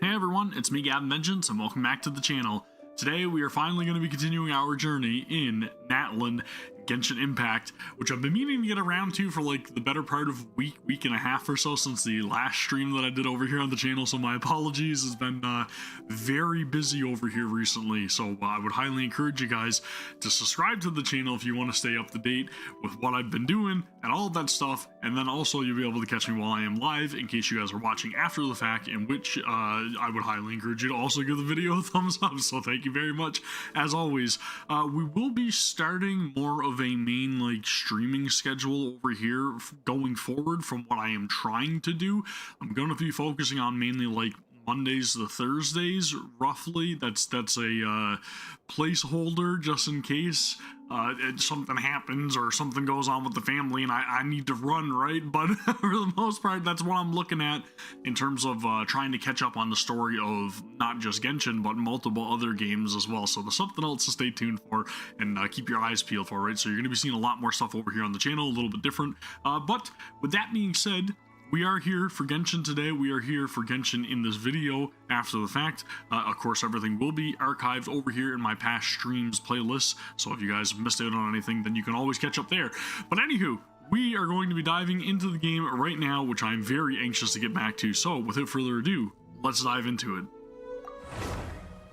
Hey everyone, it's me Gavin Vengeance and welcome back to the channel. Today we are finally going to be continuing our journey in Natlan, Genshin Impact, which I've been meaning to get around to for like the better part of week and a half or so since the last stream that I did over here on the channel, so my apologies. It's been very busy over here recently, so I would highly encourage you guys to subscribe to the channel if you want to stay up to date with what I've been doing and all of that stuff, and then also you'll be able to catch me while I am live in case you guys are watching after the fact, in which I would highly encourage you to also give the video a thumbs up, so thank you very much. As always, we will be starting more of a main like streaming schedule over here going forward from what I am trying to do. I'm going to be focusing on mainly like Mondays to Thursdays, roughly. That's a placeholder just in case something happens or something goes on with the family and I need to run, right? But for the most part, that's what I'm looking at in terms of trying to catch up on the story of not just Genshin, but multiple other games as well. So there's something else to stay tuned for and keep your eyes peeled for, right? So you're going to be seeing a lot more stuff over here on the channel, a little bit different. But with that being said, we are here for Genshin today. We are here for Genshin in this video after the fact. Of course, everything will be archived over here in my past streams playlist. So if you guys missed out on anything, then you can always catch up there. But anywho, we are going to be diving into the game right now, which I'm very anxious to get back to. So without further ado, let's dive into it.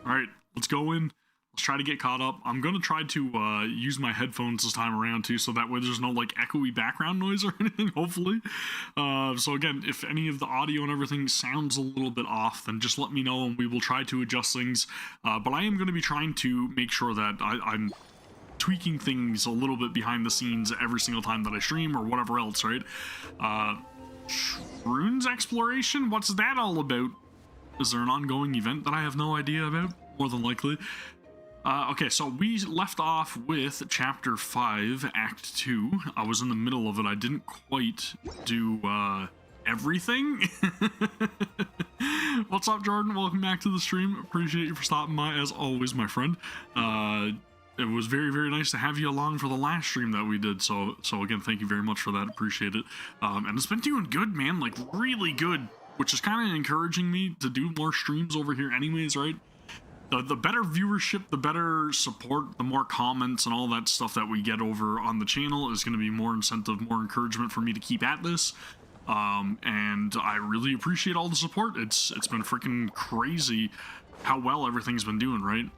All right, let's go in. Let's try to get caught up. I'm going to try to use my headphones this time around too, so that way there's no like echoey background noise or anything, hopefully. So again, if any of the audio and everything sounds a little bit off, then just let me know and we will try to adjust things. But I am going to be trying to make sure that I'm tweaking things a little bit behind the scenes every single time that I stream or whatever else, right? Runes exploration? What's that all about? Is there an ongoing event that I have no idea about? More than likely. Okay, so we left off with Chapter 5, Act 2. I was in the middle of it. I didn't quite do everything. What's up, Jordan? Welcome back to the stream. Appreciate you for stopping by, as always, my friend. It was very, very nice to have you along for the last stream that we did. So again, thank you very much for that. Appreciate it. And it's been doing good, man. Like, really good, which is kind of encouraging me to do more streams over here anyways, right? The better viewership, the better support, the more comments and all that stuff that we get over on the channel is going to be more incentive, more encouragement for me to keep at this. And I really appreciate all the support. It's been freaking crazy how well everything's been doing, right?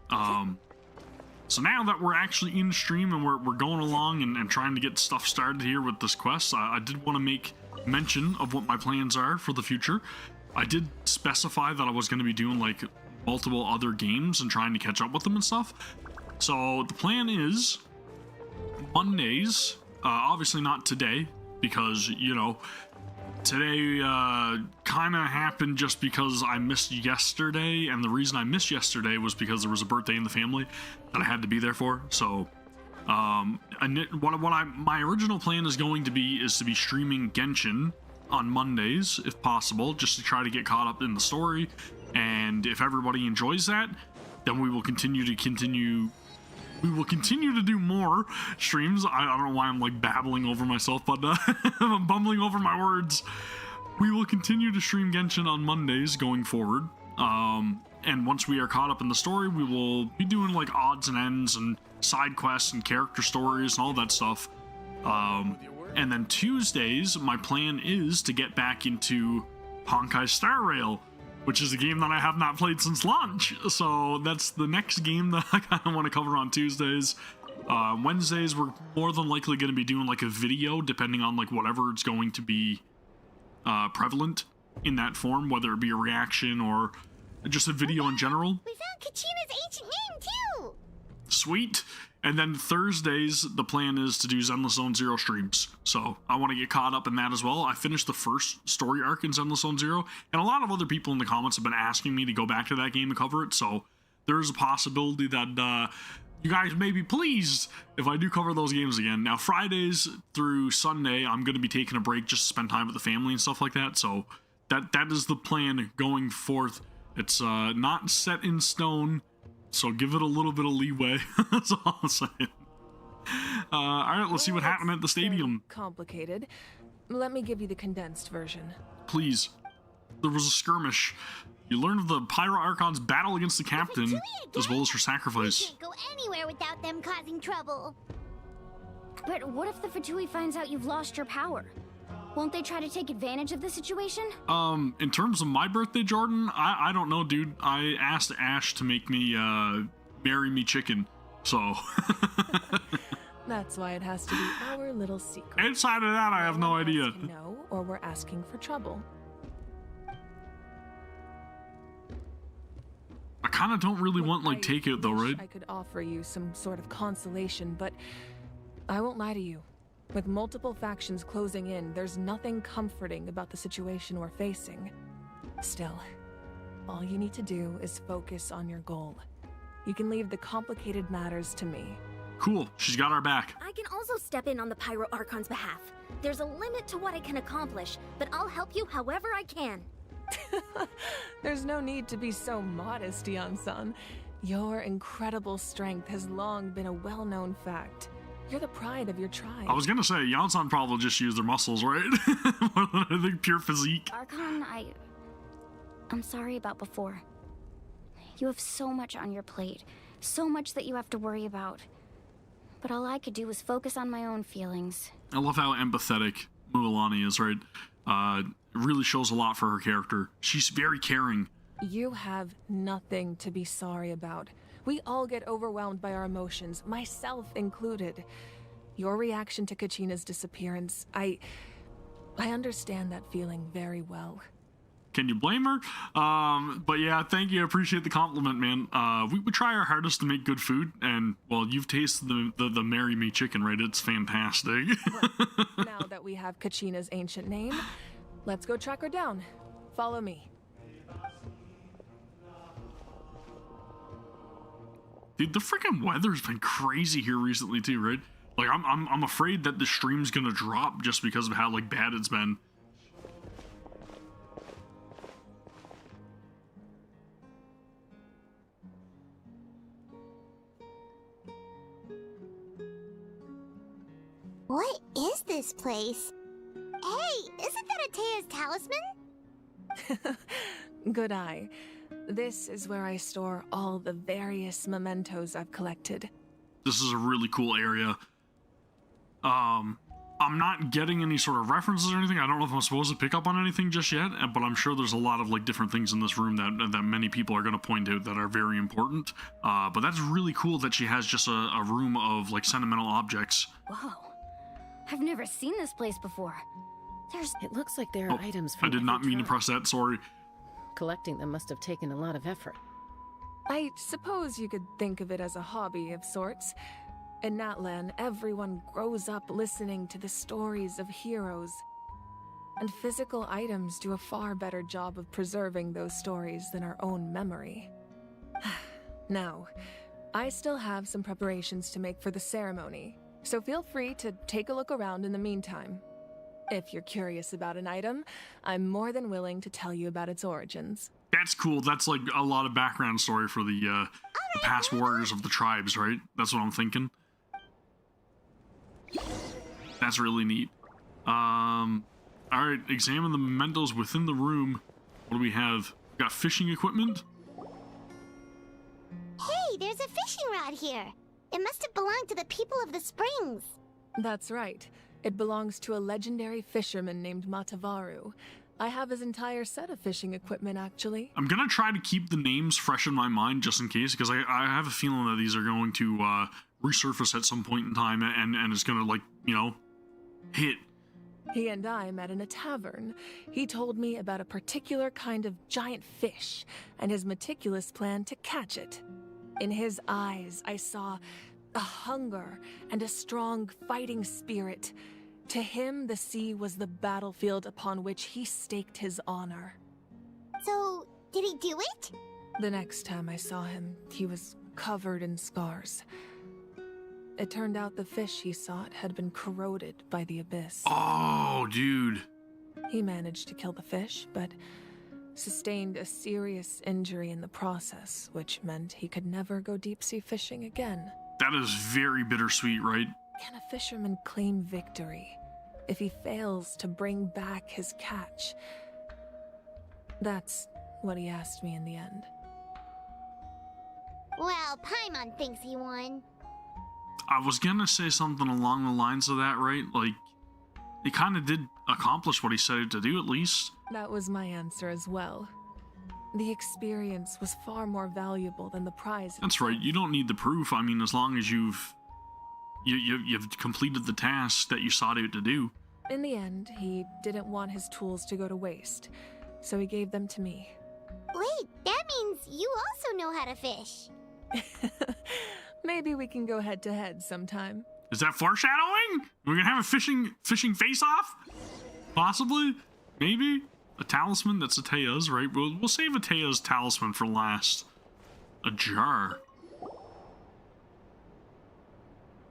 So now that we're actually in stream and we're going along and trying to get stuff started here with this quest, I did want to make mention of what my plans are for the future. I did specify that I was going to be doing like multiple other games and trying to catch up with them and stuff. So the plan is Mondays, obviously not today because, you know, today kind of happened just because I missed yesterday, and the reason I missed yesterday was because there was a birthday in the family that I had to be there for. So my original plan is going to be streaming Genshin on Mondays if possible, just to try to get caught up in the story. And if everybody enjoys that, then we will continue to do more streams. I don't know why I'm like babbling over myself, but I'm bumbling over my words. We will continue to stream Genshin on Mondays going forward. And once we are caught up in the story, we will be doing like odds and ends and side quests and character stories and all that stuff. And then Tuesdays, my plan is to get back into Honkai Star Rail, which is a game that I have not played since launch. So that's the next game that I kind of want to cover on Tuesdays. Wednesdays, we're more than likely going to be doing like a video, depending on like whatever it's going to be prevalent in that form, whether it be a reaction or just a video in general. We found Kachina's ancient name too! Sweet. And then Thursdays, the plan is to do Zenless Zone Zero streams. So I want to get caught up in that as well. I finished the first story arc in Zenless Zone Zero, and a lot of other people in the comments have been asking me to go back to that game and cover it. So there is a possibility that you guys may be pleased if I do cover those games again. Now, Fridays through Sunday, I'm going to be taking a break just to spend time with the family and stuff like that. So that is the plan going forth. It's not set in stone, so give it a little bit of leeway. That's all I'm saying. All right, let's see what happened at the stadium. Complicated. Let me give you the condensed version. Please. There was a skirmish. You learn of the Pyro Archon's battle against the captain, as well as her We sacrifice. can't go anywhere without them causing trouble. But what if the Fatui finds out you've lost your power? Won't they try to take advantage of the situation? In terms of my birthday, Jordan, I don't know, dude. I asked Ash to make me, marry me chicken, so... That's why it has to be our little secret. Inside of that, I have no one else idea. can know, or we're asking for trouble. I kind of don't really want, like, takeout, though, wish right? I could offer you some sort of consolation, but I won't lie to you. With multiple factions closing in, there's nothing comforting about the situation we're facing. Still, all you need to do is focus on your goal. You can leave the complicated matters to me. Cool, she's got our back. I can also step in on the Pyro Archon's behalf. There's a limit to what I can accomplish, but I'll help you however I can. There's no need to be so modest, Yan-san. Your incredible strength has long been a well-known fact. You're the pride of your tribe. I was gonna say, Yansan probably just used their muscles, right? More than I think pure physique. Archon, I'm sorry about before. You have so much on your plate, so much that you have to worry about. But all I could do was focus on my own feelings. I love how empathetic Mualani is, right? It really shows a lot for her character. She's very caring. You have nothing to be sorry about. We all get overwhelmed by our emotions, myself included. Your reaction to Kachina's disappearance, I understand that feeling very well. Can you blame her? But yeah, thank you. I appreciate the compliment, man. We would try our hardest to make good food, and well, you've tasted the Marry Me chicken, right? It's fantastic. Well, now that we have Kachina's ancient name, let's go track her down. Follow me. Dude, the freaking weather's been crazy here recently too, right? Like I'm afraid that the stream's gonna drop just because of how like bad it's been. What is this place? Hey, isn't that Atea's talisman? Good eye. This is where I store all the various mementos I've collected. This is a really cool area. I'm not getting any sort of references or anything. I don't know if I'm supposed to pick up on anything just yet, but I'm sure there's a lot of like different things in this room that many people are going to point out that are very important. But that's really cool that she has just a room of like sentimental objects. Whoa. I've never seen this place before. It looks like there are items from I did not every mean to tribe. press that, sorry. Collecting them must have taken a lot of effort. I suppose you could think of it as a hobby of sorts. In Natlan, everyone grows up listening to the stories of heroes. And physical items do a far better job of preserving those stories than our own memory. Now, I still have some preparations to make for the ceremony, so feel free to take a look around in the meantime. If you're curious about an item, I'm more than willing to tell you about its origins. That's cool. That's like a lot of background story for the past warriors of the tribes, right? That's what I'm thinking. That's really neat. Alright, examine the mementos within the room. What do we have? We got fishing equipment. Hey, there's a fishing rod here. It must have belonged to the people of the springs. That's right. It belongs to a legendary fisherman named Matavaru. I have his entire set of fishing equipment, actually. I'm gonna try to keep the names fresh in my mind just in case, because I have a feeling that these are going to resurface at some point in time, and it's gonna, like, you know, hit. He and I met in a tavern. He told me about a particular kind of giant fish and his meticulous plan to catch it. In his eyes, I saw a hunger and a strong fighting spirit. To him, the sea was the battlefield upon which he staked his honor. So, did he do it? The next time I saw him, he was covered in scars. It turned out the fish he sought had been corroded by the abyss. Oh, dude. He managed to kill the fish, but sustained a serious injury in the process, which meant he could never go deep-sea fishing again. That is very bittersweet, right? Can a fisherman claim victory if he fails to bring back his catch? That's what he asked me in the end. Well, Paimon thinks he won. I was gonna say something along the lines of that, right? Like, he kind of did accomplish what he set out to do, at least. That was my answer as well. The experience was far more valuable than the prize. That's right. You don't need the proof. I mean, as long as you've completed the task that you sought out to do. In the end, he didn't want his tools to go to waste, so he gave them to me. Wait, that means you also know how to fish. Maybe we can go head to head sometime. Is that foreshadowing? We're gonna have a fishing face-off? Possibly? Maybe? A talisman? That's Atea's, right? We'll save Atea's talisman for last. A jar.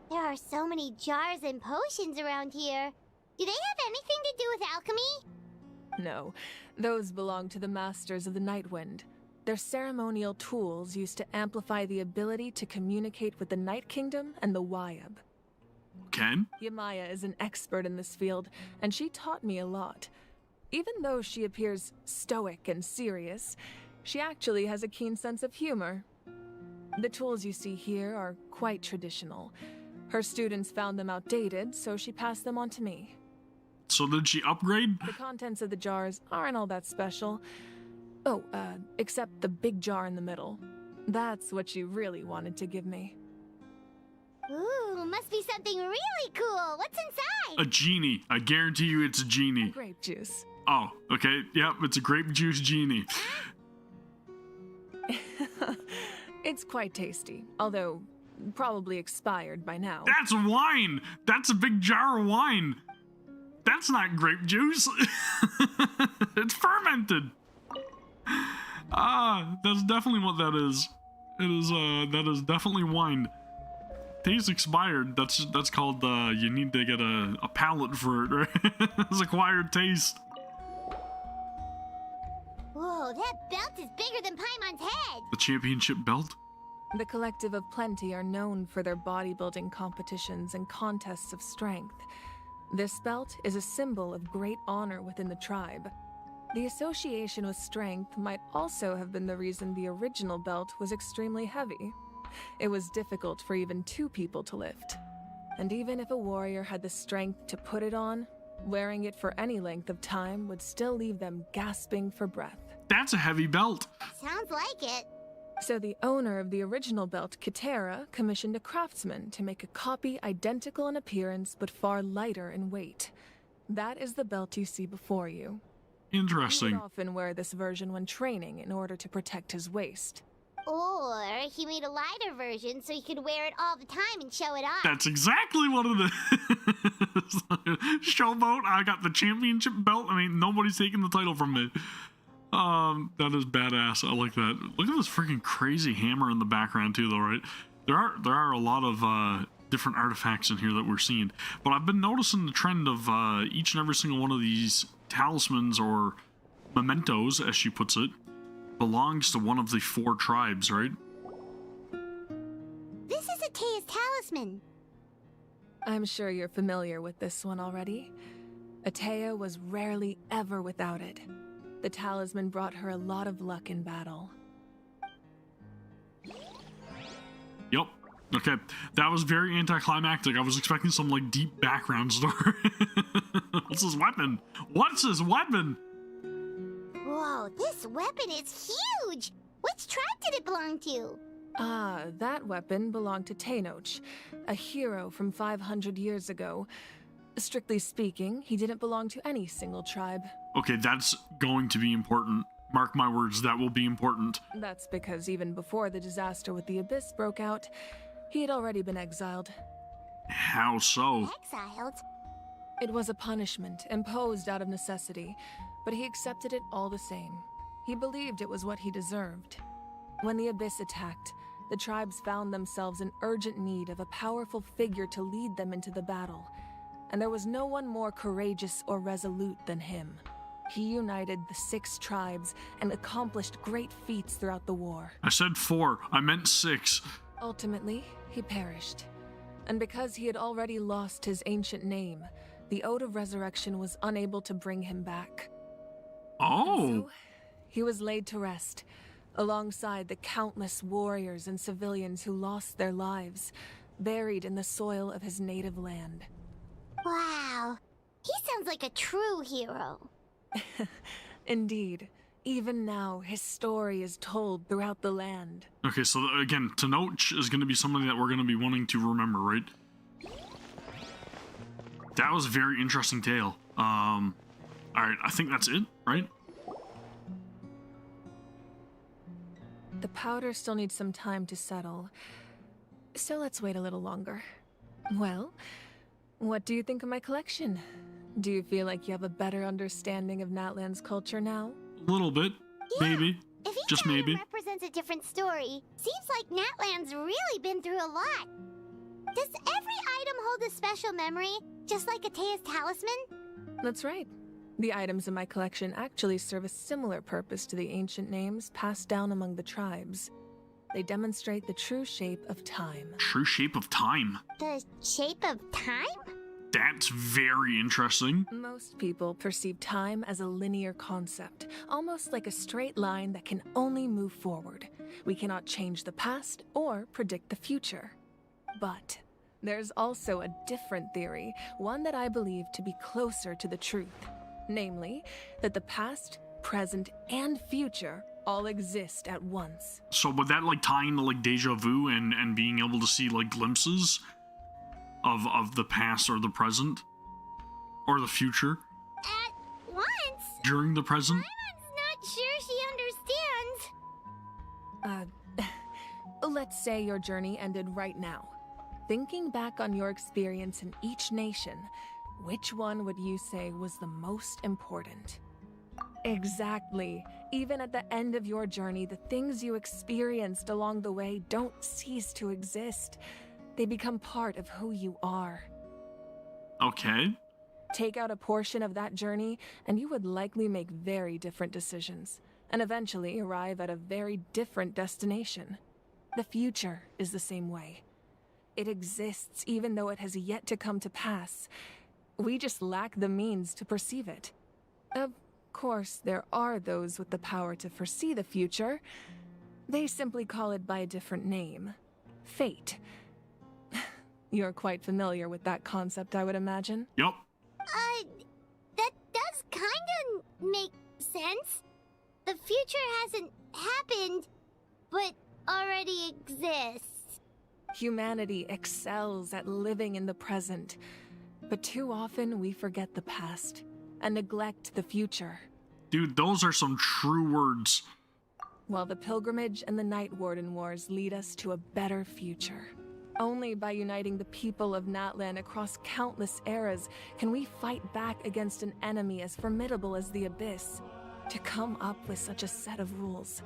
There are so many jars and potions around here. Do they have anything to do with alchemy? No, those belong to the Masters of the Nightwind. They're ceremonial tools used to amplify the ability to communicate with the Night Kingdom and the Wyab. Okay. Yamaya is an expert in this field, and she taught me a lot. Even though she appears stoic and serious, she actually has a keen sense of humor. The tools you see here are quite traditional. Her students found them outdated, so she passed them on to me. So did she upgrade? The contents of the jars aren't all that special. Oh, except the big jar in the middle. That's what she really wanted to give me. Ooh, must be something really cool. What's inside? A genie. I guarantee you it's a genie. Grape juice. Oh, okay. Yep, it's a grape juice genie. It's quite tasty, although probably expired by now. That's wine! That's a big jar of wine! That's not grape juice! It's fermented! That's definitely what that is. That is definitely wine. Taste expired. That's called, you need to get a palate for it, right? It's acquired taste. Whoa, that belt is bigger than Paimon's head. The championship belt? The Collective of Plenty are known for their bodybuilding competitions and contests of strength. This belt is a symbol of great honor within the tribe. The association with strength might also have been the reason the original belt was extremely heavy. It was difficult for even two people to lift. And even if a warrior had the strength to put it on, wearing it for any length of time would still leave them gasping for breath. That's a heavy belt. Sounds like it. So the owner of the original belt, Kitera, commissioned a craftsman to make a copy identical in appearance but far lighter in weight. That is the belt you see before you. He Interesting. would often wear this version when training in order to protect his waist. Or he made a lighter version so he could wear it all the time and show it off. That's exactly what it is. Showboat, I got the championship belt. I mean, nobody's taking the title from me. That is badass. I like that. Look at this freaking crazy hammer in the background too, though, right? There are a lot of different artifacts in here that we're seeing, but I've been noticing the trend of each and every single one of these talismans or mementos, as she puts it, belongs to one of the 4 tribes, right? This is Atea's talisman. I'm sure you're familiar with this one already. Atea was rarely ever without it. The talisman brought her a lot of luck in battle. Yep. Okay. That was very anticlimactic. I was expecting some, like, deep background story. What's his weapon? What's his weapon? Whoa, this weapon is huge! Which tribe did it belong to? That weapon belonged to Tenoch, a hero from 500 years ago. Strictly speaking, he didn't belong to any single tribe. Okay, that's going to be important. Mark my words, that will be important. That's because even before the disaster with the Abyss broke out, he had already been exiled. How so? Exiled? It was a punishment imposed out of necessity, but he accepted it all the same. He believed it was what he deserved. When the Abyss attacked, the tribes found themselves in urgent need of a powerful figure to lead them into the battle, and there was no one more courageous or resolute than him. He united the 6 tribes and accomplished great feats throughout the war. I said 4. I meant 6. Ultimately, he perished. And because he had already lost his ancient name, the Ode of Resurrection was unable to bring him back. Oh. And so, he was laid to rest, alongside the countless warriors and civilians who lost their lives, buried in the soil of his native land. Wow. He sounds like a true hero. Indeed. Even now, his story is told throughout the land. Okay, so again, Tenoch is going to be something that we're going to be wanting to remember, right? That was a very interesting tale. Alright, I think that's it, right? The powder still needs some time to settle, so let's wait a little longer. Well, what do you think of my collection? Do you feel like you have a better understanding of Natlan's culture now? A little bit. Yeah, Maybe. If each Just item maybe. represents a different story, seems like Natlan's really been through a lot. Does every item hold a special memory, just like Atea's talisman? That's right. The items in my collection actually serve a similar purpose to the ancient names passed down among the tribes. They demonstrate the true shape of time. True shape of time. The shape of time? That's very interesting. Most people perceive time as a linear concept, almost like a straight line that can only move forward. We cannot change the past or predict the future. But there's also a different theory, one that I believe to be closer to the truth. Namely, that the past, present, and future all exist at once. So would that like tie into like deja vu and being able to see like glimpses of the past or the present? Or the future? At once? During the present? Paimon's not sure she understands. Let's say your journey ended right now. Thinking back on your experience in each nation, which one would you say was the most important? Exactly. Even at the end of your journey, the things you experienced along the way don't cease to exist. They become part of who you are. Okay. Take out a portion of that journey, and you would likely make very different decisions, and eventually arrive at a very different destination. The future is the same way. It exists even though it has yet to come to pass. We just lack the means to perceive it. Of course, there are those with the power to foresee the future. They simply call it by a different name. Fate. You're quite familiar with that concept, I would imagine. Yep. That does kinda make sense. The future hasn't happened, but already exists. Humanity excels at living in the present, but too often we forget the past and neglect the future. Dude, those are some true words. While the pilgrimage and the Night Warden Wars lead us to a better future. Only by uniting the people of Natlan across countless eras can we fight back against an enemy as formidable as the Abyss. To come up with such a set of rules,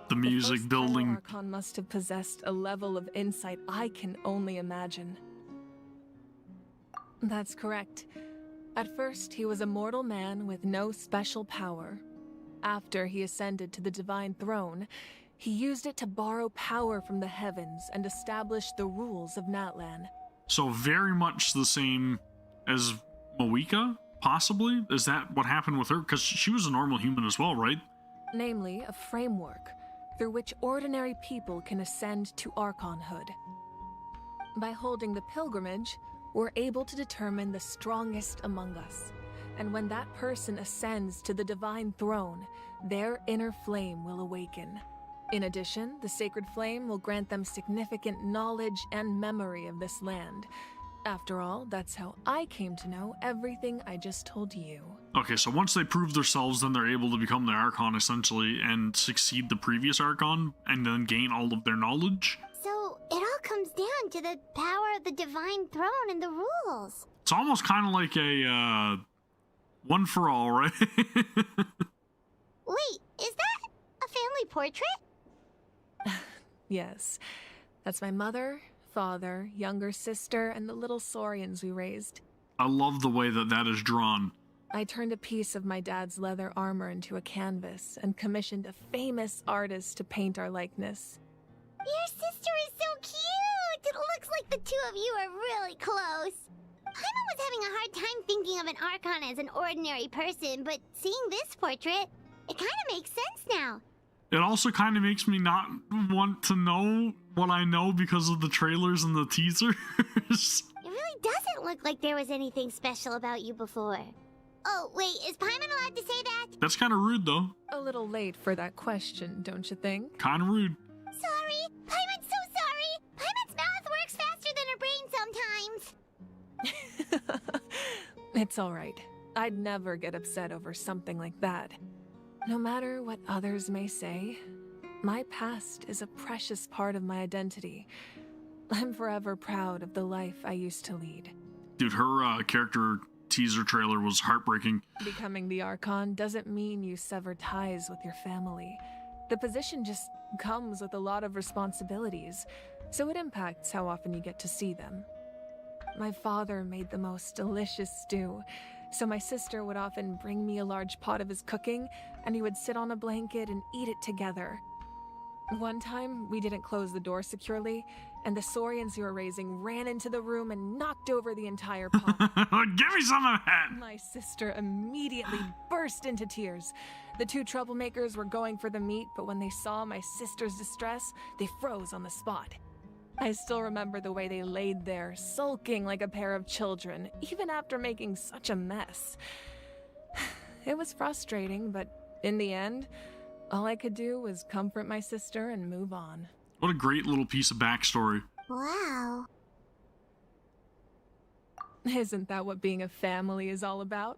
The music first building. Pyro Archon must have possessed a level of insight I can only imagine. That's correct. At first, he was a mortal man with no special power. After he ascended to the divine throne, he used it to borrow power from the heavens and establish the rules of Natlan. So very much the same as Moika, possibly? Is that what happened with her? Because she was a normal human as well, right? Namely, a framework through which ordinary people can ascend to Archonhood. By holding the pilgrimage, we're able to determine the strongest among us. And when that person ascends to the divine throne, their inner flame will awaken. In addition, the sacred flame will grant them significant knowledge and memory of this land. After all, that's how I came to know everything I just told you. Okay, so once they prove themselves, then they're able to become the Archon, essentially, and succeed the previous Archon, and then gain all of their knowledge. So it all comes down to the power of the divine throne and the rules. It's almost kind of like a, one for all, right? Wait, is that a family portrait? Yes, that's my mother, father, younger sister, and the little saurians we raised. I love the way that that is drawn. I turned a piece of my dad's leather armor into a canvas and commissioned a famous artist to paint our likeness. Your sister is so cute! It looks like the two of you are really close. Paimon was having a hard time thinking of an Archon as an ordinary person, but seeing this portrait, It kind of makes sense now. It also kind of makes me not want to know what I know because of the trailers and the teasers. It really doesn't look like there was anything special about you before. Oh, wait, is Paimon allowed to say that? That's kind of rude, though. A little late for that question, don't you think? Kind of rude. Sorry. Paimon's so sorry. Paimon's mouth works faster than her brain sometimes. It's all right. I'd never get upset over something like that. No matter what others may say, my past is a precious part of my identity. I'm forever proud of the life I used to lead. Dude, her character teaser trailer was heartbreaking. Becoming the Archon doesn't mean you sever ties with your family. The position just comes with a lot of responsibilities, so it impacts how often you get to see them. My father made the most delicious stew, so my sister would often bring me a large pot of his cooking, and we would sit on a blanket and eat it together. One time, we didn't close the door securely, and the Saurians you were raising ran into the room and knocked over the entire pot. Give me some of that! My sister immediately burst into tears. The two troublemakers were going for the meat, but when they saw my sister's distress, they froze on the spot. I still remember the way they laid there, sulking like a pair of children, even after making such a mess. It was frustrating, but in the end, all I could do was comfort my sister and move on. What a great little piece of backstory. Wow. Isn't that what being a family is all about?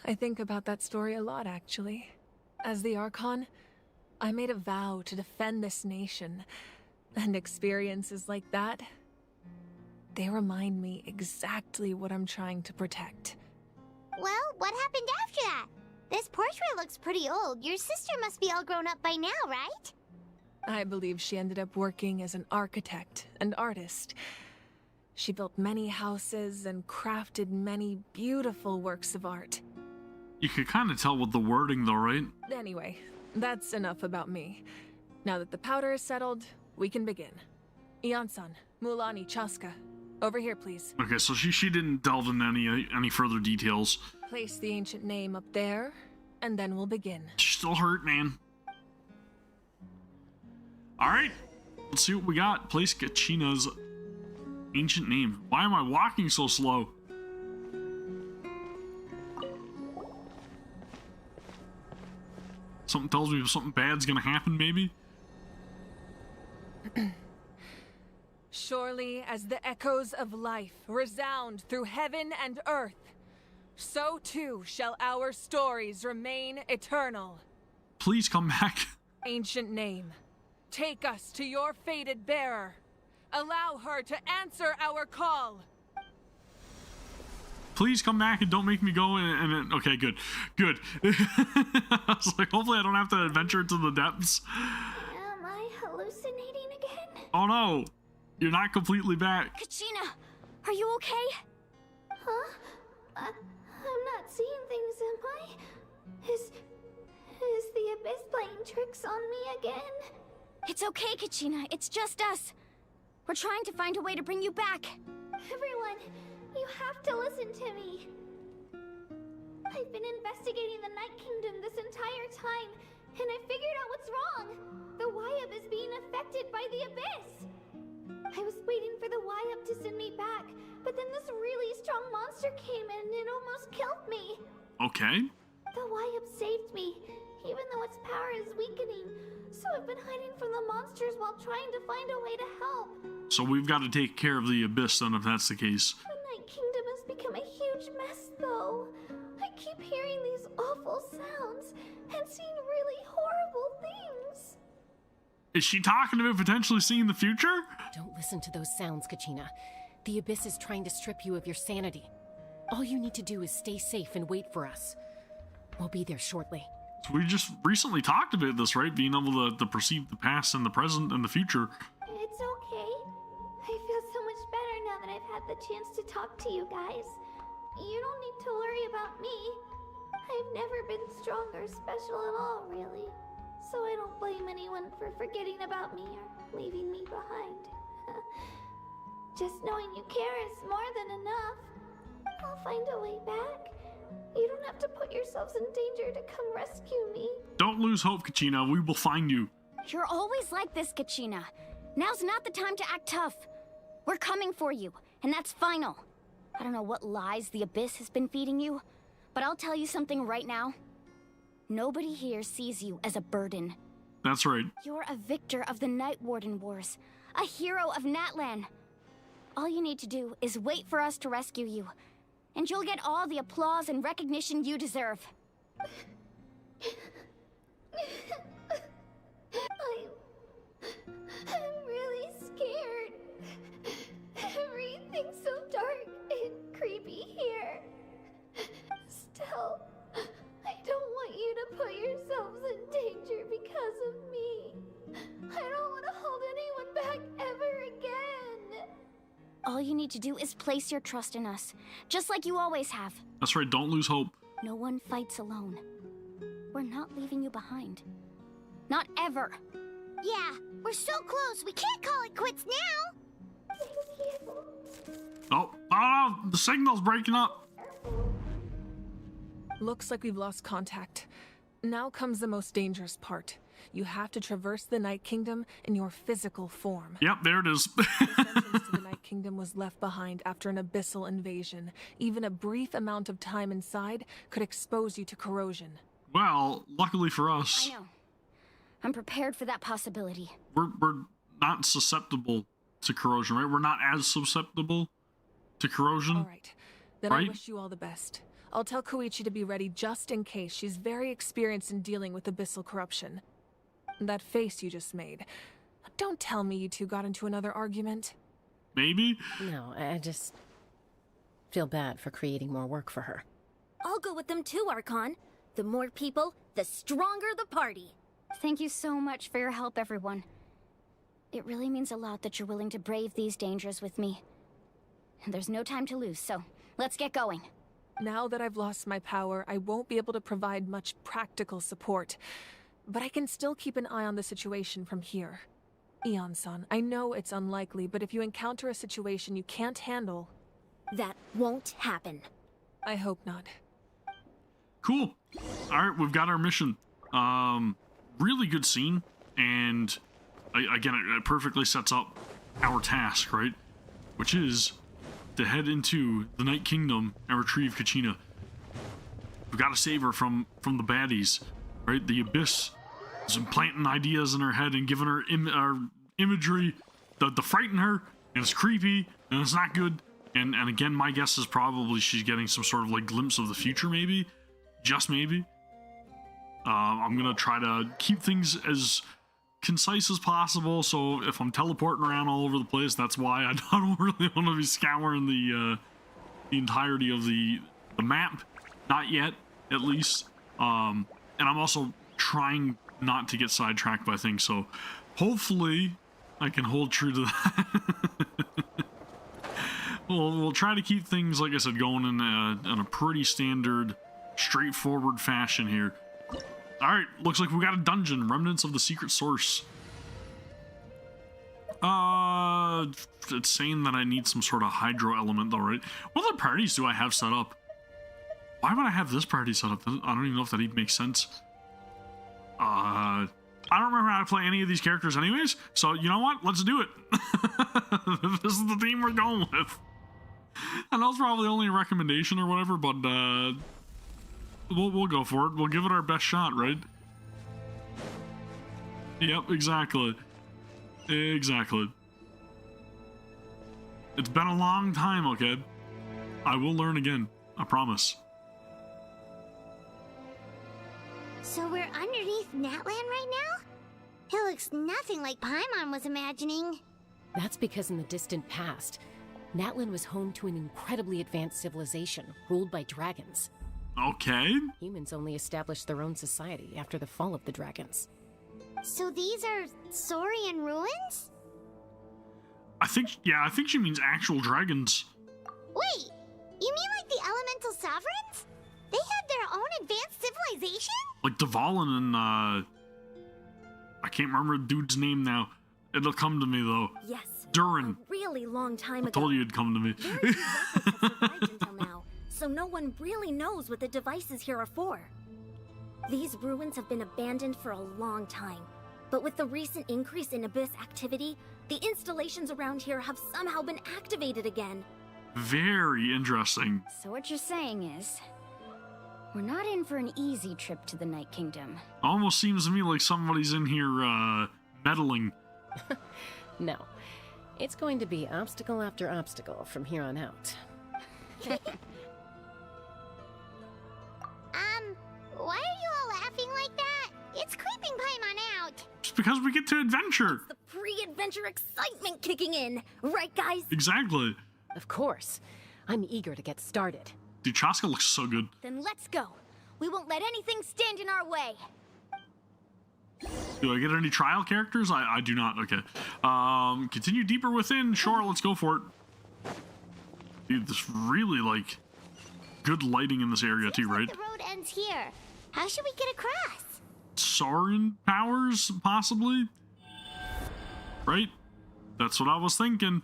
I think about that story a lot, actually. As the Archon, I made a vow to defend this nation, and experiences like that, they remind me exactly what I'm trying to protect. Well, what happened after that? This portrait looks pretty old. Your sister must be all grown up by now, right? I believe she ended up working as an architect and artist. She built many houses and crafted many beautiful works of art. You could kind of tell with the wording, though, right? Anyway, that's enough about me. Now that the powder is settled, we can begin. Ian-san, Mulani, Chaska, over here, please. Okay, so she didn't delve into any further details. Place the ancient name up there, and then we'll begin. She's still hurt, man. Alright, let's see what we got. Place Kachina's ancient name. Why am I walking so slow? Something tells me something bad's gonna happen, maybe? Surely as the echoes of life resound through heaven and earth, so too shall our stories remain eternal. Please come back. Ancient name, take us to your fated bearer. Allow her to answer our call. Please come back and don't make me go okay, good. Good. I was like, hopefully I don't have to adventure into the depths. Am I hallucinating again? Oh no, you're not completely back. Kachina, are you okay? Huh? I'm not seeing things, am I? Is the Abyss playing tricks on me again? It's okay, Kachina. It's just us. We're trying to find a way to bring you back. Everyone, you have to listen to me. I've been investigating the Night Kingdom this entire time, and I figured out what's wrong. The Wyab is being affected by the Abyss. I was waiting for the Wyab to send me back, but then this really strong monster came in and it almost killed me. Okay. The Wyab saved me, even though its power is weakening. So I've been hiding from the monsters while trying to find a way to help. So we've got to take care of the Abyss then, if that's the case. The Night Kingdom has become a huge mess, though. I keep hearing these awful sounds and seeing really horrible things. Is she talking about potentially seeing the future? Don't listen to those sounds, Kachina. The Abyss is trying to strip you of your sanity. All you need to do is stay safe and wait for us. We'll be there shortly. So we just recently talked about this, right? Being able to perceive the past and the present and the future. It's okay. I feel so much better now that I've had the chance to talk to you guys. You don't need to worry about me. I've never been strong or special at all, really. So I don't blame anyone for forgetting about me or leaving me behind. Just knowing you care is more than enough. I'll find a way back. You don't have to put yourselves in danger to come rescue me. Don't lose hope, Kachina. We will find you. You're always like this, Kachina. Now's not the time to act tough. We're coming for you, and that's final. I don't know what lies the Abyss has been feeding you, but I'll tell you something right now. Nobody here sees you as a burden. That's right. You're a victor of the Night Warden Wars, a hero of Natlan. All you need to do is wait for us to rescue you, and you'll get all the applause and recognition you deserve. I'm really scared. Everything's so dark and creepy here. Still, I don't want you to put yourselves in danger because of me. I don't want to hold anyone back ever again. All you need to do is place your trust in us, just like you always have. That's right. Don't lose hope. No one fights alone. We're not leaving you behind. Not ever. Yeah, we're so close. We can't call it quits now. Thank you. Oh, the signal's breaking up. Looks like we've lost contact. Now comes the most dangerous part. You have to traverse the Night Kingdom in your physical form. Yep, there it is. The entrance to the Night Kingdom was left behind after an abyssal invasion. Even a brief amount of time inside could expose you to corrosion. Well, luckily for us, I know. I'm prepared for that possibility. we're not susceptible to corrosion, right? We're not as susceptible to corrosion. All right. Then Right? I wish you all the best. I'll tell Koichi to be ready just in case. She's very experienced in dealing with abyssal corruption. That face you just made. Don't tell me you two got into another argument. Maybe? No, I just feel bad for creating more work for her. I'll go with them too, Archon. The more people, the stronger the party. Thank you so much for your help, everyone. It really means a lot that you're willing to brave these dangers with me. And there's no time to lose, so let's get going. Now that I've lost my power, I won't be able to provide much practical support. But I can still keep an eye on the situation from here. Eon-san, I know it's unlikely, but if you encounter a situation you can't handle... That won't happen. I hope not. Cool. All right, we've got our mission. Really good scene, and again, it perfectly sets up our task, right? Which is to head into the Night Kingdom and retrieve Kachina. We've got to save her from the baddies, right? The Abyss is implanting ideas in her head and giving her imagery to frighten her, and it's creepy, and it's not good. And again, my guess is probably she's getting some sort of like glimpse of the future, maybe. Just maybe. I'm gonna try to keep things as concise as possible, so if I'm teleporting around all over the place, that's why. I don't really want to be scouring the entirety of the map. Not yet, at least. And I'm also trying not to get sidetracked by things, so hopefully I can hold true to that. We'll try to keep things, like I said, going in a pretty standard, straightforward fashion here. Alright, looks like we got a dungeon. Remnants of the secret source. It's saying that I need some sort of hydro element though, right? What other parties do I have set up? Why would I have this party set up? I don't even know if that even makes sense. I don't remember how to play any of these characters anyways, so you know what? Let's do it. This is the theme we're going with. I know it's probably only a recommendation or whatever, but we'll go for it. We'll give it our best shot, right? Yep, exactly. Exactly. It's been a long time, okay? I will learn again. I promise. So we're underneath Natlan right now? It looks nothing like Paimon was imagining. That's because in the distant past, Natlan was home to an incredibly advanced civilization ruled by dragons. Okay. Humans only established their own society after the fall of the dragons. So these are Saurian ruins? I think she means actual dragons. Wait, you mean like the elemental sovereigns? They had their own advanced civilization? Like Dvalin and, I can't remember the dude's name now. It'll come to me, though. Yes. Durin. A really long time I ago. told you it'd come to me. Very few records have survived until now, so no one really knows what the devices here are for. These ruins have been abandoned for a long time, but with the recent increase in Abyss activity, the installations around here have somehow been activated again. Very interesting. So what you're saying is, we're not in for an easy trip to the Night Kingdom. Almost seems to me like somebody's in here, meddling. No. It's going to be obstacle after obstacle from here on out. Why are you all laughing like that? It's creeping Paimon out. Just because we get to adventure. The pre-adventure excitement kicking in, right guys? Exactly. Of course. I'm eager to get started. Dude, Chaska looks so good. Then let's go. We won't let anything stand in our way. Do I get any trial characters? I do not. Okay. Continue deeper within. Sure, let's go for it. Dude, this really, like, good lighting in this area too, right? The road ends here. How should we get across? Saurian powers, possibly? Right? That's what I was thinking.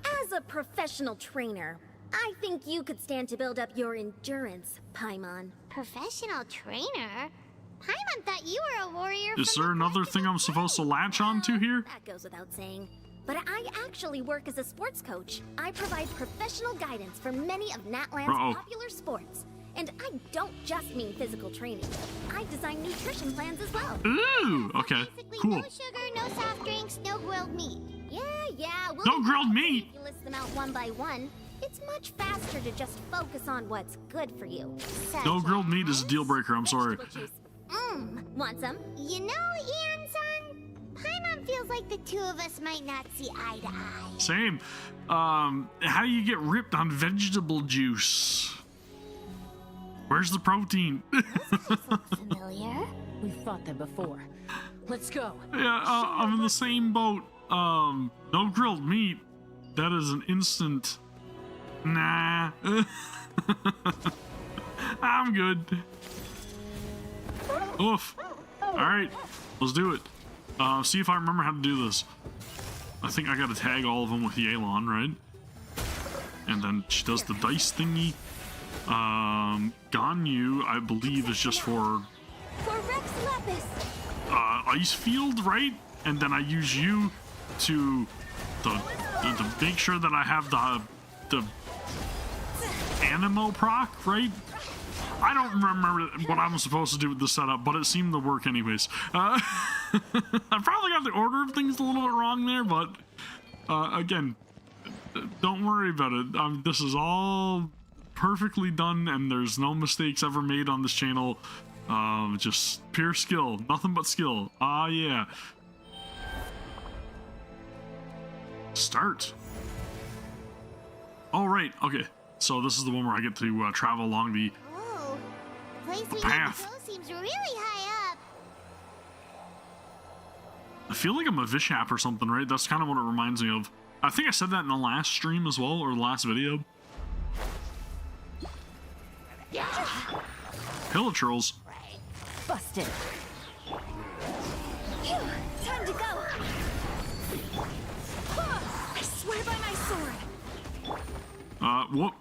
As a professional trainer, I think you could stand to build up your endurance, Paimon. Professional trainer? Paimon thought you were a warrior. Is there another thing I'm supposed to latch onto here? That goes without saying. But I actually work as a sports coach. I provide professional guidance for many of Natlan's popular sports. And I don't just mean physical training. I design nutrition plans as well. Ooh, okay, Basically, cool. no sugar, no soft drinks, no grilled meat. Yeah, we'll No grilled meat. If you list them out one by one, it's much faster to just focus on what's good for you. No grilled meat is a deal breaker, I'm sorry. Vegetable juice. Want some? You know, Ian-san, Paimon feels like the two of us might not see eye to eye. Same. How do you get ripped on vegetable juice? Where's the protein? Familiar? We've fought them before. Let's go. Yeah, I'm in the same boat. No grilled meat. That is an instant. Nah. I'm good. Oof. Alright, let's do it. See if I remember how to do this. I think I gotta tag all of them with Yelan, right? And then she does the dice thingy. Ganyu, I believe, is just for Rex Lapis. ice field, right? And then I use you to make sure that I have the animo proc, right? I don't remember what I'm supposed to do with the setup, but it seemed to work anyways. I probably got the order of things a little bit wrong there, but again, don't worry about it. This is all perfectly done, and there's no mistakes ever made on this channel. Just pure skill, nothing but skill. Ah, yeah. Start. All right, okay. So this is the one where I get to travel along the Whoa, the place we path. need to go seems really high up. I feel like I'm a Vishap or something, right? That's kind of what it reminds me of. I think I said that in the last stream as well, or the last video. Pillow trolls. Busted. Phew, time to go. I swear by my sword. Whoop.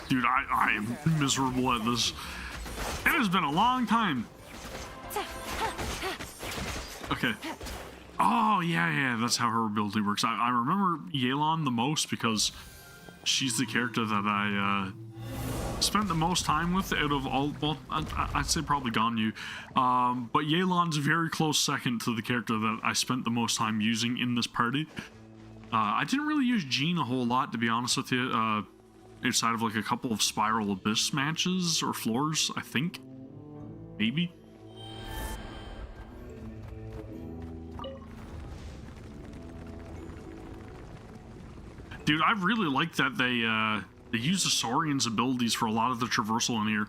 Dude, I am miserable at this. It has been a long time. Okay. Oh, yeah, that's how her ability works. I remember Yelan the most because she's the character that I spent the most time with out of all. Well, I'd say probably Ganyu. But Yelan's a very close second to the character that I spent the most time using in this party. I didn't really use Jean a whole lot, to be honest with you, outside of like a couple of Spiral Abyss matches or floors, I think. Maybe. Dude, I really like that they use the Saurian's abilities for a lot of the traversal in here.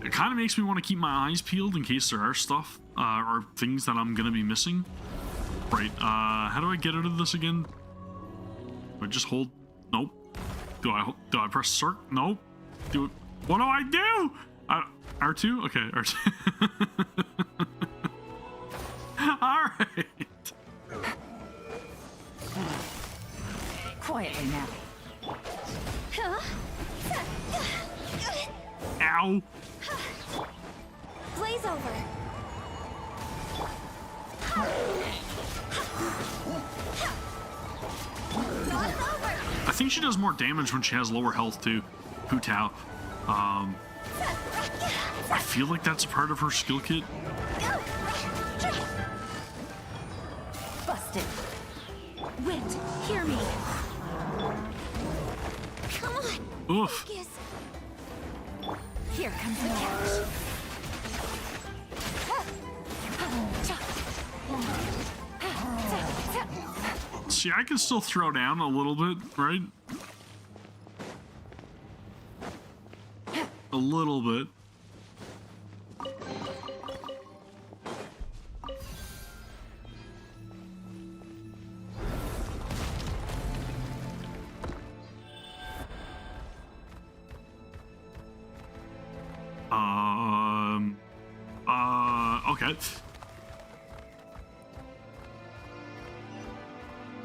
It kind of makes me want to keep my eyes peeled in case there are stuff or things that I'm gonna be missing. Right, how do I get out of this again? Do I just hold? Nope. Do I press circ? Nope. Do it. What do I do? R2? Okay, R2. Alright. Quietly now. Ow! Blaze over. I think she does more damage when she has lower health too. Hu Tao. I feel like that's a part of her skill kit. Busted. Wind, hear me. Come on. Oof. Focus. Here comes the catch. See, I can still throw down a little bit, right? A little bit. Okay.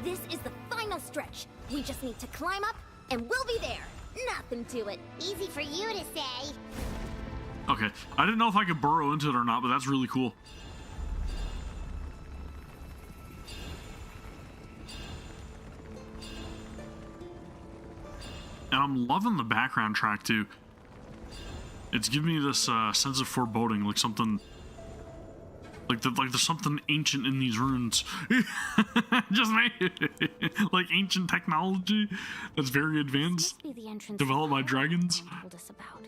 This is the final stretch. We just need to climb up, and we'll be there. Nothing to it. Easy for you to say. Okay. I didn't know if I could burrow into it or not, but that's really cool. And I'm loving the background track too. It's giving me this sense of foreboding, like something, like there's something ancient in these runes. Just like ancient technology that's very advanced, This must be the entrance developed by that dragons. Pyro told us about.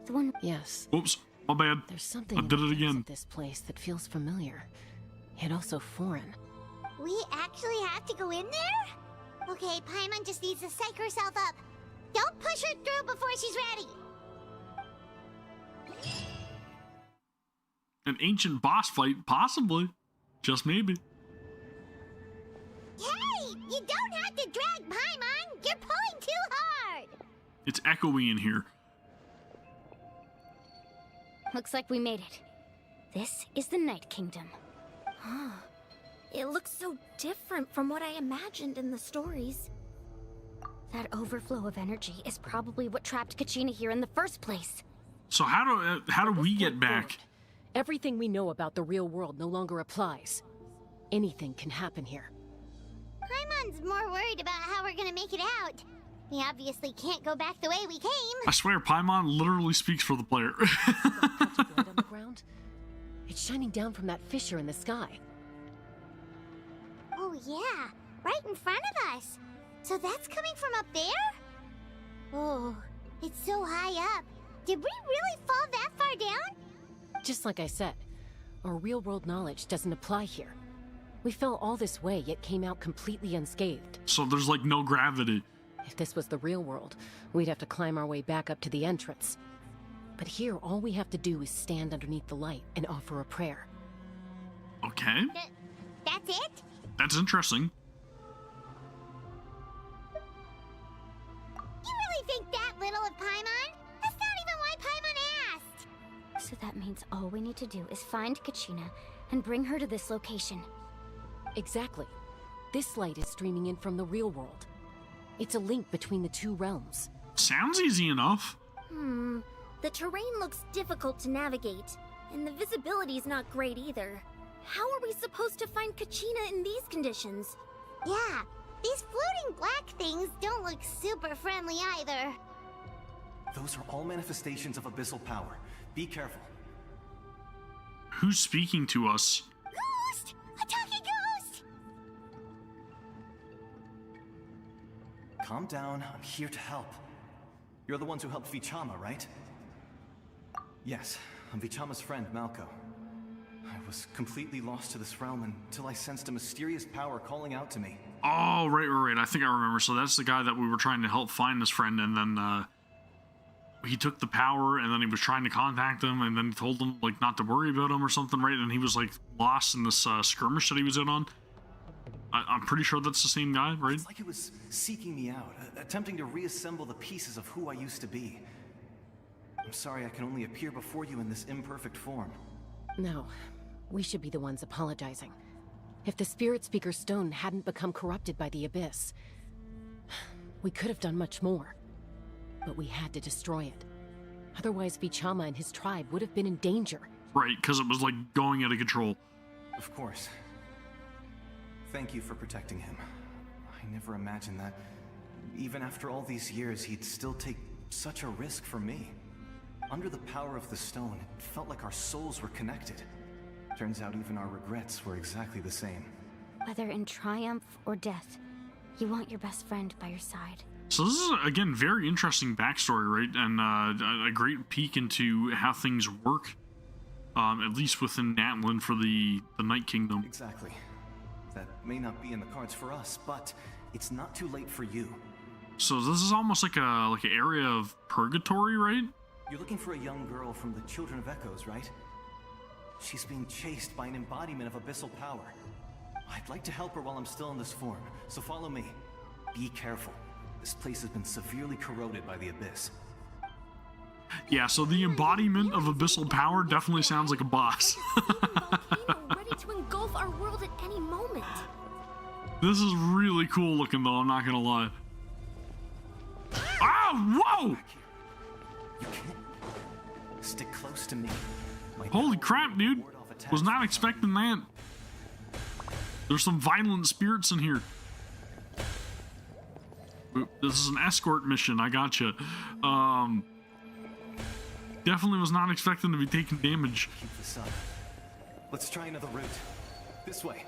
The one. Yes, Oops, my bad. there's something I did it about again. this place that feels familiar, yet also foreign. We actually have to go in there? Okay, Paimon just needs to psych herself up. Don't push her through before she's ready. An ancient boss fight, possibly. Just maybe. Hey, you don't have to drag Paimon. You're pulling too hard. It's echoey in here. Looks like we made it. This is the Night Kingdom. It looks so different from what I imagined in the stories. That overflow of energy is probably what trapped Kachina here in the first place. So how do we get back? Forward. Everything we know about the real world no longer applies. Anything can happen here. Paimon's more worried about how we're gonna make it out. We obviously can't go back the way we came. I swear, Paimon literally speaks for the player. That patch of light on the ground? It's shining down from that fissure in the sky. Oh yeah, right in front of us. So that's coming from up there? Oh, it's so high up. Did we really fall that far down? Just like I said, our real-world knowledge doesn't apply here. We fell all this way, yet came out completely unscathed. So there's like no gravity. If this was the real world, we'd have to climb our way back up to the entrance. But here, all we have to do is stand underneath the light and offer a prayer. Okay, That's it? that's interesting. You really think that little of Paimon? That's not even why Paimon asked. So that means all we need to do is find Kachina and bring her to this location. Exactly. This light is streaming in from the real world. It's a link between the two realms. Sounds easy enough. The terrain looks difficult to navigate, and the visibility's not great either. How are we supposed to find Kachina in these conditions? Yeah, these floating black things don't look super friendly either. Those are all manifestations of abyssal power. Be careful. Who's speaking to us? Ghost! A talking ghost! Calm down, I'm here to help. You're the ones who helped Vichama, right? Yes, I'm Vichama's friend, Malco. I was completely lost to this realm until I sensed a mysterious power calling out to me. Oh, right. I think I remember. So that's the guy that we were trying to help find this friend, and then he took the power, and then he was trying to contact him, and then he told him like not to worry about him or something, right? And he was like lost in this skirmish that he was in on. I'm pretty sure that's the same guy, right? It's like it was seeking me out, attempting to reassemble the pieces of who I used to be. I'm sorry I can only appear before you in this imperfect form. No, we should be the ones apologizing. If the Spirit Speaker's stone hadn't become corrupted by the Abyss, We could have done much more. But we had to destroy it. Otherwise, Vichama and his tribe would have been in danger. Right, because it was like going out of control. Of course. Thank you for protecting him. I never imagined that, even after all these years, he'd still take such a risk for me. Under the power of the stone, it felt like our souls were connected. Turns out even our regrets were exactly the same. Whether in triumph or death, you want your best friend by your side. So this is, again, very interesting backstory, right? And a great peek into how things work, at least within Natlan for the Night Kingdom. Exactly. That may not be in the cards for us, but it's not too late for you. So this is almost like an area of purgatory, right? You're looking for a young girl from the Children of Echoes, right? She's being chased by an embodiment of abyssal power. I'd like to help her while I'm still in this form, so follow me. Be careful. This place has been severely corroded by the abyss. Yeah, so the embodiment of abyssal power definitely sounds like a boss. Ready to engulf our world at any moment. This is really cool looking, though, I'm not gonna lie. Ah, whoa! You can't. Stick close to me. Holy crap, dude. Was not expecting that. There's some violent spirits in here. This is an escort mission, I gotcha. Definitely was not expecting to be taking damage. Keep this up. Let's try another route. This way.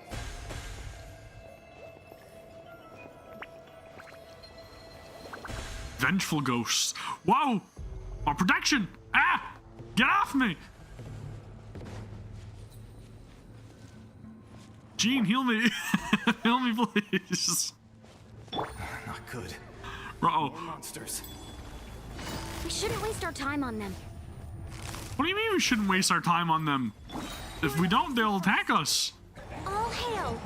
Vengeful ghosts. Whoa! My protection! Ah! Get off me! Gene, heal me. Heal me, please. Not good. Uh-oh. More monsters. We shouldn't waste our time on them. What do you mean we shouldn't waste our time on them? If we don't, they'll attack us. All hail!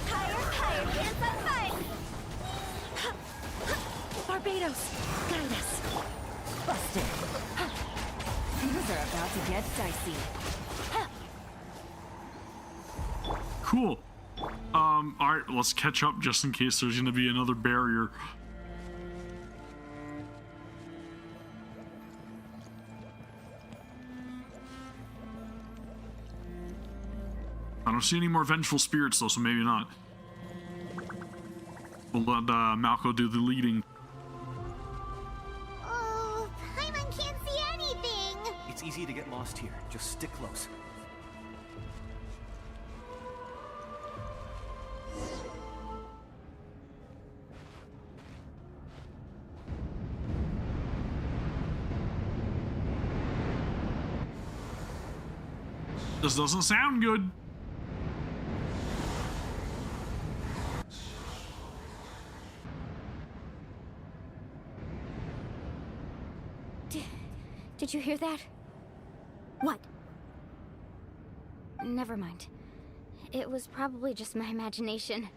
Higher, dance on fire! Barbados, guide us. Busted. Things are about to get dicey. Cool. Alright, let's catch up just in case there's gonna be another barrier. I don't see any more vengeful spirits though, so maybe not. We'll let Malco do the leading. Oh, Paimon can't see anything. It's easy to get lost here. Just stick close. This doesn't sound good. Did you hear that? What? Never mind. It was probably just my imagination.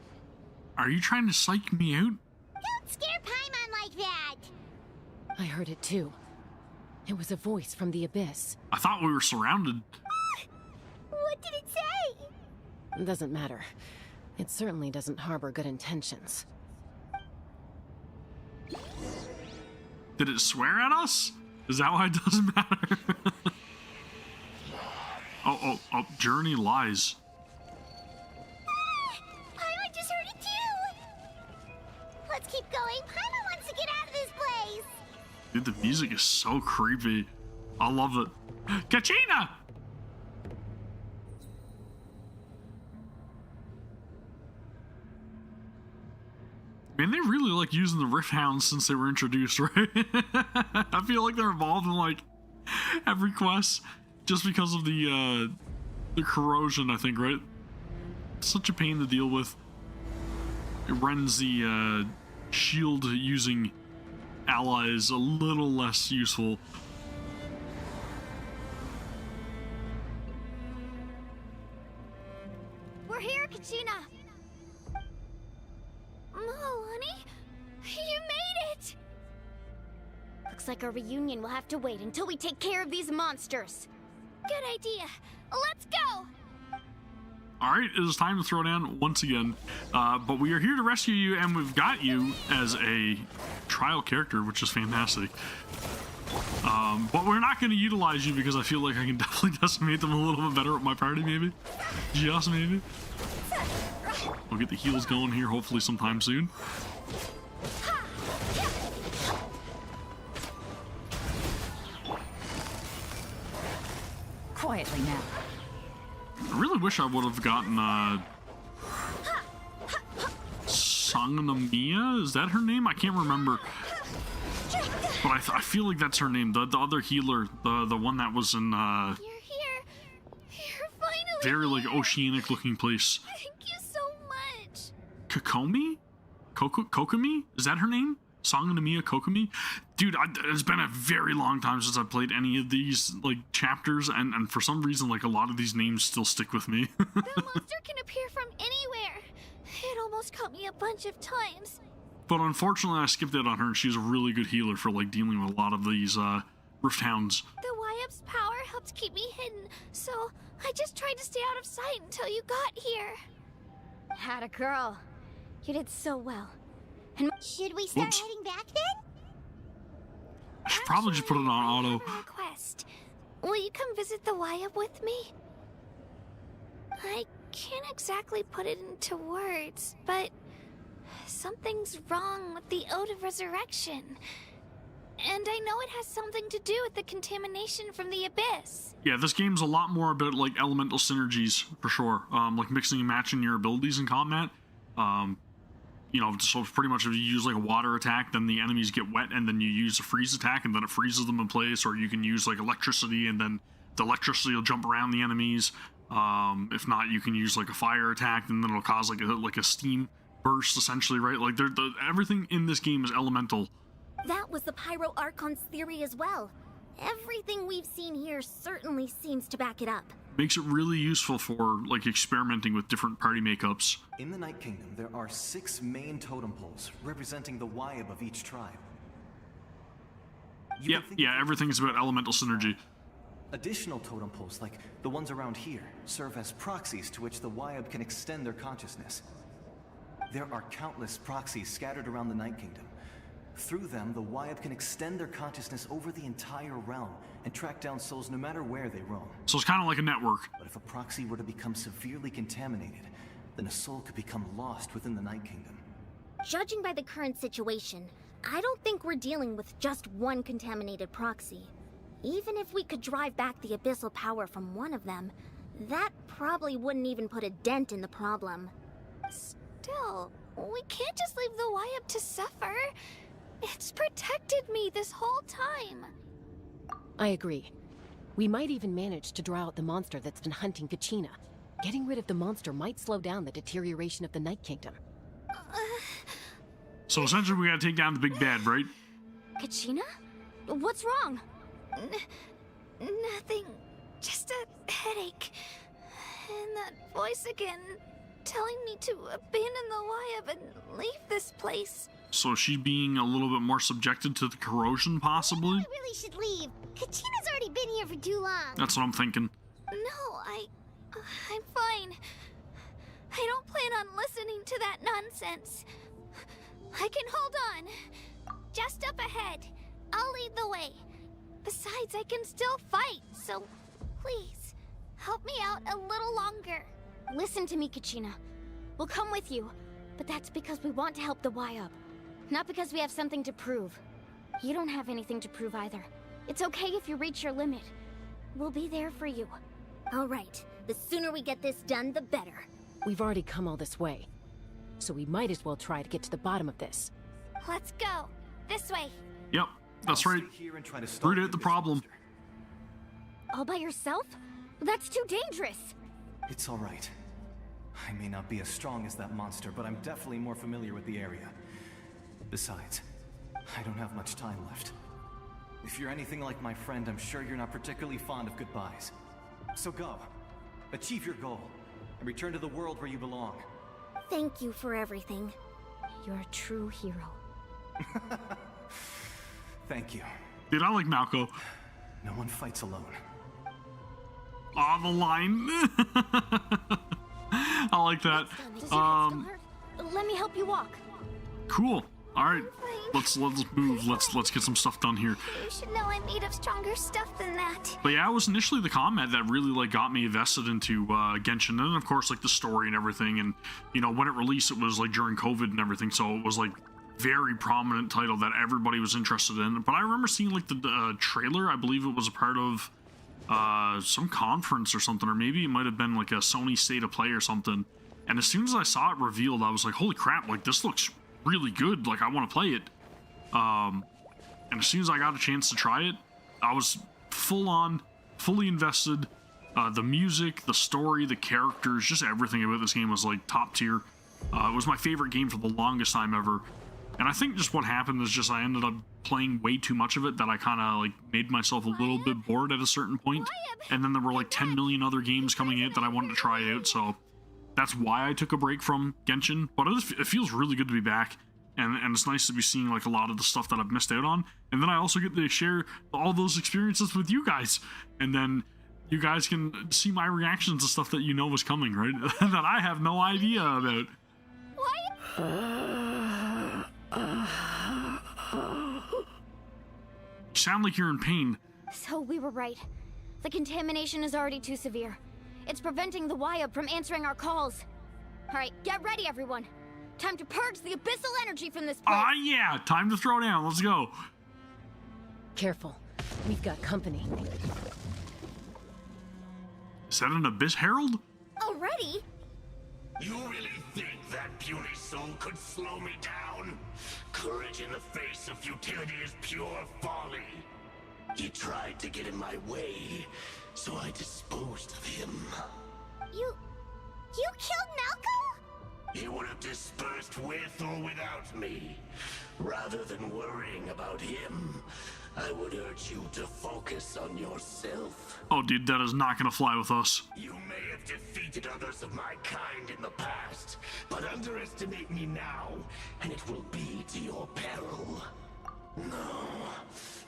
Are you trying to psych me out? Don't scare Paimon like that. I heard it too. It was a voice from the abyss. I thought we were surrounded. What did it say? Doesn't matter. It certainly doesn't harbor good intentions. Did it swear at us? Is that why it doesn't matter? Oh, Journey lies. Paimon just heard it too. Let's keep going. Paimon wants to get out of this place. Dude, the music is so creepy. I love it. Kachina! Man, they really like using the Rift Hounds since they were introduced, right? I feel like they're involved in like every quest just because of the corrosion, I think, right? Such a pain to deal with. It rends the shield using allies a little less useful. We're here, Kachina! Oh, honey, you made it! Looks like our reunion will have to wait until we take care of these monsters. Good idea. Let's go! All right, it is time to throw down once again. But we are here to rescue you, and we've got you as a trial character, which is fantastic. But we're not going to utilize you because I feel like I can definitely decimate them a little bit better with my party, maybe. Just maybe. We'll get the heals going here, hopefully sometime soon. Quietly now. I really wish I would have gotten, Sangnamia? Is that her name? I can't remember. But I feel like that's her name. The other healer, the one that was in, You're here. You're finally very, like, here. oceanic looking place. Thank you so much. Kokomi? Kokomi? Is that her name? Sangnamia Kokomi? Dude, it's been a very long time since I've played any of these, like, chapters, and for some reason, like, a lot of these names still stick with me. That monster can appear from anywhere. It almost caught me a bunch of times. But unfortunately, I skipped out on her. She's a really good healer for, like, dealing with a lot of these, Rift Hounds. The YF's power helped keep me hidden, so I just tried to stay out of sight until you got here. Had a girl. You did so well. Should we start Whoops. heading back then? I should probably just put it on I auto. have a request. Will you come visit the YF with me? I can't exactly put it into words, but something's wrong with the Ode of Resurrection. And I know it has something to do with the contamination from the Abyss. Yeah, this game's a lot more about, like, elemental synergies, for sure. Like, mixing and matching your abilities in combat. You know, so pretty much if you use, like, a water attack, then the enemies get wet, and then you use a freeze attack, and then it freezes them in place, or you can use, like, electricity, and then the electricity will jump around the enemies. If not, you can use, like, a fire attack, and then it'll cause, like a steam burst, essentially, right? Like, everything in this game is elemental. That was the Pyro Archon's theory as well. Everything we've seen here certainly seems to back it up. Makes it really useful for, like, experimenting with different party makeups. In the Night Kingdom, there are 6 main totem poles representing the Wyab of each tribe. You Yeah, can think yeah, of everything's about elemental synergy. Additional totem poles, like the ones around here, serve as proxies to which the Wyab can extend their consciousness. There are countless proxies scattered around the Night Kingdom. Through them, the Wyab can extend their consciousness over the entire realm and track down souls no matter where they roam. So it's kind of like a network. But if a proxy were to become severely contaminated, then a soul could become lost within the Night Kingdom. Judging by the current situation, I don't think we're dealing with just one contaminated proxy. Even if we could drive back the abyssal power from one of them, that probably wouldn't even put a dent in the problem. Still, we can't just leave the YF to suffer. It's protected me this whole time. I agree. We might even manage to draw out the monster that's been hunting Kachina. Getting rid of the monster might slow down the deterioration of the Night Kingdom. So essentially we gotta take down the big bad, right? Kachina? What's wrong? Nothing. Just a headache. And that voice again, telling me to abandon the YF and leave this place. So is she being a little bit more subjected to the corrosion, possibly? We really should leave. Kachina's already been here for too long. That's what I'm thinking. No, I'm fine. I don't plan on listening to that nonsense. I can hold on. Just up ahead. I'll lead the way. Besides, I can still fight, so please, help me out a little longer. Listen to me, Kachina. We'll come with you, but that's because we want to help the YUP. Not because we have something to prove. You don't have anything to prove either. It's okay if you reach your limit. We'll be there for you. All right, the sooner we get this done, the better. We've already come all this way, so we might as well try to get to the bottom of this. Let's go. This way. Yep, that's I'll right. stay here and try to stop Root out the abyss problem. monster. All by yourself? That's too dangerous. It's all right. I may not be as strong as that monster, but I'm definitely more familiar with the area. Besides, I don't have much time left. If you're anything like my friend, I'm sure you're not particularly fond of goodbyes. So go. Achieve your goal. And return to the world where you belong. Thank you for everything. You're a true hero. Thank you. Dude, I like Malco. No one fights alone. Aw, the line. I like that. Does your head still hurt? Let me help you walk. Cool. All right, let's move. Let's get some stuff done here. You should know I'm made of stronger stuff than that. But yeah, it was initially the combat that really like got me invested into Genshin, and then of course like the story and everything. And you know, when it released, it was like during COVID and everything, so it was like very prominent title that everybody was interested in. But I remember seeing like the trailer. I believe it was a part of some conference or something, or maybe it might have been like a Sony State of Play or something. And as soon as I saw it revealed, I was like, holy crap, like this looks really good, like I want to play it. And as soon as I got a chance to try it, I was fully invested. The music, the story, the characters, just everything about this game was like top tier. It was my favorite game for the longest time ever. And I think just what happened is just I ended up playing way too much of it that I kind of like made myself a little bit bored at a certain point. And then there were like 10 million other games coming out that I wanted to try out, so that's why I took a break from Genshin. But it feels really good to be back, and it's nice to be seeing like a lot of the stuff that I've missed out on. And then I also get to share all those experiences with you guys, and then you guys can see my reactions to stuff that you know was coming, right? That I have no idea about. You sound like you're in pain. So we were right. The contamination is already too severe. It's preventing the Wyab from answering our calls. Alright, get ready everyone. Time to purge the abyssal energy from this place. Ah, yeah, time to throw down. Let's go. Careful. We've got company. Is that an Abyss Herald? Already? You really think that puny soul could slow me down? Courage in the face of futility is pure folly. He tried to get in my way, so I disposed of him. You killed Malco? He would have dispersed with or without me. Rather than worrying about him, I would urge you to focus on yourself. Oh, dude, that is not gonna fly with us. You may have defeated others of my kind in the past, but underestimate me now, and it will be to your peril. No,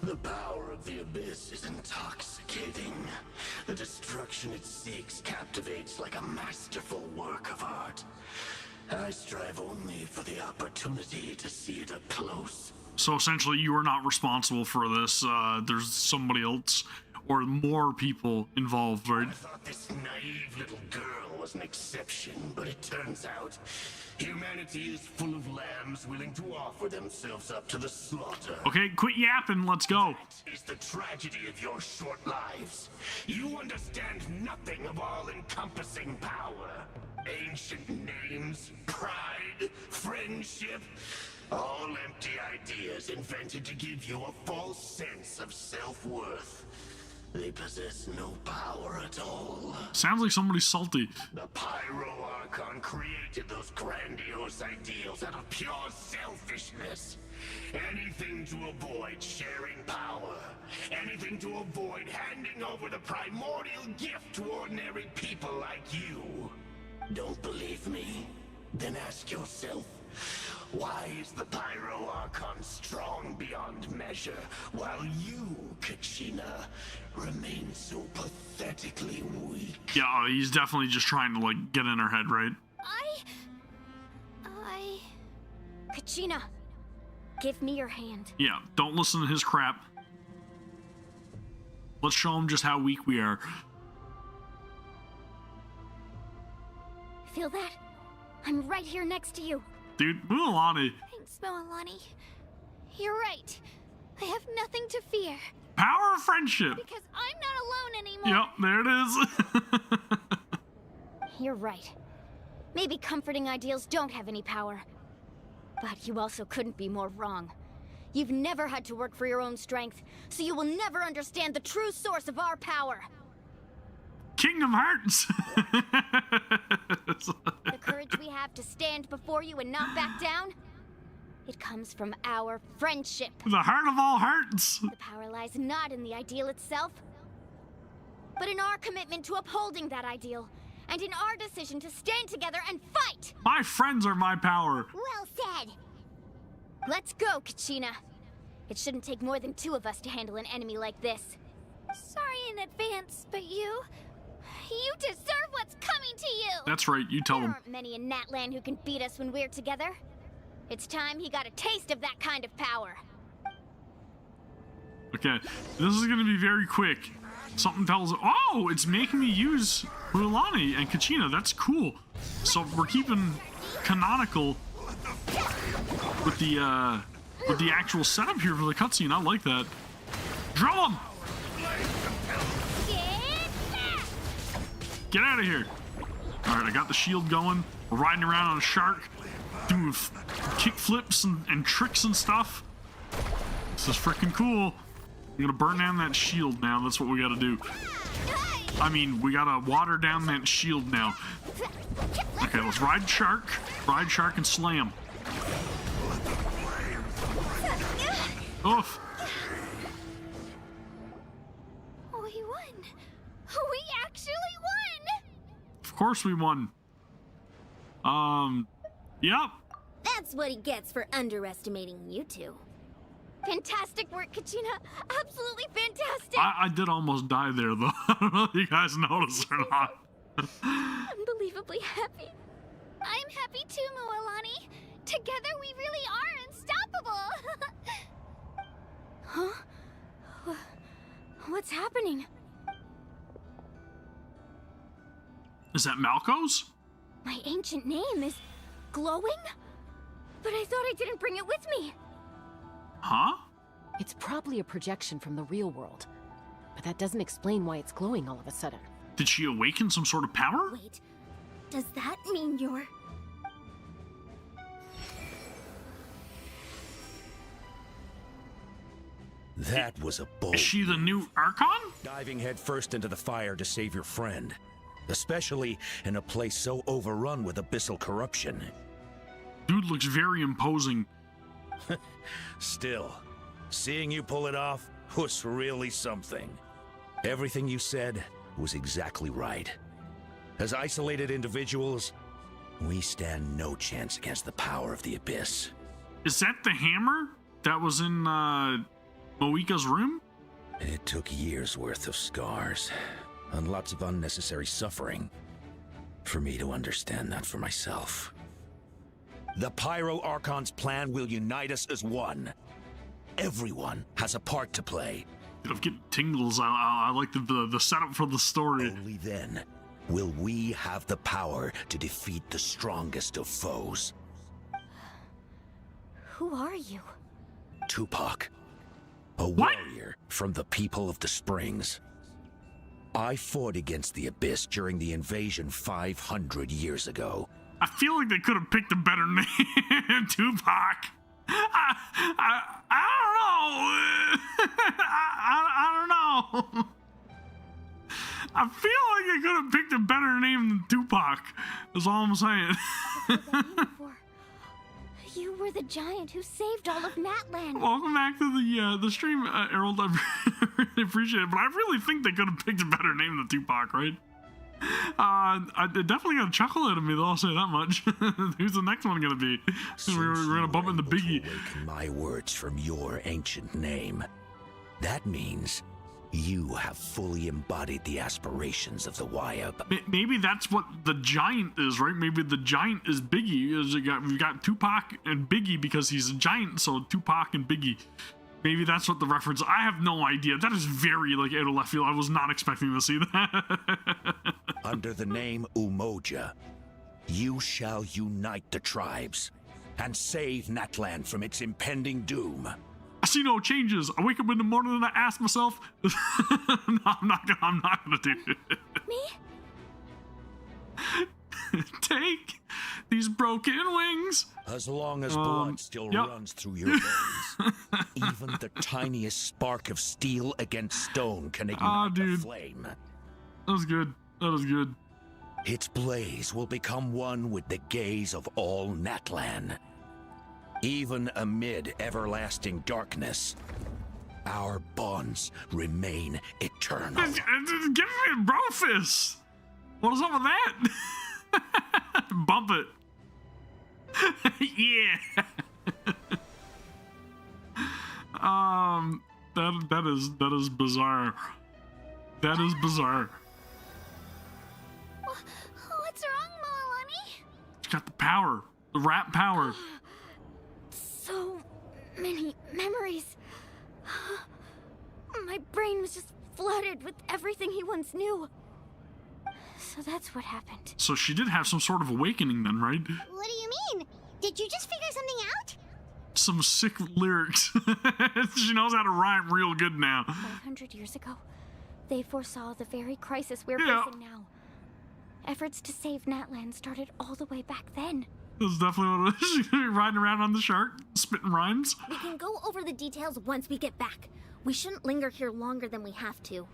the power of the Abyss is intoxicating. The destruction it seeks captivates like a masterful work of art. I strive only for the opportunity to see it up close. So essentially, you are not responsible for this. There's somebody else or more people involved, right? I thought this naive little girl was an exception, but it turns out humanity is full of lambs willing to offer themselves up to the slaughter. Okay, quit yapping. Let's go. That is the tragedy of your short lives. You understand nothing of all-encompassing power. Ancient names, pride, friendship, all empty ideas invented to give you a false sense of self-worth. They possess no power at all. Sounds like somebody's salty. The Pyro Archon created those grandiose ideals out of pure selfishness. Anything to avoid sharing power. Anything to avoid handing over the primordial gift to ordinary people like you. Don't believe me? Then ask yourself, why is the Pyro Archon strong beyond measure, while you, Kachina, remain so pathetically weak? Yeah, he's definitely just trying to, like, get in her head, right? Kachina, give me your hand. Yeah, don't listen to his crap. Let's show him just how weak we are. Feel that? I'm right here next to you. Dude, Mualani. Thanks, Moalani. You're right. I have nothing to fear. Power of friendship. Because I'm not alone anymore. Yep, there it is. You're right. Maybe comforting ideals don't have any power. But you also couldn't be more wrong. You've never had to work for your own strength, so you will never understand the true source of our power. Kingdom Hearts. The courage we have to stand before you and not back down, it comes from our friendship. The heart of all hearts. The power lies not in the ideal itself, but in our commitment to upholding that ideal, and in our decision to stand together and fight. My friends are my power. Well said. Let's go, Kachina. It shouldn't take more than two of us to handle an enemy like this. Sorry in advance, but you You deserve what's coming to you! That's right, you tell There him. aren't many in Natlan who can beat us when we're together. It's time he got a taste of that kind of power. Okay, this is gonna be very quick. Something tells oh, it's making me use Mualani and Kachina. That's cool. So we're keeping canonical with the actual setup here for the cutscene. I like that. Drill him! Get out of here! All right, I got the shield going. We're riding around on a shark, doing kick flips and tricks and stuff. This is freaking cool. I'm gonna burn down that shield now. That's what we gotta do. I mean, we gotta water down that shield now. Okay, let's ride shark and slam. Oof. We won! We actually won! Of course we won. Yep. That's what he gets for underestimating you two. Fantastic work, Kachina. Absolutely fantastic. I did almost die there, though. I don't know if you guys noticed or not. Unbelievably happy. I'm happy too, Mualani. Together we really are unstoppable. Huh? What's happening? Is that Malco's? My ancient name is glowing? But I thought I didn't bring it with me. Huh? It's probably a projection from the real world. But that doesn't explain why it's glowing all of a sudden. Did she awaken some sort of power? Wait, does that mean you're... That was a bold. Is she the new Archon? Diving headfirst into the fire to save your friend. Especially in a place so overrun with abyssal corruption. Dude looks very imposing. Still, seeing you pull it off was really something. Everything you said was exactly right. As isolated individuals, we stand no chance against the power of the Abyss. Is that the hammer that was in Moika's room? It took years' worth of scars and lots of unnecessary suffering for me to understand that for myself. The Pyro Archon's plan will unite us as one. Everyone has a part to play. I'm getting tingles. I like the setup for the story. Only then will we have the power to defeat the strongest of foes. Who are you? Tupac, a What? warrior from the people of the Springs. I fought against the Abyss during the invasion 500 years ago. I feel like they could have picked a better name. Tupac. I don't know. I don't know. I feel like they could have picked a better name than Tupac. That's all I'm saying. You were the giant who saved all of Natlan. Welcome back to the stream, Errol. I really appreciate it, but I really think they could have picked a better name than Tupac, right? I definitely got a chuckle out of me, though. I'll say that much. Who's the next one gonna be? We're gonna bump into Biggie. Awaken my words from your ancient name. That means you have fully embodied the aspirations of the Wyab. Maybe that's what the giant is, right? Maybe the giant is Biggie. We've got Tupac and Biggie because he's a giant, so Tupac and Biggie. Maybe that's what the reference. I have no idea. That is very like out of left field. I was not expecting to see that. Under the name Umoja, you shall unite the tribes and save Natlan from its impending doom. I see no changes. I wake up in the morning and I ask myself, no, I'm not gonna do it. Me? Take these broken wings. As long as blood still runs through your veins, even the tiniest spark of steel against stone can ignite the flame. That was good. That was good. Its blaze will become one with the gaze of all Natlan. Even amid everlasting darkness, our bonds remain eternal. Give me a bro fist. What is up with that? Bump it. Yeah. That is bizarre. That is bizarre. got the power. The rap power. So many memories. My brain was just flooded with everything he once knew. So that's what happened. So she did have some sort of awakening then, right? What do you mean? Did you just figure something out? Some sick lyrics. She knows how to rhyme real good now. 500 years ago, they foresaw the very crisis we're Yeah. facing now. Efforts to save Natlan started all the way back then. That's definitely what it is. She's gonna be riding around on the shark, spitting rhymes. We can go over the details once we get back. We shouldn't linger here longer than we have to.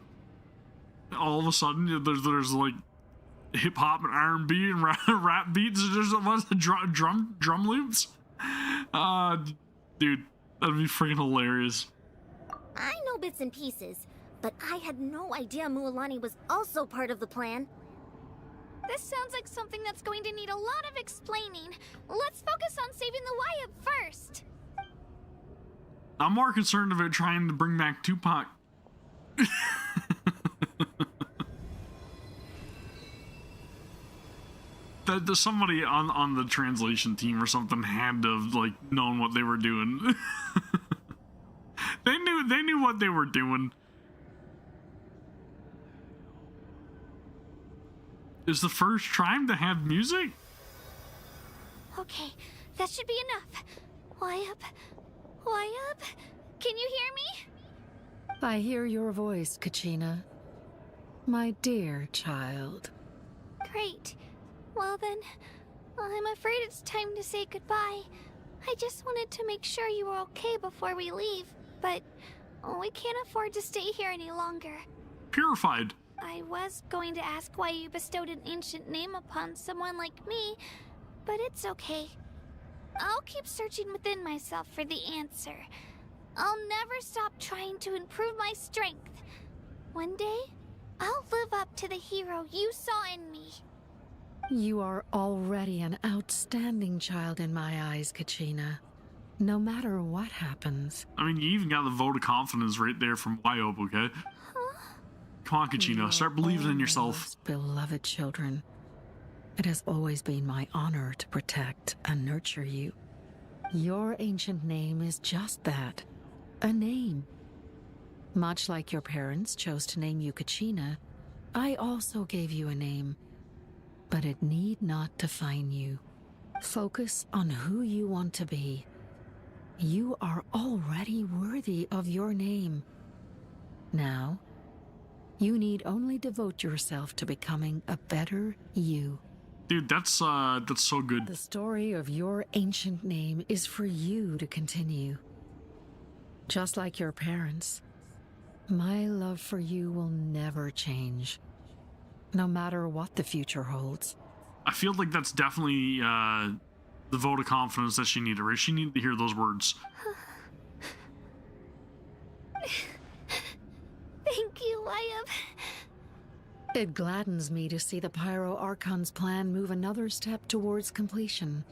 All of a sudden, there's like hip hop and R&B and rap beats. There's a bunch of drum loops. Dude, that'd be freaking hilarious. I know bits and pieces, but I had no idea Mualani was also part of the plan. This sounds like something that's going to need a lot of explaining. Let's focus on saving the Wyatt first. I'm more concerned about trying to bring back Tupac. That somebody on the translation team or something had to have like known what they were doing. They knew what they were doing. Is the first tribe to have music? Okay, that should be enough. Wyatt, can you hear me? I hear your voice, Kachina. My dear child. Great. Well then, I'm afraid it's time to say goodbye. I just wanted to make sure you were okay before we leave, but we can't afford to stay here any longer. Purified. I was going to ask why you bestowed an ancient name upon someone like me, but it's okay. I'll keep searching within myself for the answer. I'll never stop trying to improve my strength. One day, I'll live up to the hero you saw in me. You are already an outstanding child in my eyes, Kachina. No matter what happens. I mean, you even got the vote of confidence right there from Wyob, okay? Come on, Kachina, start believing in yourself. Beloved children, it has always been my honor to protect and nurture you. Your ancient name is just that, a name. Much like your parents chose to name you Kachina, I also gave you a name, but it need not define you. Focus on who you want to be. You are already worthy of your name. Now, you need only devote yourself to becoming a better you. Dude, that's so good. The story of your ancient name is for you to continue. Just like your parents, my love for you will never change, no matter what the future holds. I feel like that's definitely the vote of confidence that she needed, right? She needed to hear those words. Thank you, Wyatt. It gladdens me to see the Pyro Archon's plan move another step towards completion.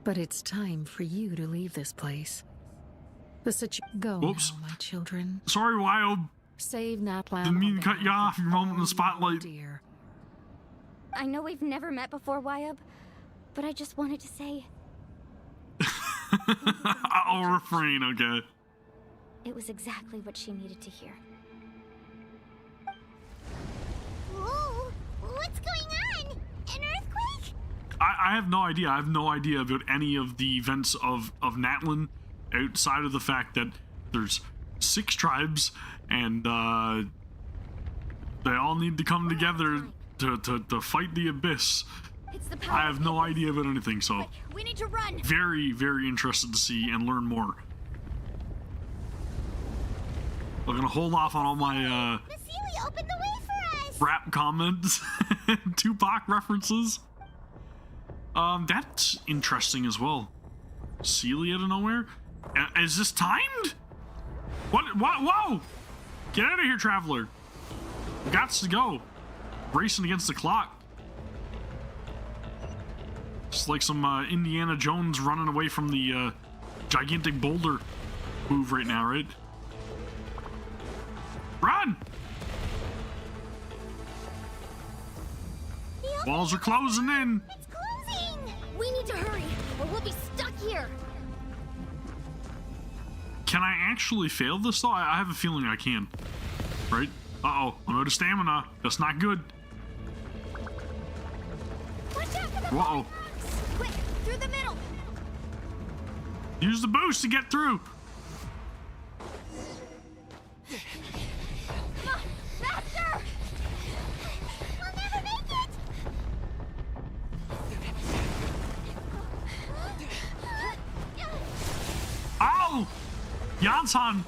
But it's time for you to leave this place. Go Whoops. now, my children. Sorry, Wyob. Save Natlan. Didn't mean to cut you off. Your moment in the spotlight. Dear. I know we've never met before, Wyatt, but I just wanted to say... I'll refrain, okay? It was exactly what she needed to hear. Whoa! What's going on? An earthquake? I have no idea. I have no idea about any of the events of Natlan outside of the fact that there's 6 tribes and they all need to come together to fight the Abyss. It's the power. I have no idea about anything, so We need to run. very, very interested to see and learn more. I'm gonna hold off on all my Vasily opened the way for us! rap comments, Tupac references. That's interesting as well. Sealy out of nowhere? Is this timed? What? Whoa! Get out of here, traveler. Gots to go. Racing against the clock. Just like some Indiana Jones running away from the gigantic boulder move right now, right? Run! Walls are closing in. It's closing! We'll be stuck here. Can I actually fail this though? I have a feeling I can. Right? Uh-oh, I'm out of stamina. That's not good. Watch out for the Whoa. Quick, through the middle. Use the boost to get through. Come on, faster! We'll never make it! Ow! Yansan!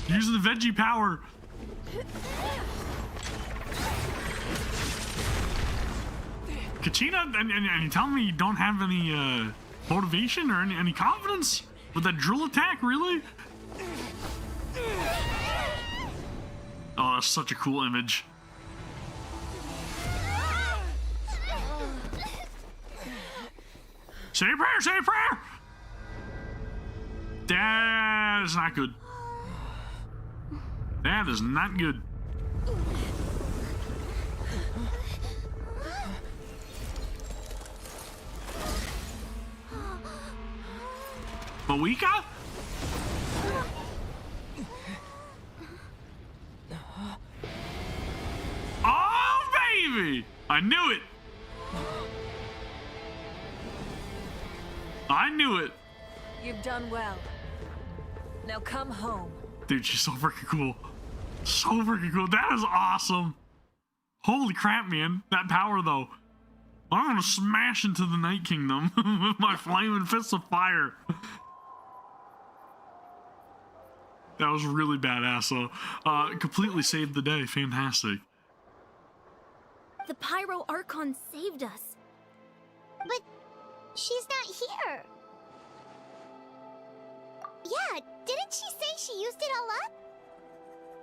Using the veggie power. Kachina, and you tell me you don't have any motivation or any confidence with that drill attack, really? Oh, that's such a cool image. Say a prayer, say a prayer! That is not good. That is not good. Moika? Oh, baby! I knew it! I knew it! You've done well. Now come home. Dude, she's so freaking cool. So freaking cool. That is awesome. Holy crap, man. That power, though. I'm gonna smash into the Night Kingdom with my flaming fists of fire. That was really badass, though. Completely saved the day. Fantastic. The Pyro Archon saved us. But she's not here. Yeah, didn't she say she used it all up?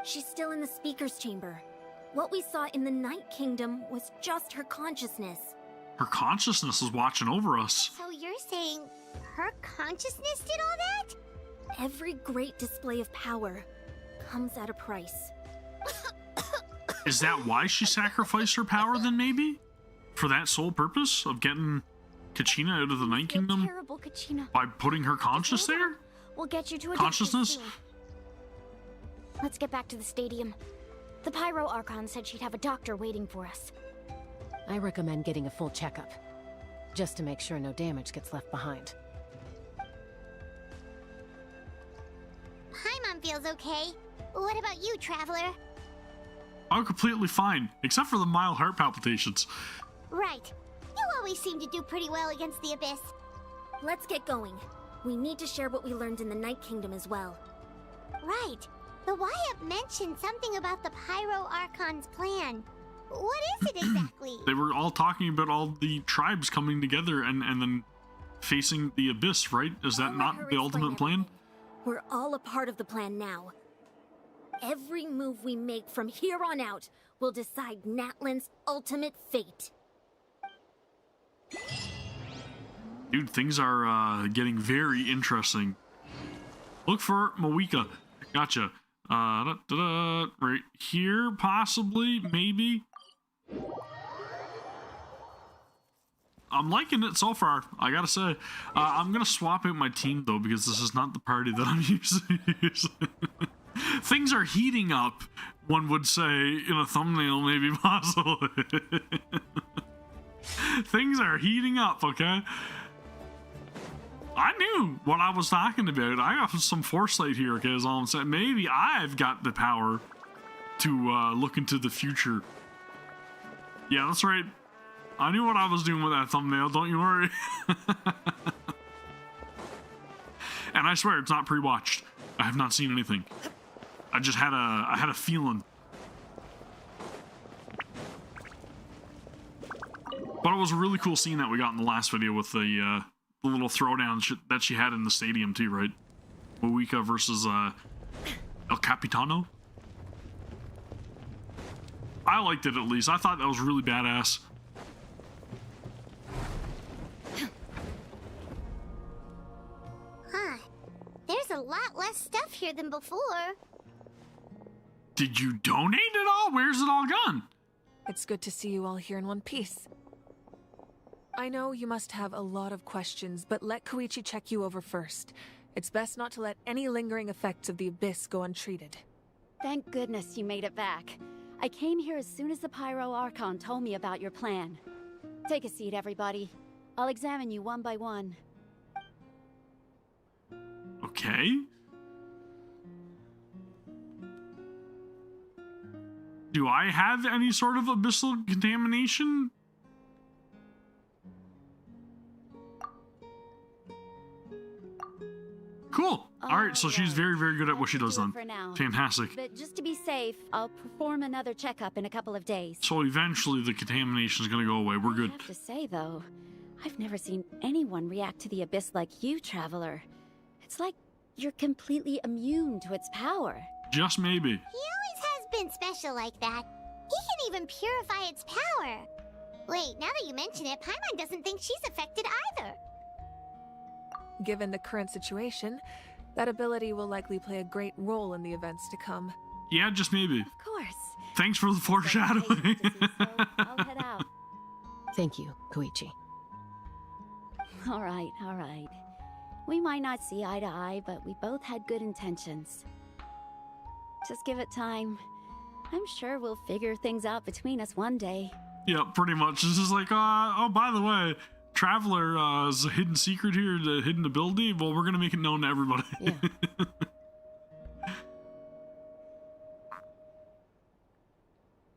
She's still in the Speaker's Chamber. What we saw in the Night Kingdom was just her consciousness. Her consciousness is watching over us. So you're saying her consciousness did all that? Every great display of power comes at a price. Is that why she sacrificed her power, then, maybe? For that sole purpose of getting Kachina out of the Night Kingdom? Terrible, Kachina. By putting her conscious there? We'll get you to a Consciousness? doctor soon. Let's get back to the stadium. The Pyro Archon said she'd have a doctor waiting for us. I recommend getting a full checkup, just to make sure no damage gets left behind. Paimon feels okay. What about you, Traveler? I'm completely fine, except for the mild heart palpitations. Right. You always seem to do pretty well against the Abyss. Let's get going. We need to share what we learned in the Night Kingdom as well. Right. The Wyatt mentioned something about the Pyro Archon's plan. What is it exactly? They were all talking about all the tribes coming together and then facing the Abyss, right? Is that not the ultimate plan? We're all a part of the plan now. Every move we make from here on out will decide Natlan's ultimate fate. Dude, things are getting very interesting. Look for Moika. Gotcha. Right here, possibly, maybe. I'm liking it so far, I gotta say. I'm gonna swap out my team, though, because this is not the party that I'm using. Things are heating up, one would say, in a thumbnail, maybe, possibly. Things are heating up, okay? I knew what I was talking about. I got some foresight here, okay, is all I'm saying. Maybe I've got the power to look into the future. Yeah, that's right. I knew what I was doing with that thumbnail, don't you worry. And I swear, it's not pre-watched. I have not seen anything. I just had a feeling. But it was a really cool scene that we got in the last video with the little throwdown that she had in the stadium too, right? Moika versus El Capitano. I liked it, at least. I thought that was really badass. Huh. There's a lot less stuff here than before. Did you donate it all? Where's it all gone? It's good to see you all here in one piece. I know you must have a lot of questions, but let Koichi check you over first. It's best not to let any lingering effects of the Abyss go untreated. Thank goodness you made it back. I came here as soon as the Pyro Archon told me about your plan. Take a seat, everybody. I'll examine you one by one. Okay. Do I have any sort of abyssal contamination? Cool. All right, so she's very, very good at what she does then. For now. Fantastic. But just to be safe, I'll perform another checkup in a couple of days. So eventually the contamination is going to go away. We're good. I have to say, though, I've never seen anyone react to the Abyss like you, Traveler. It's like you're completely immune to its power. Just maybe. He always has been special like that. He can even purify its power. Wait, now that you mention it, Paimon doesn't think she's affected either. Given the current situation, that ability will likely play a great role in the events to come. Yeah, just maybe. Of course. Thanks for the foreshadowing. I'll head out. Thank you, Koichi. All right. We might not see eye to eye, but we both had good intentions. Just give it time. I'm sure we'll figure things out between us one day. Yeah, pretty much. This is like, oh, by the way, Traveler is a hidden secret here, the hidden ability. Well, we're going to make it known to everybody. Yeah.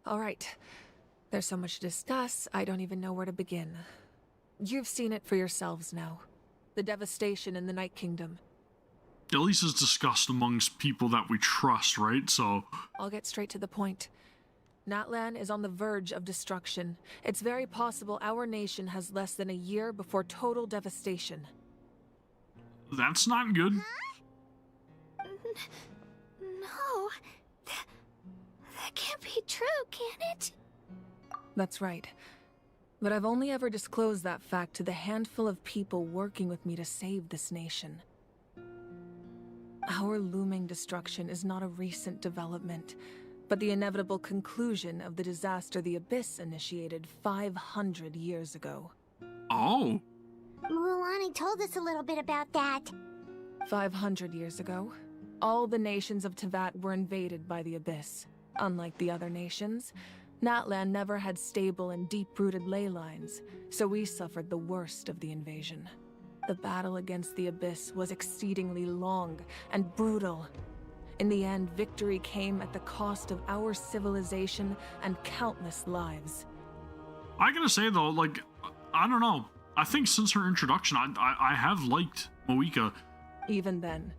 All right. There's so much to discuss, I don't even know where to begin. You've seen it for yourselves now. The devastation in the Night Kingdom. At least it's discussed amongst people that we trust, right? So I'll get straight to the point. Natlan is on the verge of destruction. It's very possible our nation has less than a year before total devastation. that's not good. No. That can't be true, can it? That's right. But I've only ever disclosed that fact to the handful of people working with me to save this nation. Our looming destruction is not a recent development, but the inevitable conclusion of the disaster the Abyss initiated 500 years ago. Oh. Mualani told us a little bit about that. 500 years ago, all the nations of Teyvat were invaded by the Abyss. Unlike the other nations, Natlan never had stable and deep-rooted ley lines, so we suffered the worst of the invasion. The battle against the Abyss was exceedingly long and brutal. In the end, victory came at the cost of our civilization and countless lives. I gotta say though, like, I don't know. I think since her introduction, I have liked Moika. Even then,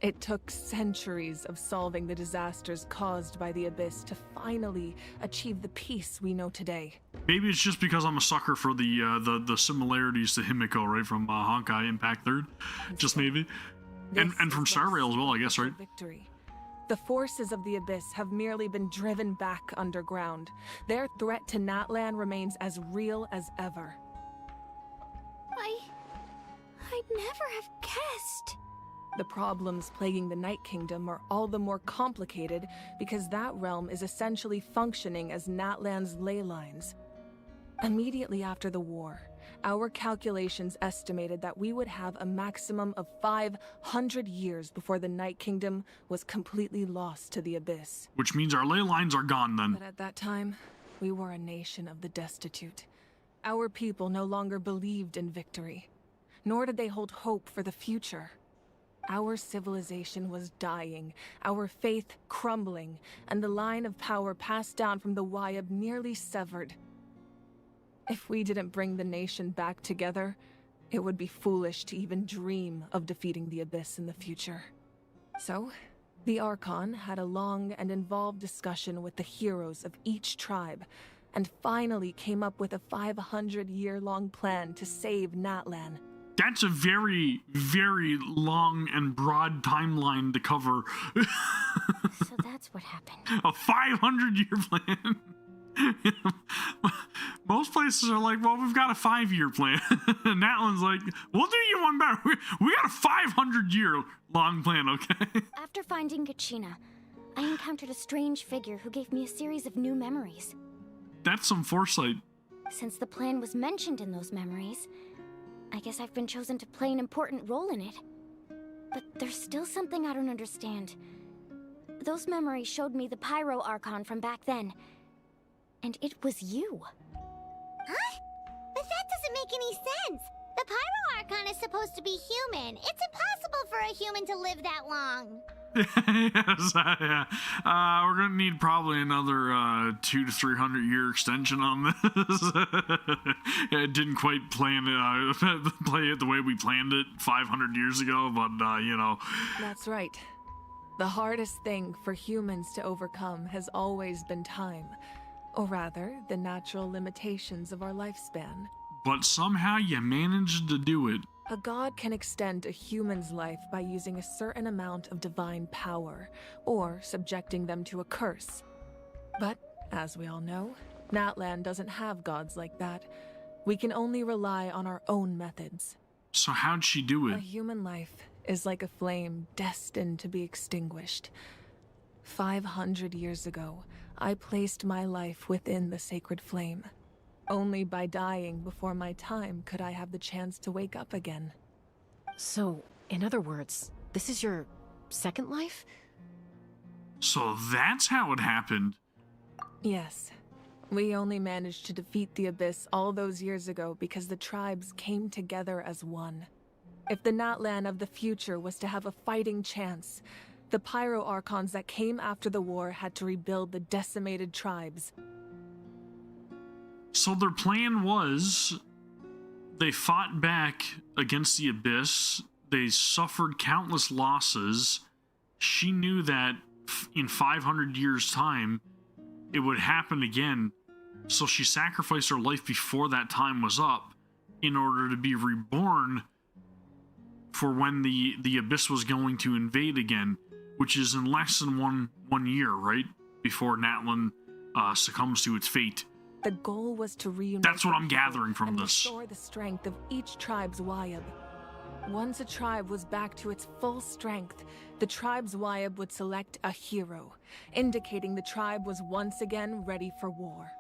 it took centuries of solving the disasters caused by the Abyss to finally achieve the peace we know today. Maybe it's just because I'm a sucker for the similarities to Himiko, right, from Honkai Impact 3rd. Just maybe. And from Star Rail as well, I guess, right? Victory. The forces of the Abyss have merely been driven back underground. Their threat to Natlan remains as real as ever. I'd never have guessed. The problems plaguing the Night Kingdom are all the more complicated because that realm is essentially functioning as Natlan's ley lines. Immediately after the war, our calculations estimated that we would have a maximum of 500 years before the Night Kingdom was completely lost to the Abyss. Which means our ley lines are gone then. But at that time, we were a nation of the destitute. Our people no longer believed in victory, nor did they hold hope for the future. Our civilization was dying, our faith crumbling, and the line of power passed down from the Wayab nearly severed. If we didn't bring the nation back together, it would be foolish to even dream of defeating the Abyss in the future. So, the Archon had a long and involved discussion with the heroes of each tribe, and finally came up with a 500-year-long plan to save Natlan. That's a very, very long and broad timeline to cover. So that's what happened. A 500-year plan. Most places are like, well, we've got a 5-year plan. And Natlan's like, we'll do you one better. We got a 500-year long plan, okay? After finding Kachina, I encountered a strange figure who gave me a series of new memories. That's some foresight. Since the plan was mentioned in those memories, I guess I've been chosen to play an important role in it. But there's still something I don't understand. Those memories showed me the Pyro Archon from back then. And it was you. Huh? But that doesn't make any sense. The Pyro Archon is supposed to be human. It's impossible for a human to live that long. Yes, yeah. We're gonna need probably another 200 to 300 year extension on this. It didn't quite plan play it the way we planned it 500 years ago, but you know. That's right. The hardest thing for humans to overcome has always been time, or rather, the natural limitations of our lifespan. But somehow you managed to do it. A god can extend a human's life by using a certain amount of divine power, or subjecting them to a curse. But, as we all know, Natlan doesn't have gods like that. We can only rely on our own methods. So how'd she do it? A human life is like a flame destined to be extinguished. 500 years ago, I placed my life within the sacred flame. Only by dying before my time could I have the chance to wake up again. So, in other words, this is your second life? So that's how it happened. Yes. We only managed to defeat the Abyss all those years ago because the tribes came together as one. If the Natlan of the future was to have a fighting chance, the Pyro Archons that came after the war had to rebuild the decimated tribes. So their plan was, they fought back against the Abyss, they suffered countless losses. She knew that in 500 years' time, it would happen again, so she sacrificed her life before that time was up in order to be reborn for when the Abyss was going to invade again, which is in less than one year, right? Before Natlan succumbs to its fate. The goal was to reunite. That's what I'm gathering from this. Restore the strength of each tribe's Wayab. Once a tribe was back to its full strength, the tribe's Wayab would select a hero, indicating the tribe was once again ready for war.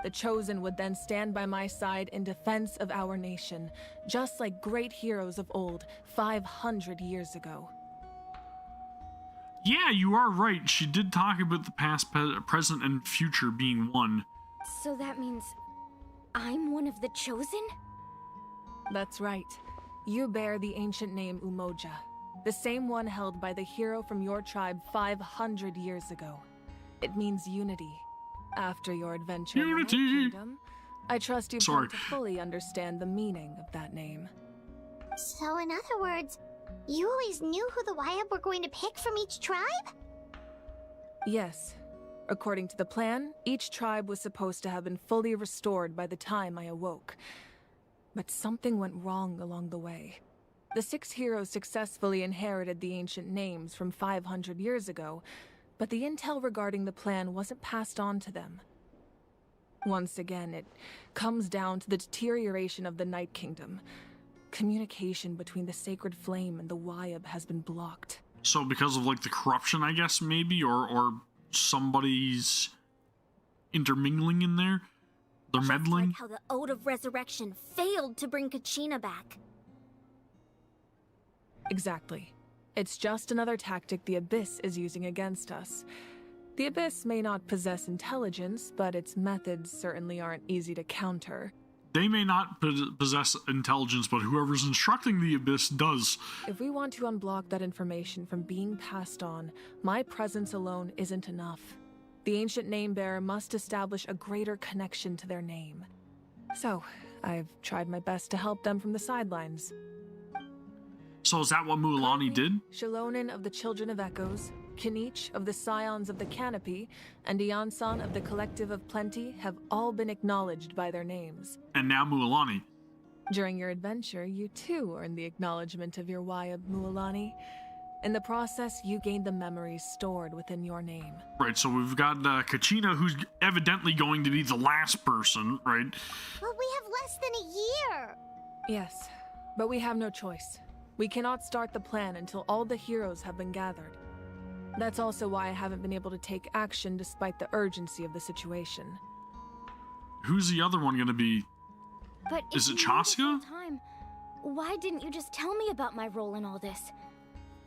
The Chosen would then stand by my side in defense of our nation, just like great heroes of old, 500 years ago. Yeah, you are right. She did talk about the past, present, and future being one. So that means I'm one of the Chosen? That's right. You bear the ancient name Umoja, the same one held by the hero from your tribe 500 years ago. It means unity. After your adventure in the Night Kingdom, I trust you've come to fully understand the meaning of that name. So in other words, you always knew who the Wayab were going to pick from each tribe? Yes. According to the plan, each tribe was supposed to have been fully restored by the time I awoke. But something went wrong along the way. The 6 heroes successfully inherited the ancient names from 500 years ago, but the intel regarding the plan wasn't passed on to them. Once again, it comes down to the deterioration of the Night Kingdom. Communication between the Sacred Flame and the Wayab has been blocked. So because of like the corruption, I guess, maybe, or somebody's intermingling in there? They're meddling? Like how the Ode of Resurrection failed to bring Kachina back. Exactly. It's just another tactic the Abyss is using against us. The Abyss may not possess intelligence, but its methods certainly aren't easy to counter. They may not possess intelligence, but whoever's instructing the Abyss does. If we want to unblock that information from being passed on, my presence alone isn't enough. The ancient name-bearer must establish a greater connection to their name. So, I've tried my best to help them from the sidelines. So is that what Mualani did? Shalonin of the Children of Echoes, Kinich of the Scions of the Canopy, and Iansan of the Collective of Plenty have all been acknowledged by their names. And now Mualani. During your adventure, you too earned the acknowledgement of your Wayab, Mualani. In the process, you gained the memories stored within your name. Right, so we've got Kachina, who's evidently going to be the last person, right? Well, we have less than a year. Yes, but we have no choice. We cannot start the plan until all the heroes have been gathered. That's also why I haven't been able to take action despite the urgency of the situation. who's the other one gonna be? But Is if it you knew this Chaska? whole time, why didn't you just tell me about my role in all this?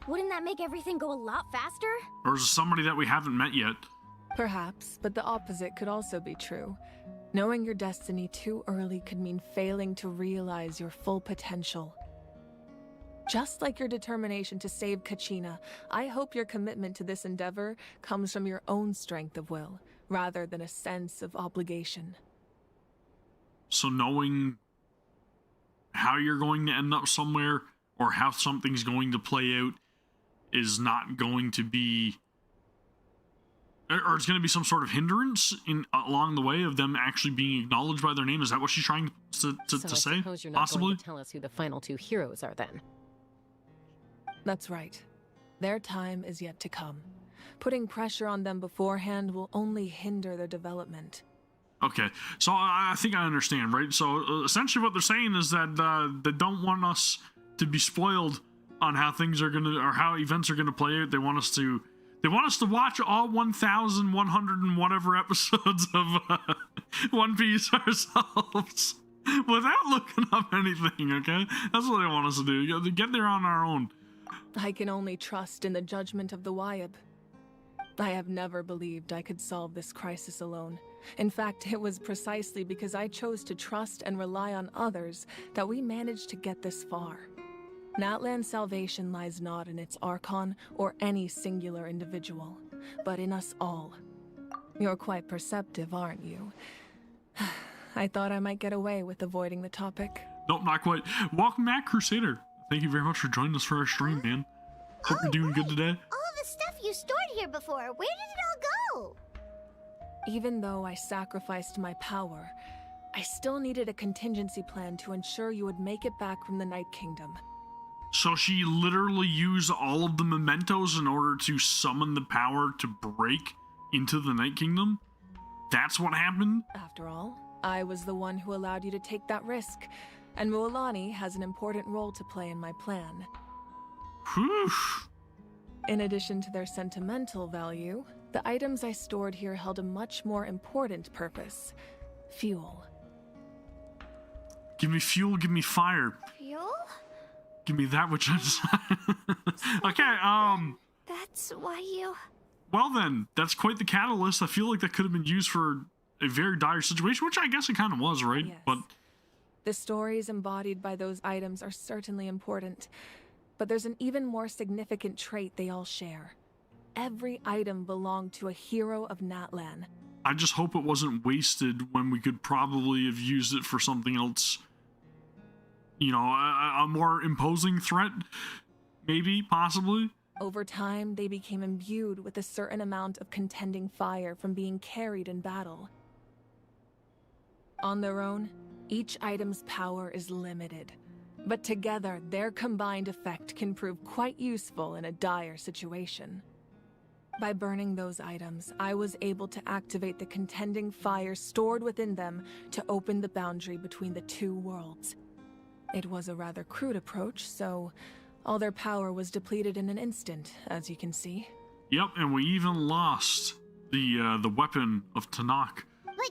Wouldn't that make everything go a lot faster? Or is it somebody that we haven't met yet? Perhaps, but the opposite could also be true. Knowing your destiny too early could mean failing to realize your full potential. Just like your determination to save Kachina, I hope your commitment to this endeavor comes from your own strength of will, rather than a sense of obligation. So knowing how you're going to end up somewhere or how something's going to play out is not going to be, or it's going to be some sort of hindrance along the way of them actually being acknowledged by their name. Is that what she's trying to So say? I suppose you're not Possibly? going to tell us who the final two heroes are then. That's right. Their time is yet to come. Putting pressure on them beforehand will only hinder their development. Okay, so I think I understand, right? So essentially what they're saying is that they don't want us to be spoiled on how things are gonna, or how events are gonna play out. They want us to watch all 1,100 and whatever episodes of One Piece ourselves without looking up anything. Okay, that's what they want us to do. Get there on our own. I can only trust in the judgment of the Wyab. I have never believed I could solve this crisis alone. In fact, it was precisely because I chose to trust and rely on others that we managed to get this far. Natlan's salvation lies not in its Archon or any singular individual, but in us all. You're quite perceptive, aren't you? I thought I might get away with avoiding the topic. Nope, not quite. Welcome back, Crusader. Thank you very much for joining us for our stream, man. Hope you're doing good today. All the stuff you stored here before, where did it all go? Even though I sacrificed my power, I still needed a contingency plan to ensure you would make it back from the Night Kingdom. So she literally used all of the mementos in order to summon the power to break into the Night Kingdom? That's what happened? After all, I was the one who allowed you to take that risk, and Mualani has an important role to play in my plan. Whew. In addition to their sentimental value, the items I stored here held a much more important purpose: fuel. Give me fuel, give me fire. Fuel? Give me that which I desire. Okay, That's why you... well then, that's quite the catalyst. I feel like that could have been used for a very dire situation, which I guess it kind of was, right? Yes. But The stories embodied by those items are certainly important, but there's an even more significant trait they all share. Every item belonged to a hero of Natlan. I just hope it wasn't wasted when we could probably have used it for something else. You know, a more imposing threat? Maybe, possibly? Over time, they became imbued with a certain amount of contending fire from being carried in battle. On their own, each item's power is limited, but together, their combined effect can prove quite useful in a dire situation. By burning those items, I was able to activate the contending fire stored within them to open the boundary between the two worlds. It was a rather crude approach, so all their power was depleted in an instant, as you can see. Yep, and we even lost the weapon of Tanakh. But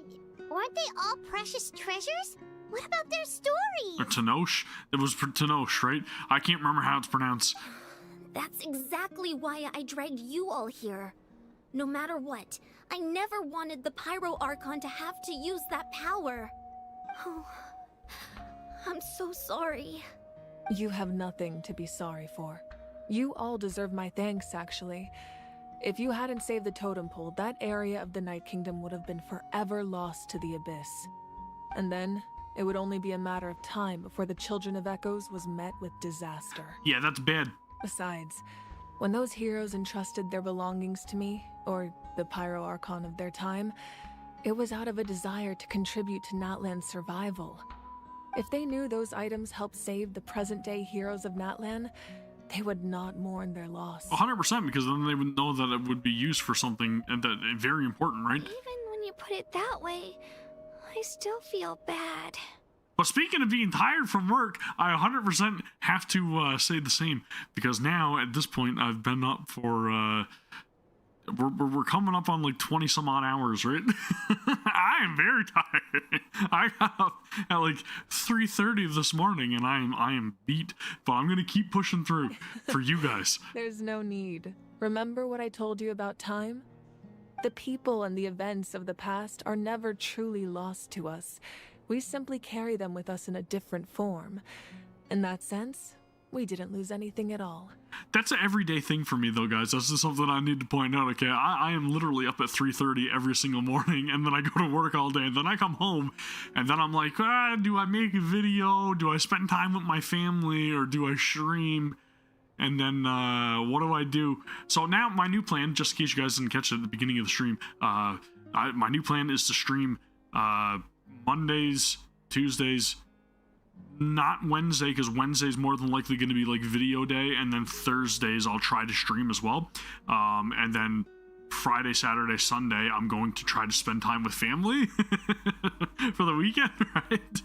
weren't they all precious treasures? What about their stories? Or Tenoch? It was Tenoch, right? I can't remember how it's pronounced. That's exactly why I dragged you all here. No matter what, I never wanted the Pyro Archon to have to use that power. Oh, I'm so sorry. You have nothing to be sorry for. You all deserve my thanks, actually. If you hadn't saved the totem pole, that area of the Night Kingdom would have been forever lost to the Abyss. And then, it would only be a matter of time before the Children of Echoes was met with disaster. Yeah, that's bad. Besides, when those heroes entrusted their belongings to me, or the Pyro Archon of their time, it was out of a desire to contribute to Natlan's survival. If they knew those items helped save the present-day heroes of Natlan, they would not mourn their loss. 100%, because then they would know that it would be used for something very important, right? Even when you put it that way, I still feel bad. But speaking of being tired from work, I 100% have to say the same, because now, at this point, I've been up for we're coming up on like 20 some odd hours, right? I am very tired. I got up at like 3:30 this morning, and I am beat. But I'm gonna keep pushing through for you guys. There's no need. Remember what I told you about time? The people and the events of the past are never truly lost to us. We simply carry them with us in a different form. In that sense, we didn't lose anything at all. That's an everyday thing for me, though, guys. That's just something I need to point out, okay? I am literally up at 3:30 every single morning, and then I go to work all day, and then I come home, and then I'm like, do I make a video? Do I spend time with my family, or do I stream? And then, what do I do? So now my new plan, just in case you guys didn't catch it at the beginning of the stream, my new plan is to stream Mondays, Tuesdays, not Wednesday, because Wednesday's more than likely going to be like video day, and then Thursdays I'll try to stream as well. And then Friday, Saturday, Sunday, I'm going to try to spend time with family for the weekend, right?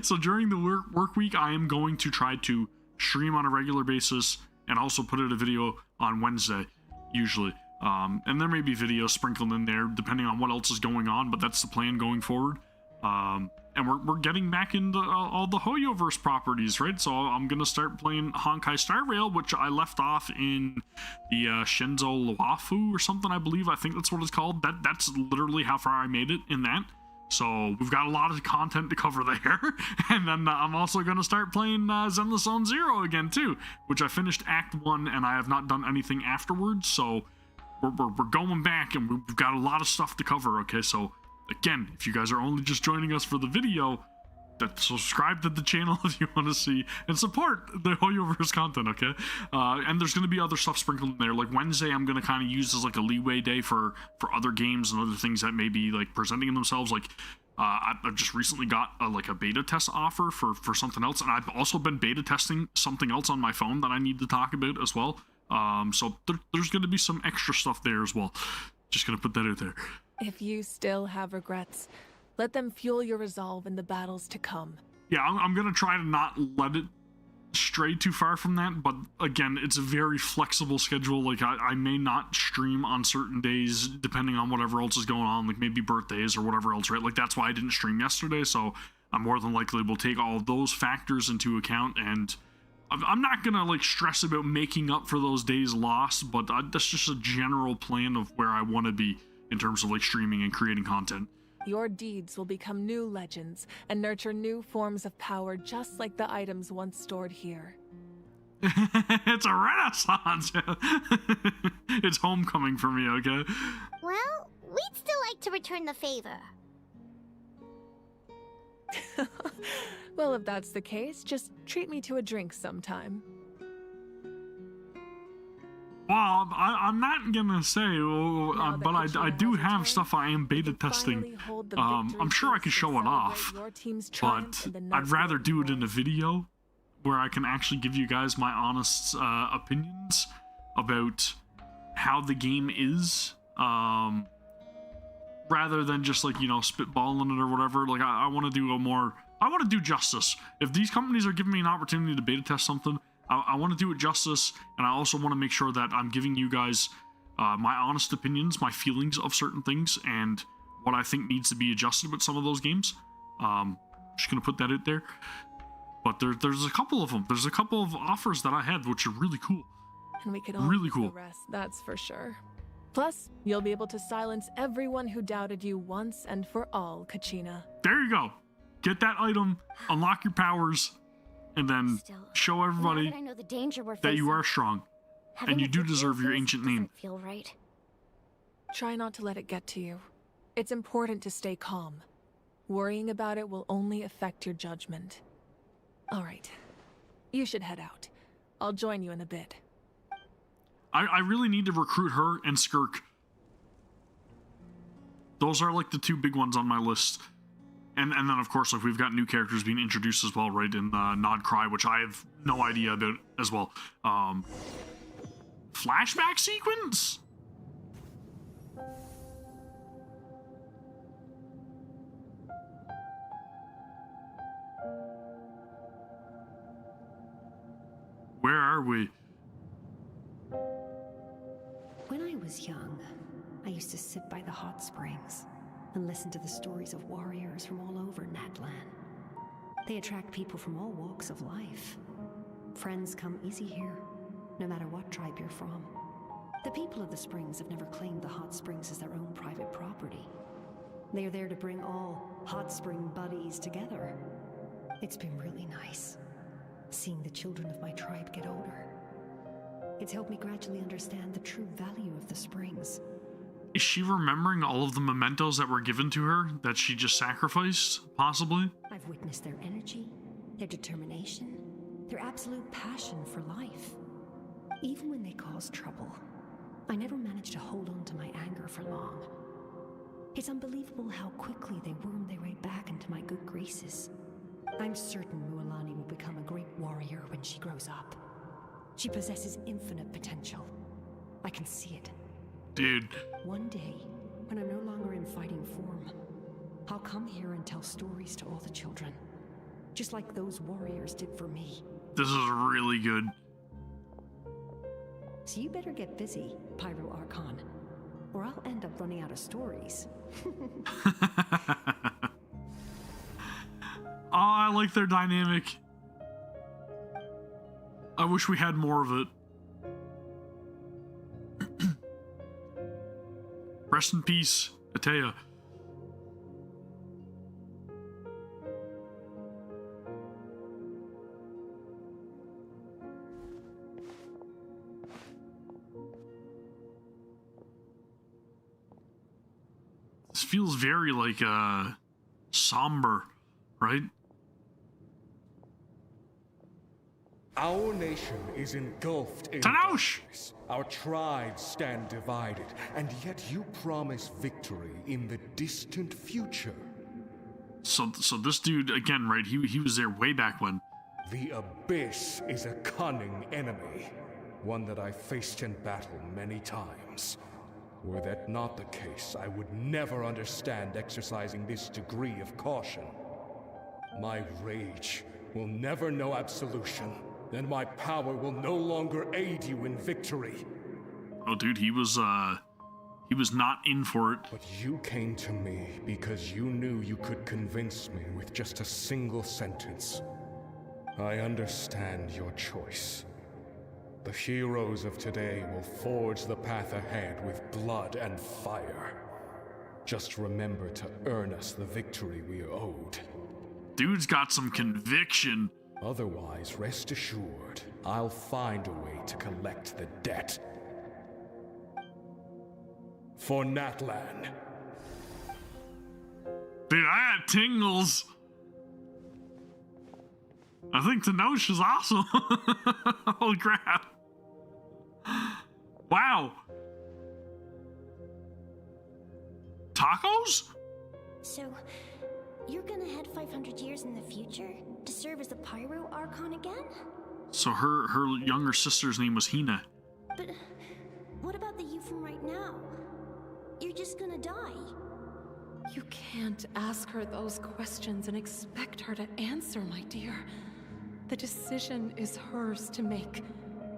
So during the work week, I am going to try to stream on a regular basis and also put out a video on Wednesday, usually. And there may be videos sprinkled in there depending on what else is going on, but that's the plan going forward. And we're getting back into all the Hoyoverse properties, right? So I'm gonna start playing Honkai Star Rail, which I left off in the Shenzo Luafu or something, I believe. I think that's what it's called. That's literally how far I made it in that. So we've got a lot of content to cover there. And then I'm also going to start playing Zenless Zone Zero again too, which I finished Act 1 and I have not done anything afterwards. So we're going back and we've got a lot of stuff to cover, okay? So again, if you guys are only just joining us for the video, subscribe to the channel if you want to see and support the Hoyoverse content, okay? And there's going to be other stuff sprinkled in there. Like Wednesday, I'm going to kind of use as like a leeway day for other games and other things that may be like presenting themselves. Like I've just recently got a beta test offer for something else, and I've also been beta testing something else on my phone that I need to talk about as well. So there's going to be some extra stuff there as well. Just going to put that out there. If you still have regrets, let them fuel your resolve in the battles to come. Yeah, I'm going to try to not let it stray too far from that, but again, it's a very flexible schedule. Like, I may not stream on certain days, depending on whatever else is going on, like maybe birthdays or whatever else, right? Like, that's why I didn't stream yesterday, so I'm more than likely will take all of those factors into account, and I'm not going to, like, stress about making up for those days lost, but that's just a general plan of where I want to be in terms of, like, streaming and creating content. Your deeds will become new legends and nurture new forms of power, just like the items once stored here. It's a renaissance! It's homecoming for me, okay? Well, we'd still like to return the favor. Well, if that's the case, just treat me to a drink sometime. Well, I'm not gonna say, but I do have stuff I am beta testing. I'm sure I can show it off, but I'd rather do it in a video where I can actually give you guys my honest opinions about how the game is, rather than just, like, you know, spitballing it or whatever. Like, I want to do I want to do justice. If these companies are giving me an opportunity to beta test something, I want to do it justice, and I also want to make sure that I'm giving you guys my honest opinions, my feelings of certain things, and what I think needs to be adjusted with some of those games. Just gonna put that out there. But there's a couple of them. There's a couple of offers that I had, which are really cool. And we could all really use cool. the rest, that's for sure. Plus, you'll be able to silence everyone who doubted you once and for all, Kachina. There you go. Get that item, unlock your powers, and then show everybody I know the danger we're that you are strong, Having and you it do with deserve your face ancient name. doesn't feel right. Try not to let it get to you. It's important to stay calm. Worrying about it will only affect your judgment. All right. You should head out. I'll join you in a bit. I really need to recruit her and Skirk. Those are like the two big ones on my list. And then, of course, like, we've got new characters being introduced as well, right, in Nod Cry, which I have no idea about as well. Flashback sequence? Where are we? When I was was young, I used to sit by the hot springs and listen to the stories of warriors from all over Natlan. They attract people from all walks of life. Friends come easy here, no matter what tribe you're from. The people of the springs have never claimed the hot springs as their own private property. They are there to bring all hot spring buddies together. It's been really nice, seeing the children of my tribe get older. It's helped me gradually understand the true value of the springs. Is she remembering all of the mementos that were given to her that she just sacrificed, possibly? I've witnessed their energy, their determination, their absolute passion for life. Even when they cause trouble, I never managed to hold on to my anger for long. It's unbelievable how quickly they worm their way back into my good graces. I'm certain Mualani will become a great warrior when she grows up. She possesses infinite potential. I can see it. Dude. One day, when I'm no longer in fighting form, I'll come here and tell stories to all the children. Just like those warriors did for me. This is really good. So you better get busy, Pyro Archon, or I'll end up running out of stories. Oh, I like their dynamic. I wish we had more of it. Rest in peace, Atea. This feels very like somber, right? Our nation is engulfed in Tanosh! darkness. Our tribes stand divided, and yet you promise victory in the distant future. So this dude, again, right, he was there way back when. The Abyss is a cunning enemy, one that I faced in battle many times. Were that not the case, I would never understand exercising this degree of caution. My rage will never know absolution, and my power will no longer aid you in victory. Oh, dude, he was not in for it. But you came to me because you knew you could convince me with just a single sentence. I understand your choice. The heroes of today will forge the path ahead with blood and fire. Just remember to earn us the victory we are owed. Dude's got some conviction. Otherwise, rest assured, I'll find a way to collect the debt. For Natlan. Dude, I had tingles. I think Tanosh is awesome. Holy crap. Wow. Tacos? So, you're gonna head 500 years in the future to serve as the Pyro Archon again? So her younger sister's name was Hina. But what about the you from right now? You're just gonna die. You can't ask her those questions and expect her to answer, my dear. The decision is hers to make,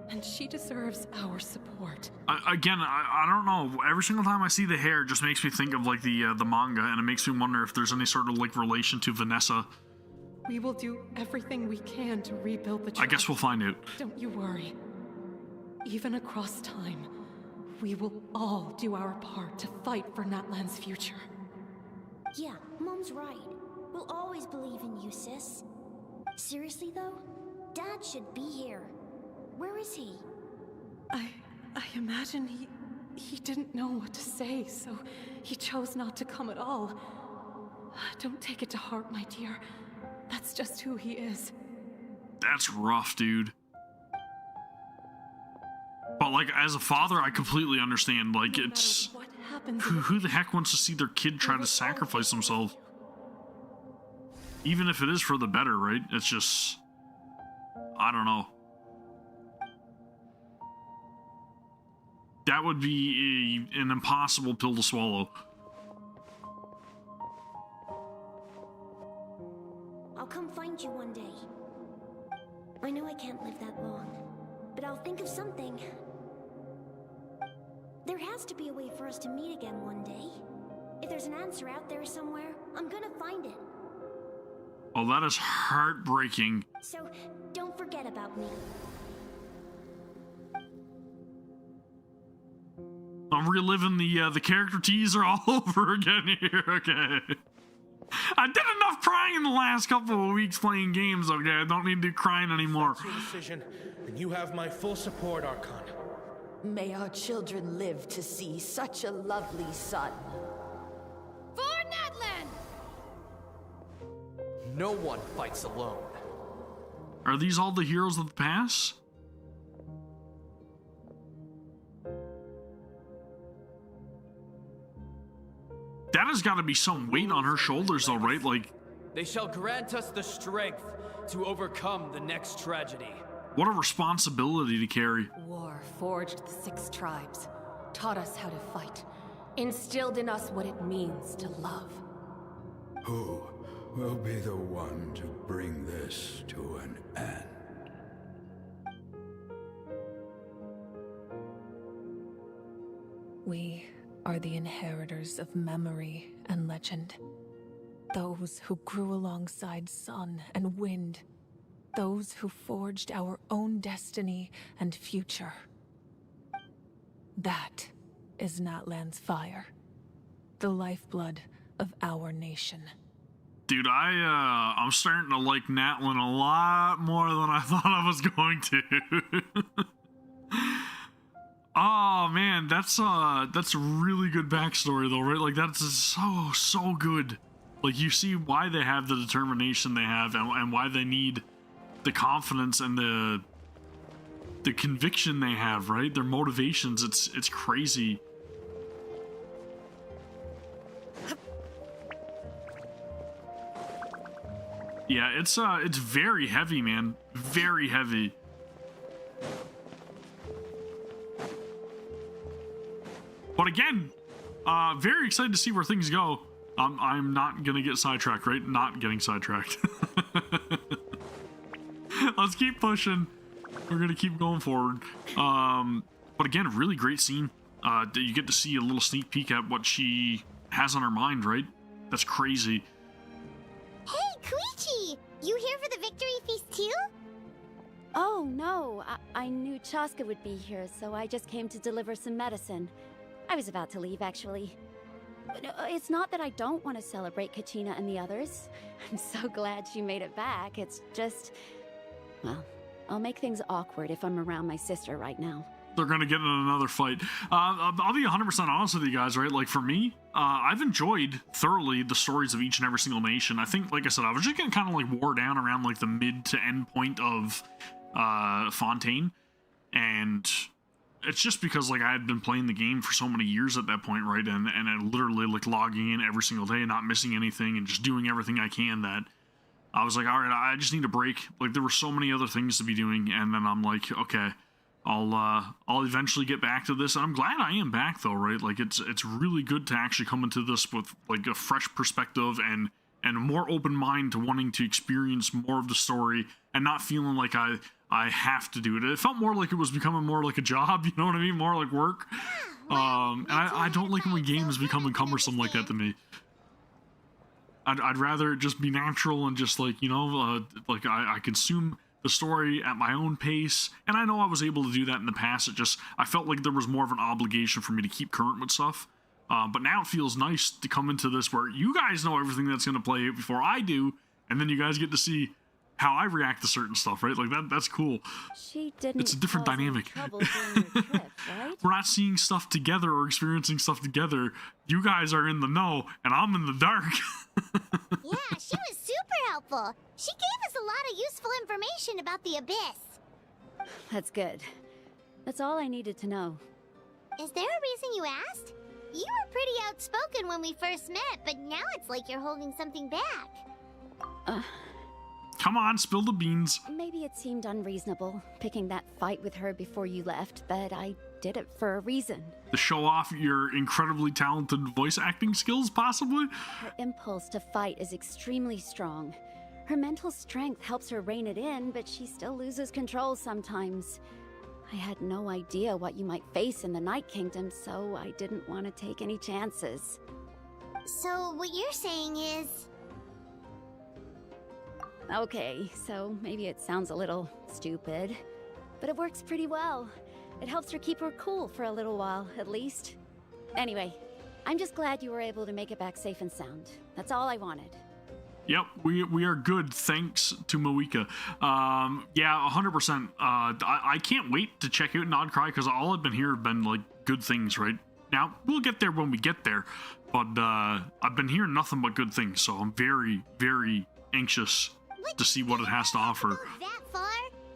and she deserves our support. I don't know. Every single time I see the hair, it just makes me think of like the manga, and it makes me wonder if there's any sort of like relation to Vanessa. We will do everything we can to rebuild the tribe. I guess we'll find out. Don't you worry. Even across time, we will all do our part to fight for Natlan's future. Yeah, Mom's right. We'll always believe in you, sis. Seriously though, Dad should be here. Where is he? I imagine he didn't know what to say, so he chose not to come at all. Don't take it to heart, my dear. That's just who he is. That's rough, dude. But like, as a father, I completely understand. Like, it's who the heck wants to see their kid try to sacrifice themselves? Even if it is for the better, right? It's just, I don't know. That would be an impossible pill to swallow. I'll come find you one day. I know I can't live that long, but I'll think of something. There has to be a way for us to meet again one day. If there's an answer out there somewhere, I'm gonna find it. Oh, that is heartbreaking. So, don't forget about me. I'm reliving the character teaser all over again here, okay. I did enough crying in the last couple of weeks playing games, okay? I don't need to do crying anymore. That's your decision, and you have my full support, Archon. May our children live to see such a lovely son. For Natlan! No one fights alone. Are these all the heroes of the past? That has got to be some weight on her shoulders, though, right? Like, they shall grant us the strength to overcome the next tragedy. What a responsibility to carry. War forged the 6 tribes, taught us how to fight, instilled in us what it means to love. Who will be the one to bring this to an end? We are the inheritors of memory and legend. Those who grew alongside sun and wind. Those who forged our own destiny and future. That is Natlan's fire. The lifeblood of our nation. Dude, I'm starting to like Natlan a lot more than I thought I was going to. Oh man, that's a really good backstory though, right? Like that's so good. Like you see why they have the determination they have and why they need the confidence and the conviction they have, right? Their motivations, it's crazy. Yeah, it's very heavy, man. Very heavy. But again, very excited to see where things go. I'm not gonna get sidetracked, right? Not getting sidetracked. Let's keep pushing. We're gonna keep going forward. But again, really great scene. You get to see a little sneak peek at what she has on her mind, right? That's crazy. Hey, Koichi! You here for the victory feast too? Oh, no. I knew Chaska would be here, so I just came to deliver some medicine. I was about to leave, actually. It's not that I don't want to celebrate Kachina and the others. I'm so glad she made it back. It's just... well, I'll make things awkward if I'm around my sister right now. They're gonna get in another fight. I'll be 100% honest with you guys, right? Like for me, I've enjoyed thoroughly the stories of each and every single nation. I think, like I said, I was just getting kind of like wore down around like the mid to end point of Fontaine, and it's just because like I had been playing the game for so many years at that point, right? And I literally like logging in every single day, not missing anything, and just doing everything I can. That I was like, all right, I just need a break. Like there were so many other things to be doing, and then I'm like, okay. I'll eventually get back to this, and I'm glad I am back though, right? Like it's really good to actually come into this with like a fresh perspective and a more open mind to wanting to experience more of the story and not feeling like I have to do it. It felt more like it was becoming more like a job, you know what I mean? More like work. And I don't like when games become cumbersome like that to me. I'd rather it just be natural and just like, you know, like I consume the story at my own pace, and I know I was able to do that in the past. I felt like there was more of an obligation for me to keep current with stuff, but now it feels nice to come into this where you guys know everything that's going to play before I do, and then you guys get to see how I react to certain stuff, right? Like that's cool. She didn't. It's a different dynamic. Trouble during your trip, right? We're not seeing stuff together or experiencing stuff together. You guys are in the know, and I'm in the dark. Yeah, she was super helpful. She gave us a lot of useful information about the Abyss. That's good. That's all I needed to know. Is there a reason you asked? You were pretty outspoken when we first met, but now it's like you're holding something back. Come on, spill the beans. Maybe it seemed unreasonable, picking that fight with her before you left, but I did it for a reason. To show off your incredibly talented voice acting skills, possibly? Her impulse to fight is extremely strong. Her mental strength helps her rein it in, but she still loses control sometimes. I had no idea what you might face in the Night Kingdom, so I didn't want to take any chances. So what you're saying is... Okay, so maybe it sounds a little stupid, but it works pretty well. It helps her keep her cool for a little while, at least. Anyway, I'm just glad you were able to make it back safe and sound. That's all I wanted. Yep, we are good, thanks to Moeka. Yeah, 100%. I can't wait to check out Nod Cry, because all I've been hearing have been, like, good things, right? Now, we'll get there when we get there, but I've been hearing nothing but good things, so I'm very, very anxious to see what it has to offer. That far?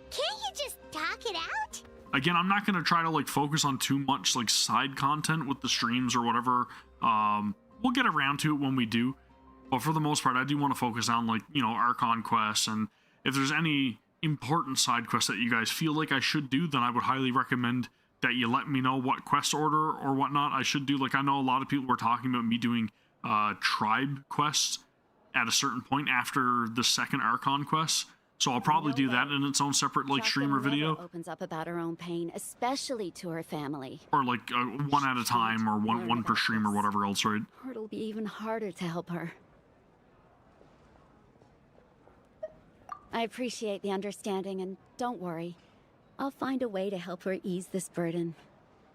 Can't you just talk it out? Again, I'm not going to try to, like, focus on too much, like, side content with the streams or whatever. We'll get around to it when we do. But for the most part, I do want to focus on, like, you know, Archon quests, and if there's any important side quests that you guys feel like I should do, then I would highly recommend that you let me know what quest order or whatnot I should do. Like, I know a lot of people were talking about me doing tribe quests at a certain point after the second Archon quest, so I'll probably do that in its own separate, like, streamer video. Opens up about her own pain, especially to her family. Or, like, one at a time, or one per stream, or whatever else, right? Or it'll be even harder to help her. I appreciate the understanding, and don't worry. I'll find a way to help her ease this burden.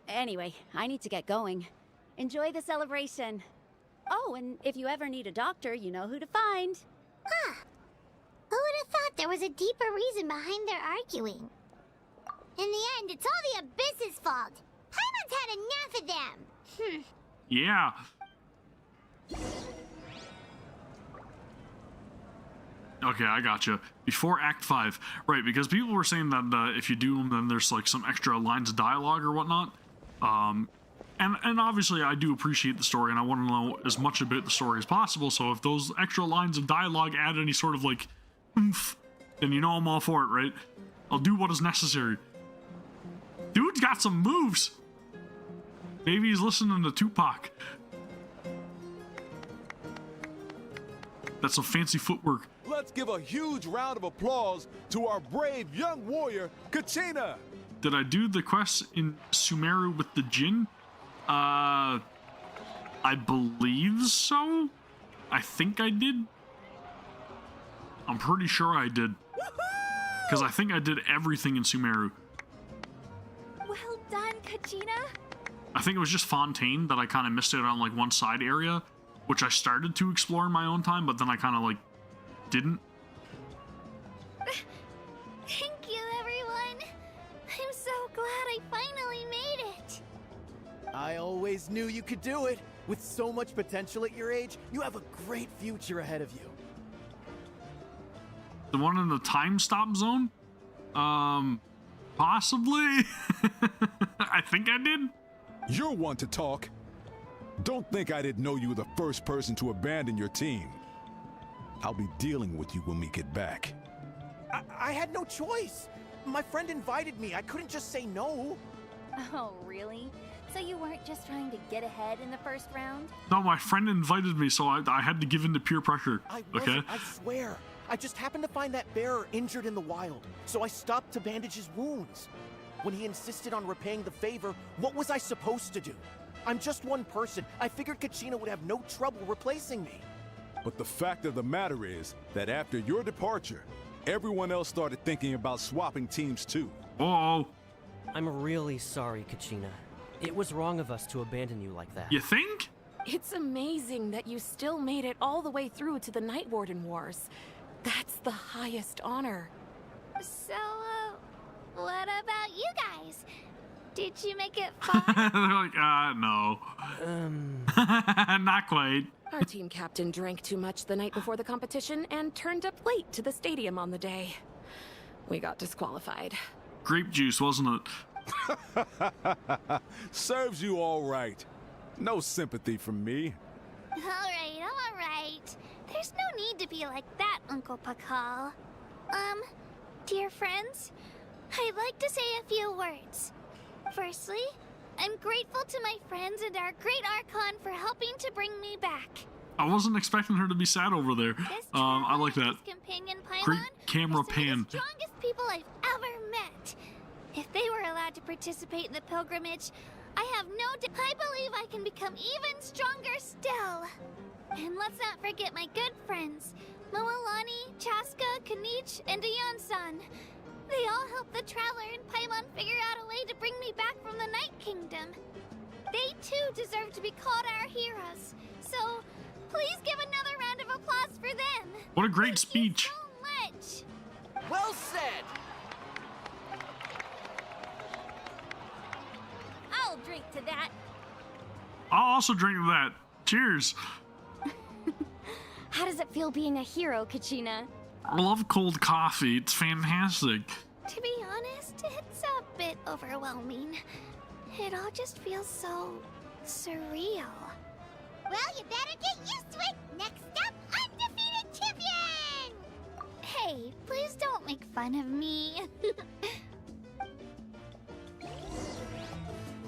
Anyway, I need to get going. Enjoy the celebration. Oh, and if you ever need a doctor, you know who to find. Huh. Who would have thought there was a deeper reason behind their arguing? In the end, it's all the Abyss's fault. Paimon's had enough of them. Yeah. Okay, I gotcha. Before Act 5. Right, because people were saying that if you do them, then there's, like, some extra lines of dialogue or whatnot. And obviously I do appreciate the story, and I want to know as much about the story as possible, so if those extra lines of dialogue add any sort of, like, oomph, then you know I'm all for it, right? I'll do what is necessary. Dude's got some moves! Maybe he's listening to Tupac. That's some fancy footwork. Let's give a huge round of applause to our brave young warrior, Kachina! Did I do the quest in Sumeru with the Jinn? I believe so? I think I did. I'm pretty sure I did. Because I think I did everything in Sumeru. Well done, Kachina. I think it was just Fontaine that I kind of missed out on, like, one side area, which I started to explore in my own time, but then I kind of, like, didn't. Thank you, everyone. I'm so glad I finally made it. I always knew you could do it. With so much potential at your age, you have a great future ahead of you. The one in the time stop zone? Possibly? I think I did. You're one to talk. Don't think I didn't know you were the first person to abandon your team. I'll be dealing with you when we get back. I had no choice. My friend invited me. I couldn't just say no. Oh, really? So you weren't just trying to get ahead in the first round? No, my friend invited me, so I had to give in to peer pressure. I wasn't, I swear. I just happened to find that bearer injured in the wild, so I stopped to bandage his wounds. When he insisted on repaying the favor, what was I supposed to do? I'm just one person. I figured Kachina would have no trouble replacing me. But the fact of the matter is that after your departure, everyone else started thinking about swapping teams too. Oh. I'm really sorry, Kachina. It was wrong of us to abandon you like that. You think? It's amazing that you still made it all the way through to the Night Warden Wars. That's the highest honor. So, what about you guys? Did you make it far? They're like, no. Not quite. Our team captain drank too much the night before the competition and turned up late to the stadium on the day. We got disqualified. Grape juice, wasn't it? Serves you all right. No sympathy from me. All right. There's no need to be like that, Uncle Pakal. Dear friends, I'd like to say a few words. Firstly, I'm grateful to my friends and our great Archon for helping to bring me back. I wasn't expecting her to be sad over there. I like that. Companion Paimon Great camera is pan. the strongest people I've ever met. If they were allowed to participate in the pilgrimage, I have no doubt I believe I can become even stronger still. And let's not forget my good friends, Moalani, Chaska, Kanich, and Ayan-san. They all helped the Traveler and Paimon figure out a way to bring me back from the Night Kingdom. They too deserve to be called our heroes. So, please give another round of applause for them. What a great speech. Thank you so much. Well said! I'll drink to that. I'll also drink to that. Cheers. How does it feel being a hero, Kachina? I love cold coffee. It's fantastic. To be honest, it's a bit overwhelming. It all just feels so surreal. Well, you better get used to it. Next up, undefeated champion! Hey, please don't make fun of me.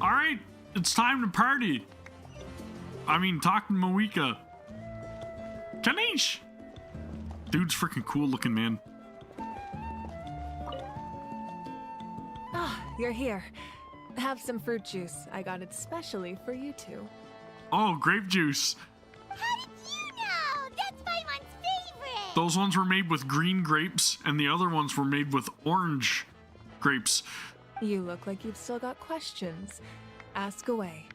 All right, it's time to party. I mean, talk to Moika. Kanish! Dude's freaking cool looking, man. Ah, you're here. Have some fruit juice. I got it specially for you two. Oh, grape juice. How did you know? That's Paimon's favorite! Those ones were made with green grapes, and the other ones were made with orange grapes. You look like you've still got questions. Ask away.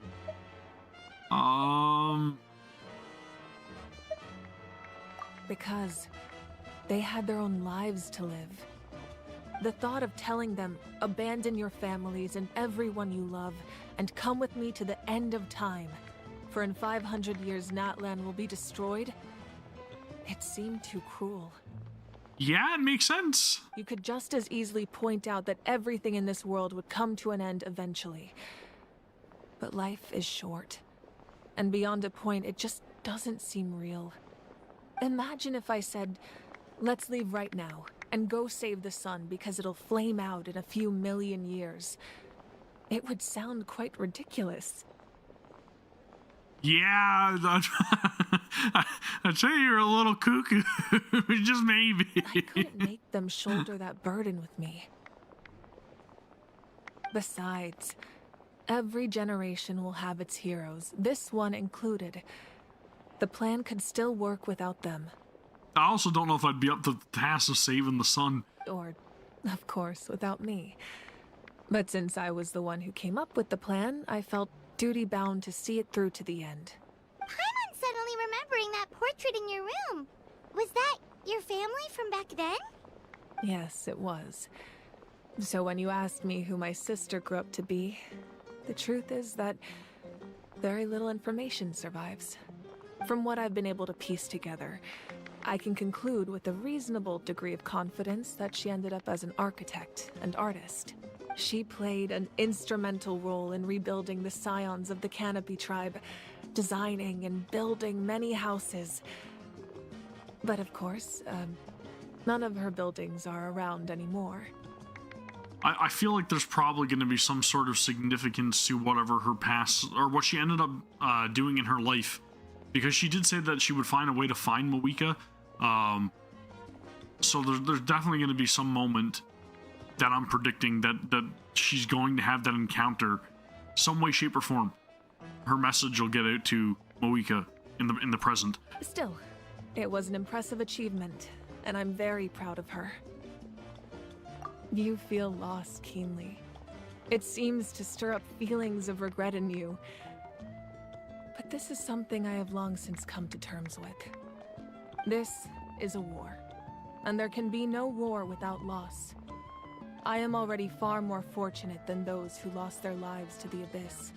Because they had their own lives to live. The thought of telling them, abandon your families and everyone you love, and come with me to the end of time, for in 500 years Natlan will be destroyed, it seemed too cruel. Yeah, it makes sense. You could just as easily point out that everything in this world would come to an end eventually. But life is short. And beyond a point, it just doesn't seem real. Imagine if I said, let's leave right now, and go save the sun because it'll flame out in a few million years. It would sound quite ridiculous. Yeah, I'd say you're a little cuckoo. Just maybe. I couldn't make them shoulder that burden with me. Besides, every generation will have its heroes, this one included. The plan could still work without them. I also don't know if I'd be up to the task of saving the sun. Or, of course, without me. But since I was the one who came up with the plan, I felt duty-bound to see it through to the end. Paimon's suddenly remembering that portrait in your room. Was that your family from back then? Yes, it was. So when you asked me who my sister grew up to be, the truth is that very little information survives. From what I've been able to piece together, I can conclude with a reasonable degree of confidence that she ended up as an architect and artist. She played an instrumental role in rebuilding the scions of the Canopy tribe, designing and building many houses. But of course, none of her buildings are around anymore. I feel like there's probably going to be some sort of significance to whatever her past, or what she ended up doing in her life. Because she did say that she would find a way to find Moika. So there's definitely going to be some moment that I'm predicting that she's going to have that encounter, some way, shape, or form. Her message will get out to Moika in the present. Still, it was an impressive achievement, and I'm very proud of her. You feel loss keenly. It seems to stir up feelings of regret in you. But this is something I have long since come to terms with. This is a war, and there can be no war without loss. I am already far more fortunate than those who lost their lives to the Abyss.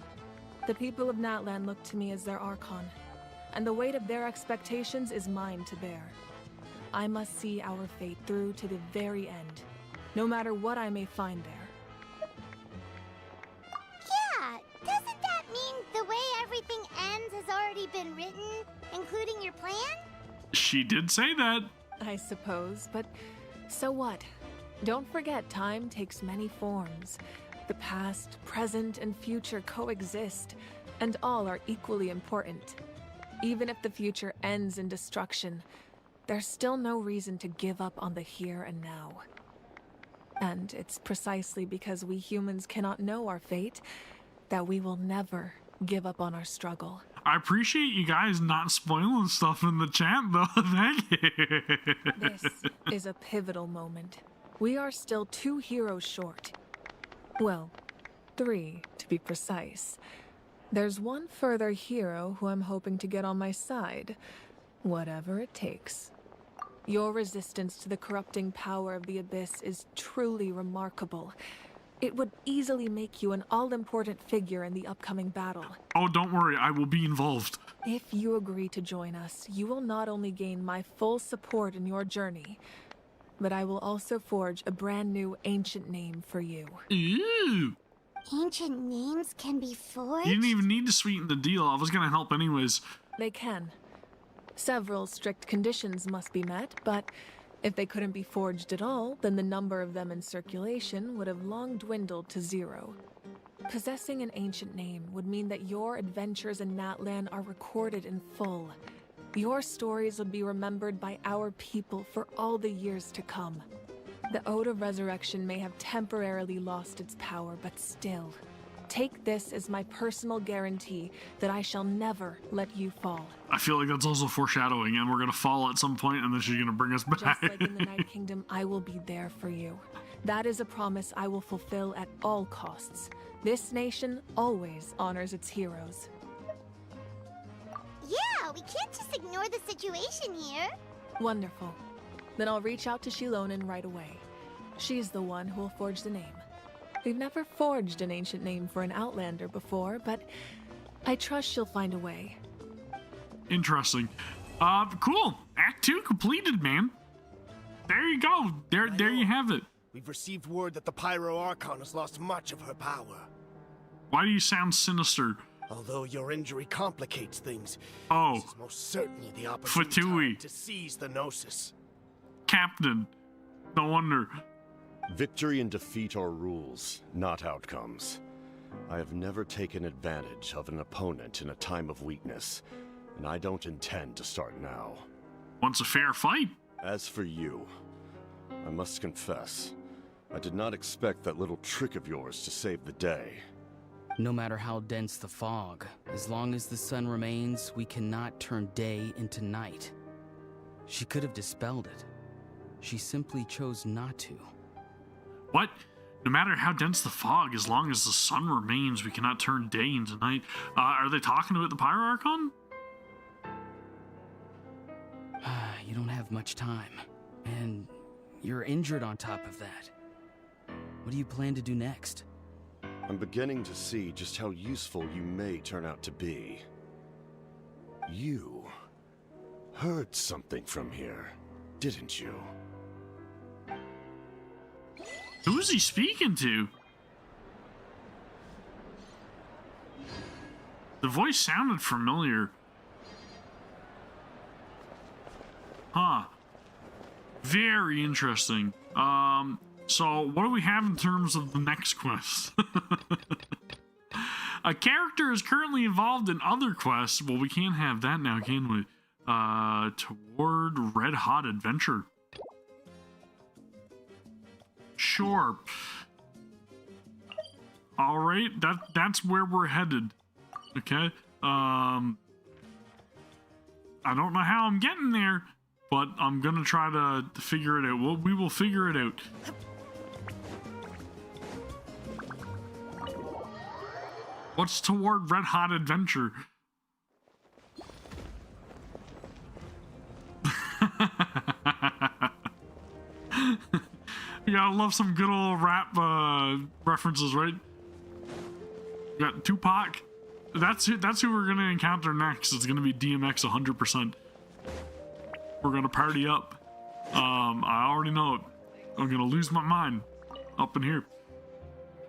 The people of Natlan look to me as their Archon, and the weight of their expectations is mine to bear. I must see our fate through to the very end, no matter what I may find there. Yeah, doesn't that mean the way everything ends has already been written, including your plan? She did say that. I suppose, but so what? Don't forget, time takes many forms. The past, present, and future coexist, and all are equally important. Even if the future ends in destruction, there's still no reason to give up on the here and now. And it's precisely because we humans cannot know our fate that we will never give up on our struggle. I appreciate you guys not spoiling stuff in the chat, though. Thank you. This is a pivotal moment. We are still 2 heroes short. Well, 3 to be precise. There's one further hero who I'm hoping to get on my side, whatever it takes. Your resistance to the corrupting power of the Abyss is truly remarkable. It would easily make you an all-important figure in the upcoming battle. Oh, don't worry, I will be involved. If you agree to join us, you will not only gain my full support in your journey, but I will also forge a brand new ancient name for you. Ew. Ancient names can be forged? You didn't even need to sweeten the deal. I was gonna help anyways. They can. Several strict conditions must be met, but if they couldn't be forged at all, then the number of them in circulation would have long dwindled to 0. Possessing an ancient name would mean that your adventures in Natlan are recorded in full. Your stories would be remembered by our people for all the years to come. The Ode of Resurrection may have temporarily lost its power, but still, take this as my personal guarantee that I shall never let you fall. I feel like that's also foreshadowing, and we're gonna fall at some point, and then she's gonna bring us back. Just like in the Night Kingdom, I will be there for you. That is a promise I will fulfill at all costs. This nation always honors its heroes. Yeah, we can't just ignore the situation here. Wonderful. Then I'll reach out to Shilonen right away. She's the one who will forge the name. We've never forged an ancient name for an Outlander before, but I trust she'll find a way. Interesting. Cool. Act 2 completed, man. There you go. There you have it. We've received word that the Pyro Archon has lost much of her power. Why do you sound sinister? Although your injury complicates things, oh, this is most certainly the opportune time to seize the Gnosis. Captain. No wonder. Victory and defeat are rules, not outcomes. I have never taken advantage of an opponent in a time of weakness, and I don't intend to start now. Wants a fair fight? As for you, I must confess, I did not expect that little trick of yours to save the day. No matter how dense the fog, as long as the sun remains, we cannot turn day into night. She could have dispelled it. She simply chose not to. What? No matter how dense the fog, as long as the sun remains, we cannot turn day into night. Are they talking about the Pyro Archon? You don't have much time. And you're injured on top of that. What do you plan to do next? I'm beginning to see just how useful you may turn out to be. You heard something from here, didn't you? Who's he speaking to? The voice sounded familiar. Huh. Very interesting. So what do we have in terms of the next quest? A character is currently involved in other quests. Well, we can't have that now, can we? Toward Red Hot Adventure. Sure. All right, that's where we're headed. Okay. I don't know how I'm getting there, but I'm gonna try to figure it out. We will figure it out. What's toward Red Hot Adventure? You gotta love some good old rap references, right? You got Tupac. That's who we're gonna encounter next. It's gonna be DMX 100%. We're gonna party up. I already know it. I'm gonna lose my mind up in here.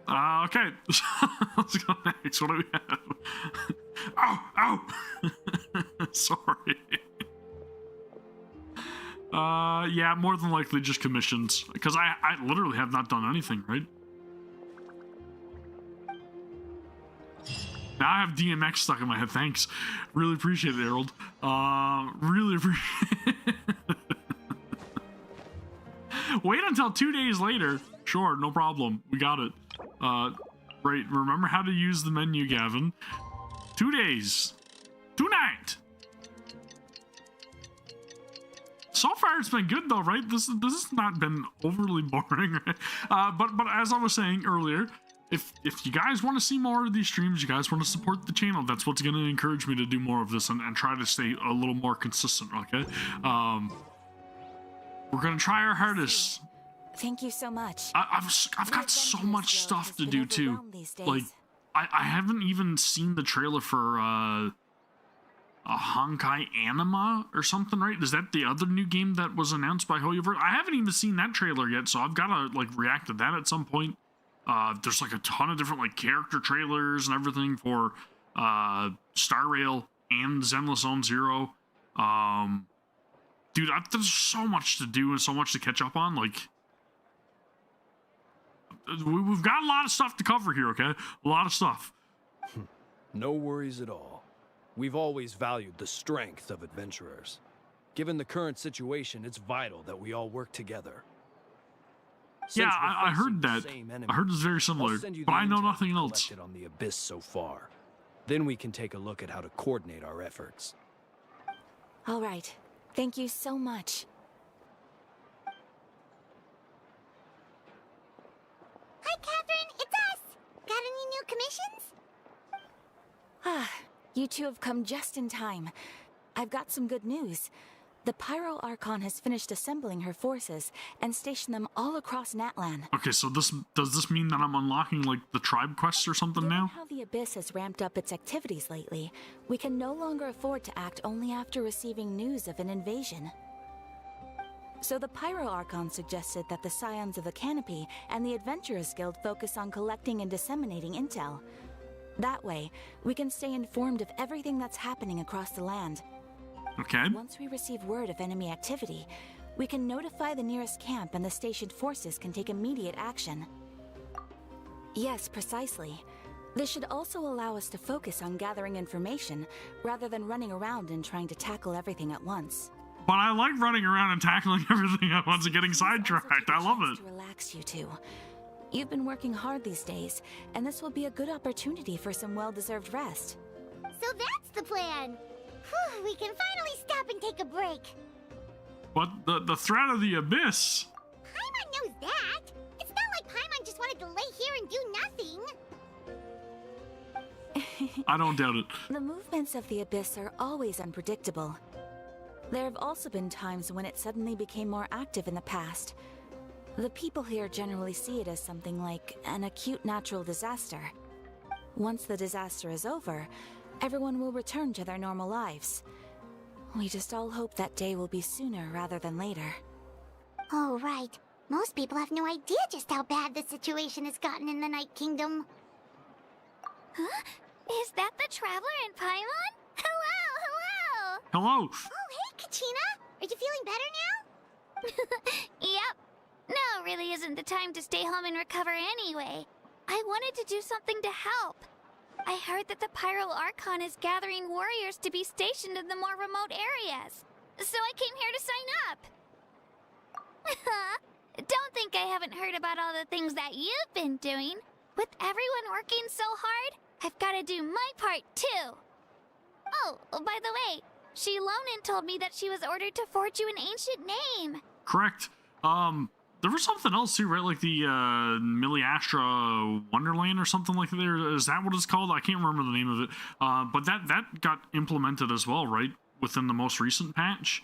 Okay. Let's go next. What do we have? Ow! Sorry. Yeah, more than likely just commissions. Because I literally have not done anything, right? Now I have DMX stuck in my head. Thanks. Really appreciate it, Harold. Really appreciate it. Wait until 2 days later. Sure, no problem. We got it. Right, remember how to use the menu, Gavin. 2 days. Tonight. So far, it's been good though, right? This has not been overly boring, right? But as I was saying earlier, if you guys want to see more of these streams, you guys want to support the channel, that's what's going to encourage me to do more of this and try to stay a little more consistent, okay? We're going to try our hardest. Thank you so much. I've got so much stuff to do too. Like, I haven't even seen the trailer for a Honkai Anima or something, right? Is that the other new game that was announced by Hoyoverse? I haven't even seen that trailer yet, so I've got to like react to that at some point. There's like a ton of different like character trailers and everything for Star Rail and Zenless Zone Zero. Dude, there's so much to do and so much to catch up on. Like, we've got a lot of stuff to cover here, okay? A lot of stuff. No worries at all. We've always valued the strength of adventurers. Given the current situation, it's vital that we all work together. Yeah, I heard that. I heard it's very similar, but I know nothing else. On the Abyss so far. Then we can take a look at how to coordinate our efforts. All right. Thank you so much. Hi, Catherine. It's us. Got any new commissions? You two have come just in time. I've got some good news. The Pyro Archon has finished assembling her forces and stationed them all across Natlan. Okay, so does this mean that I'm unlocking like the tribe quests or something now? Given how the Abyss has ramped up its activities lately, we can no longer afford to act only after receiving news of an invasion. So the Pyro Archon suggested that the Scions of the Canopy and the Adventurers Guild focus on collecting and disseminating intel. That way, we can stay informed of everything that's happening across the land. Okay. Once we receive word of enemy activity, we can notify the nearest camp and the stationed forces can take immediate action. Yes, precisely. This should also allow us to focus on gathering information rather than running around and trying to tackle everything at once. But I like running around and tackling everything at once and getting sidetracked. I love it. To relax, you two. You've been working hard these days, and this will be a good opportunity for some well-deserved rest. So that's the plan. Whew, we can finally stop and take a break. But the threat of the Abyss. Paimon knows that. It's not like Paimon just wanted to lay here and do nothing. I don't doubt it. The movements of the Abyss are always unpredictable. There have also been times when it suddenly became more active in the past. The people here generally see it as something like an acute natural disaster. Once the disaster is over, everyone will return to their normal lives. We just all hope that day will be sooner rather than later. Oh, right. Most people have no idea just how bad the situation has gotten in the Night Kingdom. Huh? Is that the Traveler and Paimon? Hello! Hello! Oh, hey, Kachina! Are you feeling better now? Yep. Now really isn't the time to stay home and recover anyway. I wanted to do something to help. I heard that the Pyro Archon is gathering warriors to be stationed in the more remote areas. So I came here to sign up. Don't think I haven't heard about all the things that you've been doing. With everyone working so hard, I've got to do my part too. Oh, by the way, Shilonin told me that she was ordered to forge you an ancient name. Correct. There was something else too, right? Like the Miliastra Wonderland or something like that. Is that what it's called? I can't remember the name of it. But that got implemented as well, right? Within the most recent patch.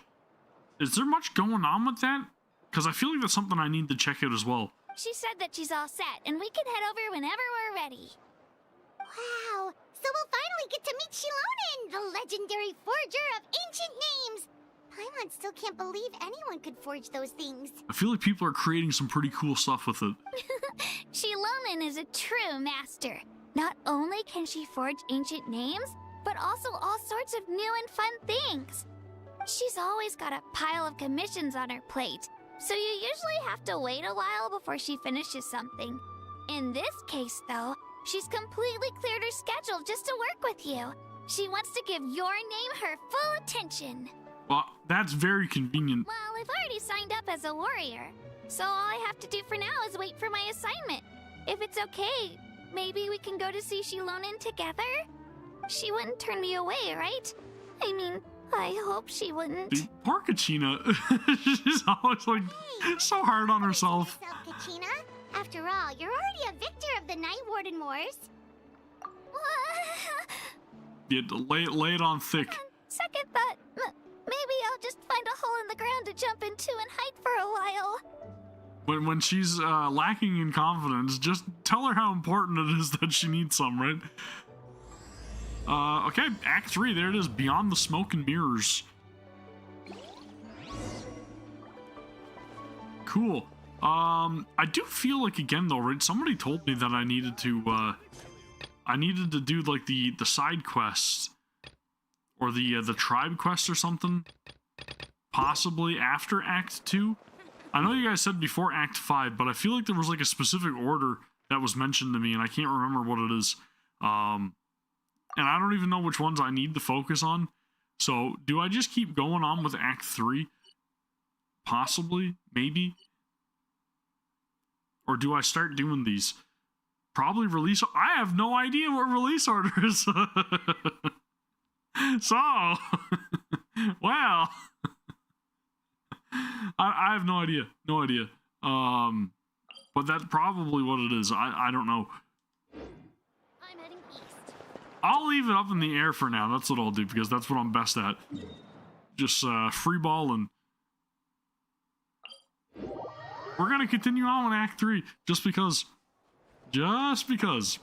Is there much going on with that? Because I feel like that's something I need to check out as well. She said that she's all set, and we can head over whenever we're ready. Wow, so we'll finally get to meet Shilonin, the legendary forger of ancient names. Paimon still can't believe anyone could forge those things. I feel like people are creating some pretty cool stuff with it. Shilonin is a true master. Not only can she forge ancient names, but also all sorts of new and fun things. She's always got a pile of commissions on her plate, so you usually have to wait a while before she finishes something. In this case, though, she's completely cleared her schedule just to work with you. She wants to give your name her full attention. Well, that's very convenient. Well, I've already signed up as a warrior. So all I have to do for now is wait for my assignment. If it's okay, maybe we can go to see Shilonen together? She wouldn't turn me away, right? I mean, I hope she wouldn't. Dude, poor Kachina. She's always like so hard on herself. Kachina, after all, you're already a victor of the Night Warden Wars. Yeah, lay it on thick. Second thought, maybe I'll just find a hole in the ground to jump into and hide for a while. When she's lacking in confidence, just tell her how important it is that she needs some, right? Okay, Act 3, there it is, Beyond the Smoke and Mirrors. Cool. I do feel like, again though, right, somebody told me that I needed to do like the side quests or the tribe quest or something, possibly after Act 2. I know you guys said before Act 5, but I feel like there was like a specific order that was mentioned to me, and I can't remember what it is. And I don't even know which ones I need to focus on. So, do I just keep going on with Act 3? Possibly, maybe. Or do I start doing these? Probably release. I have no idea what release order is. So, well, I have no idea. No idea. But that's probably what it is. I don't know. I'm heading east. I'll leave it up in the air for now. That's what I'll do, because that's what I'm best at. Just free balling. We're gonna continue on with Act 3, just because. Just because.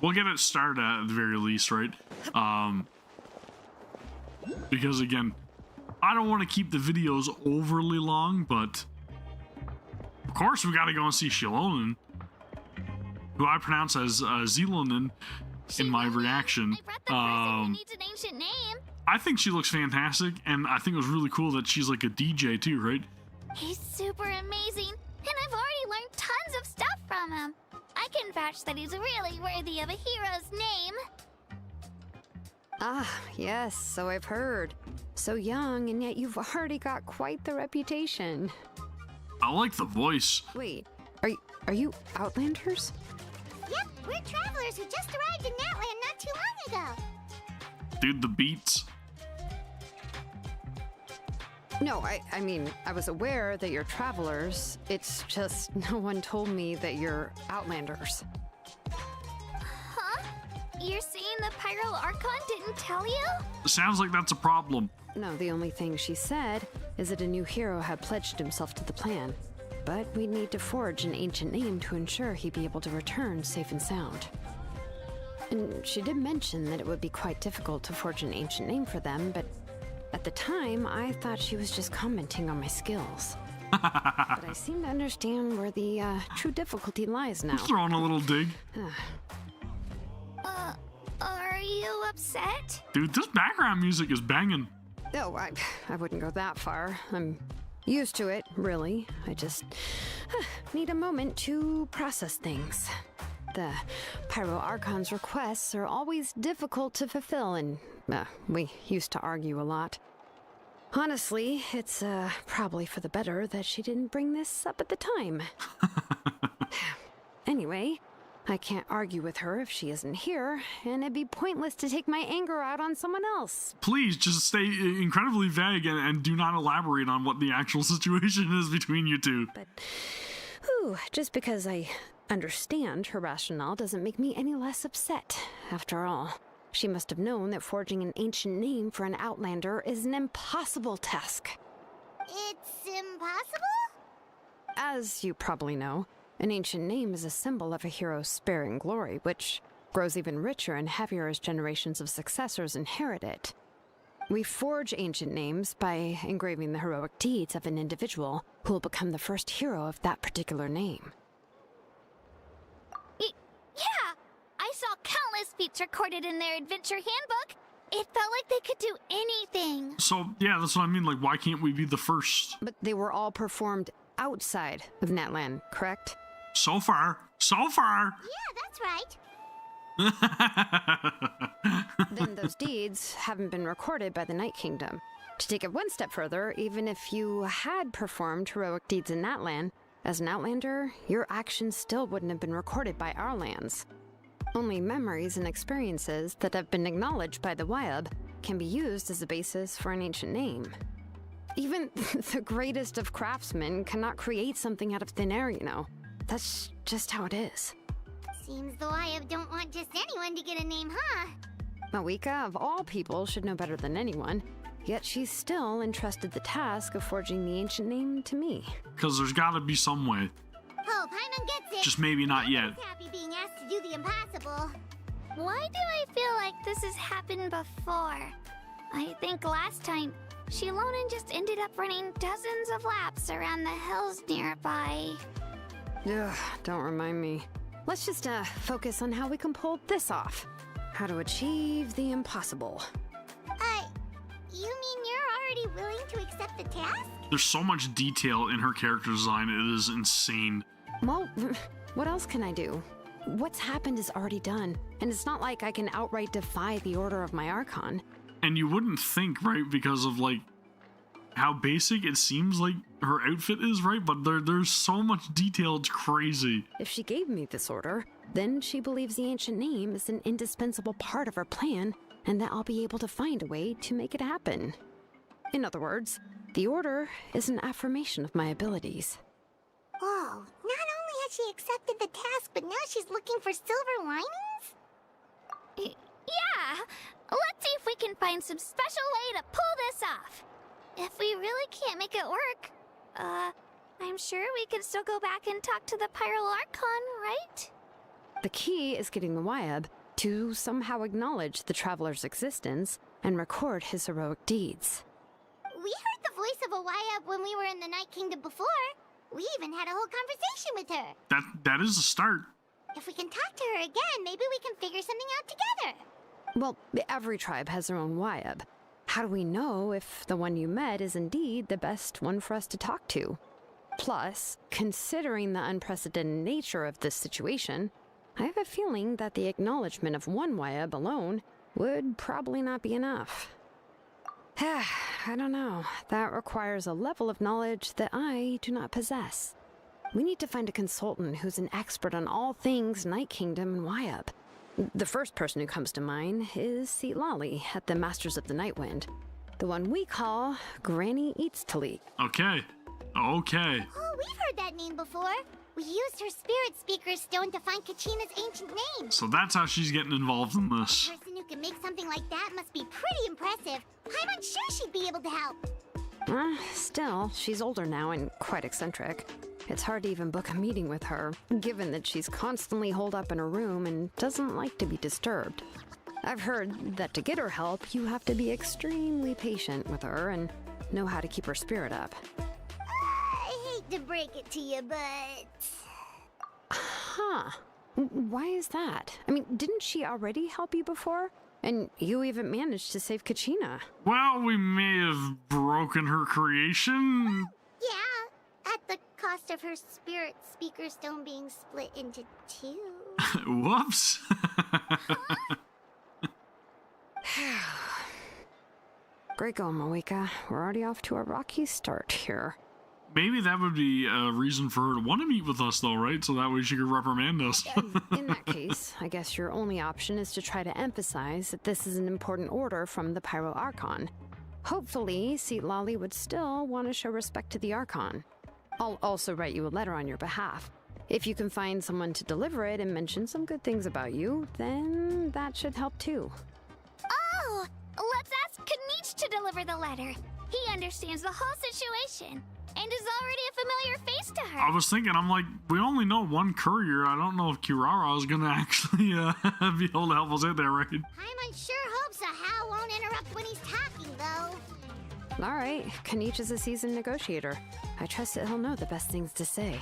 We'll get it started at the very least, right? Because again, I don't want to keep the videos overly long, but of course we gotta go and see Shilonen, who I pronounce as Zilonen in my reaction. Needs an ancient name. I think she looks fantastic, and I think it was really cool that she's like a DJ too, right? He's super amazing, and I've already learned tons of stuff from him. I can vouch that he's really worthy of a hero's name. Ah, yes, so I've heard. So young, and yet you've already got quite the reputation. I like the voice. Wait, are you Outlanders? Yep, we're travelers who just arrived in Natlan not too long ago. Dude, the beats. No, I mean, I was aware that you're travelers. It's just no one told me that you're Outlanders. Huh? You're saying the Pyro Archon didn't tell you? Sounds like that's a problem. No, the only thing she said is that a new hero had pledged himself to the plan. But we'd need to forge an ancient name to ensure he'd be able to return safe and sound. And she did mention that it would be quite difficult to forge an ancient name for them, but at the time, I thought she was just commenting on my skills. But I seem to understand where the true difficulty lies now. Throwing a little dig. Are you upset? Dude, this background music is banging. No, I wouldn't go that far. I'm used to it, really. I just need a moment to process things. The Pyro Archon's requests are always difficult to fulfill, and we used to argue a lot. Honestly, it's probably for the better that she didn't bring this up at the time. Anyway, I can't argue with her if she isn't here, and it'd be pointless to take my anger out on someone else. Please, just stay incredibly vague and do not elaborate on what the actual situation is between you two. But, just because I understand her rationale doesn't make me any less upset. After all, she must have known that forging an ancient name for an Outlander is an impossible task. It's impossible? As you probably know, an ancient name is a symbol of a hero's sparing glory, which grows even richer and heavier as generations of successors inherit it. We forge ancient names by engraving the heroic deeds of an individual who will become the first hero of that particular name. Yeah! I saw countless feats recorded in their adventure handbook. It felt like they could do anything. So, yeah, that's what I mean. Like, why can't we be the first? But they were all performed outside of Natlan, correct? So far. So far! Yeah, that's right. Then those deeds haven't been recorded by the Night Kingdom. To take it one step further, even if you had performed heroic deeds in Natlan, as an Outlander, your actions still wouldn't have been recorded by our lands. Only memories and experiences that have been acknowledged by the Wyab can be used as a basis for an ancient name. Even the greatest of craftsmen cannot create something out of thin air, you know. That's just how it is. Seems the Wyab don't want just anyone to get a name, huh? Mawika, of all people, should know better than anyone. Yet she's still entrusted the task of forging the ancient name to me. Because there's gotta be some way. Hope Paimon gets it. Just maybe not yet. He's happy being asked to do the impossible. Why do I feel like this has happened before? I think last time, Shilonen just ended up running dozens of laps around the hills nearby. Ugh, don't remind me. Let's just focus on how we can pull this off. How to achieve the impossible. You mean you're already willing to accept the task? There's so much detail in her character design, it is insane. Well, what else can I do? What's happened is already done, and it's not like I can outright defy the order of my Archon. And you wouldn't think, right, because of, like, how basic it seems like her outfit is, right? But there's so much detail, it's crazy. If she gave me this order, then she believes the ancient name is an indispensable part of her plan, and that I'll be able to find a way to make it happen. In other words, the order is an affirmation of my abilities. Whoa, not only has she accepted the task, but now she's looking for silver linings? Yeah! Let's see if we can find some special way to pull this off. If we really can't make it work, I'm sure we can still go back and talk to the Pyro Archon, right? The key is getting the Wyab to somehow acknowledge the Traveler's existence and record his heroic deeds. We heard the voice of a Wyab when we were in the Night Kingdom before. We even had a whole conversation with her. That is a start. If we can talk to her again, maybe we can figure something out together. Well, every tribe has their own Wyab. How do we know if the one you met is indeed the best one for us to talk to? Plus, considering the unprecedented nature of this situation, I have a feeling that the acknowledgement of one Wyab alone would probably not be enough. I don't know. That requires a level of knowledge that I do not possess. We need to find a consultant who's an expert on all things Night Kingdom and Wyab. The first person who comes to mind is Lali at the Masters of the Nightwind. The one we call Granny Eats Talik. Okay. Oh, we've heard that name before. We used her Spirit Speaker Stone to find Kachina's ancient name. So that's how she's getting involved in this. A person who can make something like that must be pretty impressive. I'm unsure she'd be able to help. Still, she's older now and quite eccentric. It's hard to even book a meeting with her, given that she's constantly holed up in her room and doesn't like to be disturbed. I've heard that to get her help, you have to be extremely patient with her and know how to keep her spirit up. I hate to break it to you, but... Huh. Why is that? I mean, didn't she already help you before? And you even managed to save Kachina. Well, we may have broken her creation. Yeah, at the cost of her Spirit Speaker Stone being split into two. Whoops. Great going, Mawika. We're already off to a rocky start here. Maybe that would be a reason for her to want to meet with us, though, right? So that way she could reprimand us. In that case, I guess your only option is to try to emphasize that this is an important order from the Pyro Archon. Hopefully, Lali would still want to show respect to the Archon. I'll also write you a letter on your behalf. If you can find someone to deliver it and mention some good things about you, then that should help too. Oh! Let's ask Kanich to deliver the letter. He understands the whole situation and is already a familiar face to her. I was thinking, I'm like, we only know one courier. I don't know if Kirara is going to actually be able to help us out there, right? Paimon sure hopes a Hal won't interrupt when he's talking, though. All right, Kanich is a seasoned negotiator. I trust that he'll know the best things to say.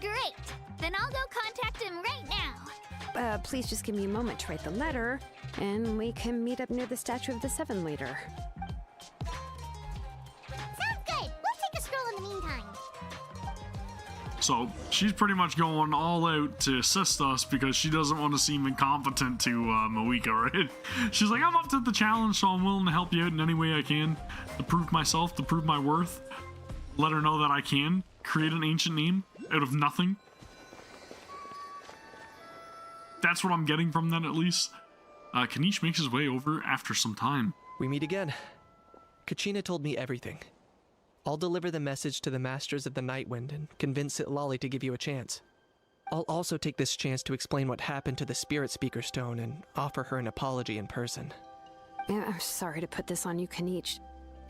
Great! Then I'll go contact him right now. Please just give me a moment to write the letter, and we can meet up near the statue of the Seven later. Sounds good! We'll take a stroll in the meantime. So she's pretty much going all out to assist us because she doesn't want to seem incompetent to Moeka, right? She's like, I'm up to the challenge, so I'm willing to help you out in any way I can to prove myself, to prove my worth. Let her know that I can create an ancient name out of nothing. That's what I'm getting from that, at least. Kanish makes his way over after some time. We meet again. Kachina told me everything. I'll deliver the message to the Masters of the Nightwind and convince Sitlali to give you a chance. I'll also take this chance to explain what happened to the Spirit Speaker Stone and offer her an apology in person. I'm sorry to put this on you, Kanish.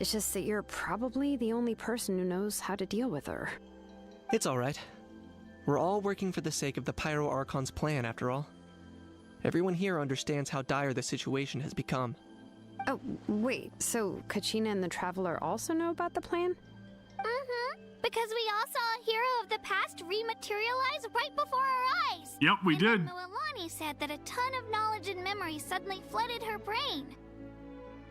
It's just that you're probably the only person who knows how to deal with her. It's alright. We're all working for the sake of the Pyro Archon's plan, after all. Everyone here understands how dire the situation has become. Oh, wait, so Kachina and the Traveler also know about the plan? Mm-hmm, because we all saw a hero of the past rematerialize right before our eyes. Yep, we did. And Mualani said that a ton of knowledge and memory suddenly flooded her brain.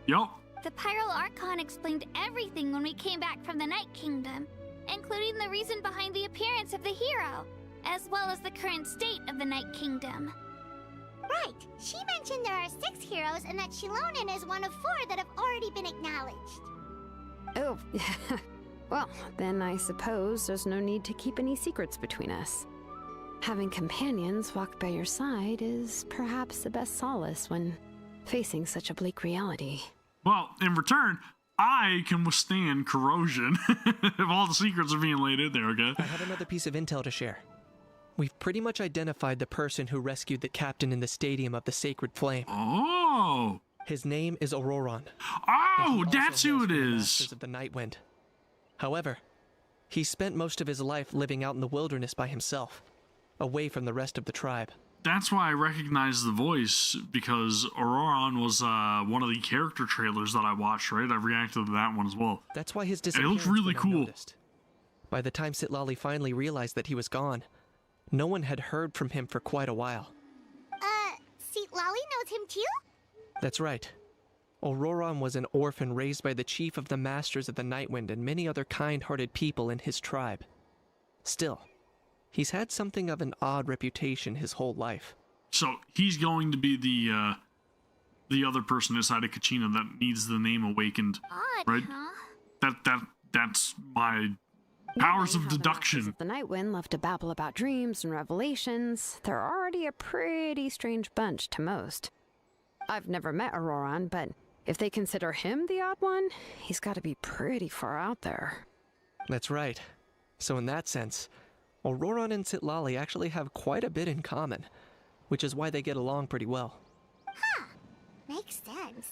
Yep. The Pyro Archon explained everything when we came back from the Night Kingdom, including the reason behind the appearance of the hero, as well as the current state of the Night Kingdom. Right. She mentioned there are 6 heroes and that Shilonen is one of 4 that have already been acknowledged. Oh, well, then I suppose there's no need to keep any secrets between us. Having companions walk by your side is perhaps the best solace when facing such a bleak reality. Well, in return, I can withstand corrosion if all the secrets are being laid in there, okay? I have another piece of intel to share. We've pretty much identified the person who rescued the captain in the Stadium of the Sacred Flame. Oh! His name is Auroron. Oh, that's who it is! Masters of the Nightwind. However, he spent most of his life living out in the wilderness by himself, away from the rest of the tribe. That's why I recognize the voice, because Auroron was one of the character trailers that I watched, right? I reacted to that one as well. That's why his It disappearance looked really went cool. unnoticed. By the time Sitlali finally realized that he was gone, no one had heard from him for quite a while. Sitlali knows him too? That's right. Auroron was an orphan raised by the chief of the Masters of the Nightwind and many other kind-hearted people in his tribe. Still, he's had something of an odd reputation his whole life. So he's going to be the other person inside of Kachina that needs the name awakened, Odd, right? huh? That's my powers of deduction. The Nightwind love to babble about dreams and revelations. They're already a pretty strange bunch to most. I've never met Auroron, but if they consider him the odd one, he's got to be pretty far out there. That's right. So in that sense, Auroron and Sitlali actually have quite a bit in common, which is why they get along pretty well. Huh. Makes sense.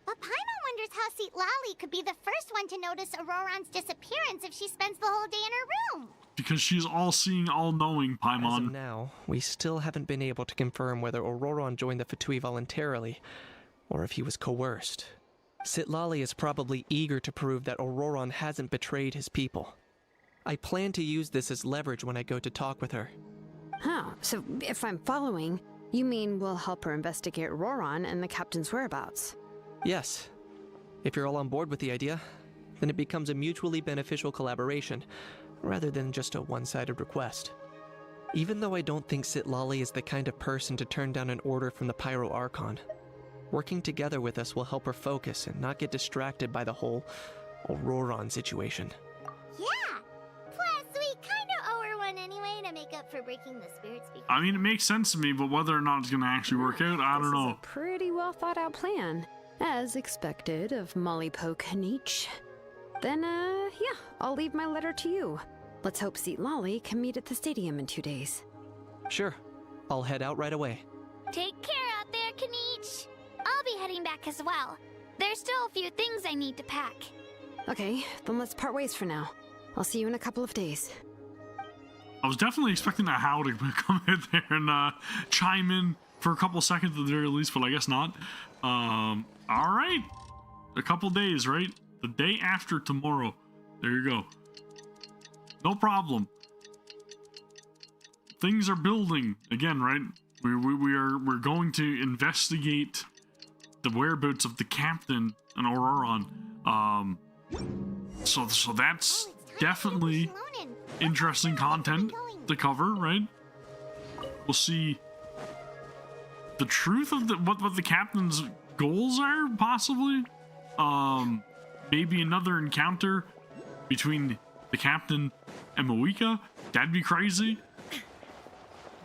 But Paimon wonders how Sitlali could be the first one to notice Auroron's disappearance if she spends the whole day in her room. Because she's all-seeing, all-knowing, Paimon. As of now, we still haven't been able to confirm whether Auroron joined the Fatui voluntarily, or if he was coerced. Sitlali is probably eager to prove that Auroron hasn't betrayed his people. I plan to use this as leverage when I go to talk with her. Huh, so if I'm following, you mean we'll help her investigate Auroron and the captain's whereabouts? Yes. If you're all on board with the idea, then it becomes a mutually beneficial collaboration, rather than just a one-sided request. Even though I don't think Sitlali is the kind of person to turn down an order from the Pyro Archon, working together with us will help her focus and not get distracted by the whole Auroron situation. Yeah! Plus, we kinda owe her one anyway to make up for breaking the Spirit Speaker. I mean, it makes sense to me, but whether or not it's going to actually work out, I don't know. This is a pretty well thought out plan, as expected of Mollypo Kanish. Then, yeah, I'll leave my letter to you. Let's hope Sitlali can meet at the stadium in 2 days. Sure. I'll head out right away. Take care out there, Kanish. I'll be heading back as well. There's still a few things I need to pack. Okay, then let's part ways for now. I'll see you in a couple of days. I was definitely expecting a How to come in there and chime in for a couple seconds at the very least, but I guess not. All right. A couple days, right? The day after tomorrow. There you go. No problem. Things are building again, right? We're going to investigate the whereabouts of the captain and Auroron. So that's definitely interesting content to cover, right? We'll see the truth of what the captain's goals are, possibly. Maybe another encounter between the captain and Moika. That'd be crazy.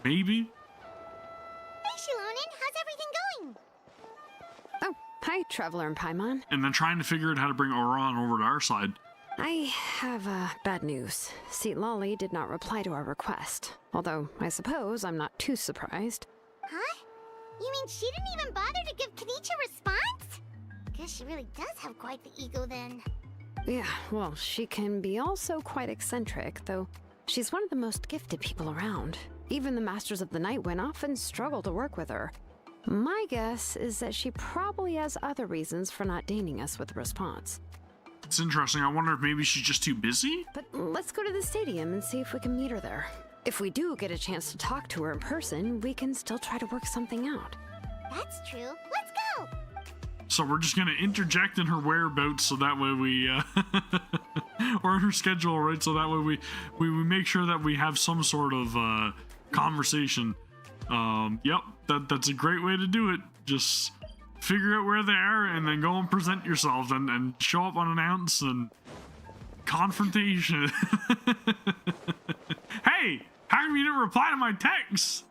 Maybe. Hey, Shilonen, how's everything going? Oh, hi, Traveler and Paimon. And then trying to figure out how to bring Oran over to our side. I have bad news. Lolly did not reply to our request. Although, I suppose I'm not too surprised. Huh? You mean she didn't even bother to give Kenichi a response? Guess she really does have quite the ego then. Yeah, well, she can be also quite eccentric, though she's one of the most gifted people around. Even the Masters of the Night Wind often struggle to work with her. My guess is that she probably has other reasons for not deigning us with a response. It's interesting. I wonder if maybe she's just too busy? But let's go to the stadium and see if we can meet her there. If we do get a chance to talk to her in person, we can still try to work something out. That's true. Let's go! So we're just going to interject in her whereabouts so that way we, or in her schedule, right? So that way we make sure that we have some sort of conversation. Yep, that's a great way to do it. Just figure out where they are and then go and present yourself and show up unannounced and confrontation. Hey, how come you didn't reply to my text?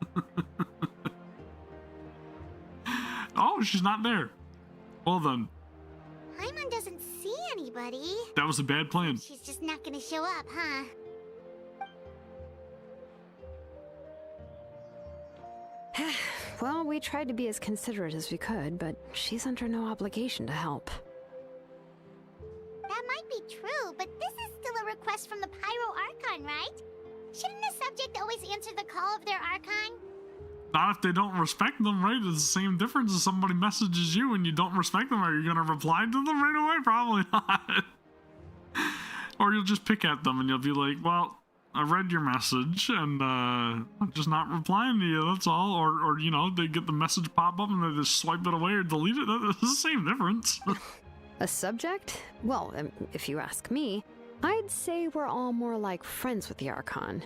Oh, she's not there. Well then. Paimon doesn't see anybody. That was a bad plan. She's just not gonna show up, huh? Well, we tried to be as considerate as we could, but she's under no obligation to help. That might be true, but this is still a request from the Pyro Archon, right? Shouldn't a subject always answer the call of their Archon? Not if they don't respect them, right? It's the same difference as somebody messages you and you don't respect them. Are you going to reply to them right away? Probably not. Or you'll just pick at them and you'll be like, well, I read your message and I'm just not replying to you, that's all. Or you know, they get the message pop up and they just swipe it away or delete it. That's the same difference. A subject? Well, if you ask me, I'd say we're all more like friends with the Archon.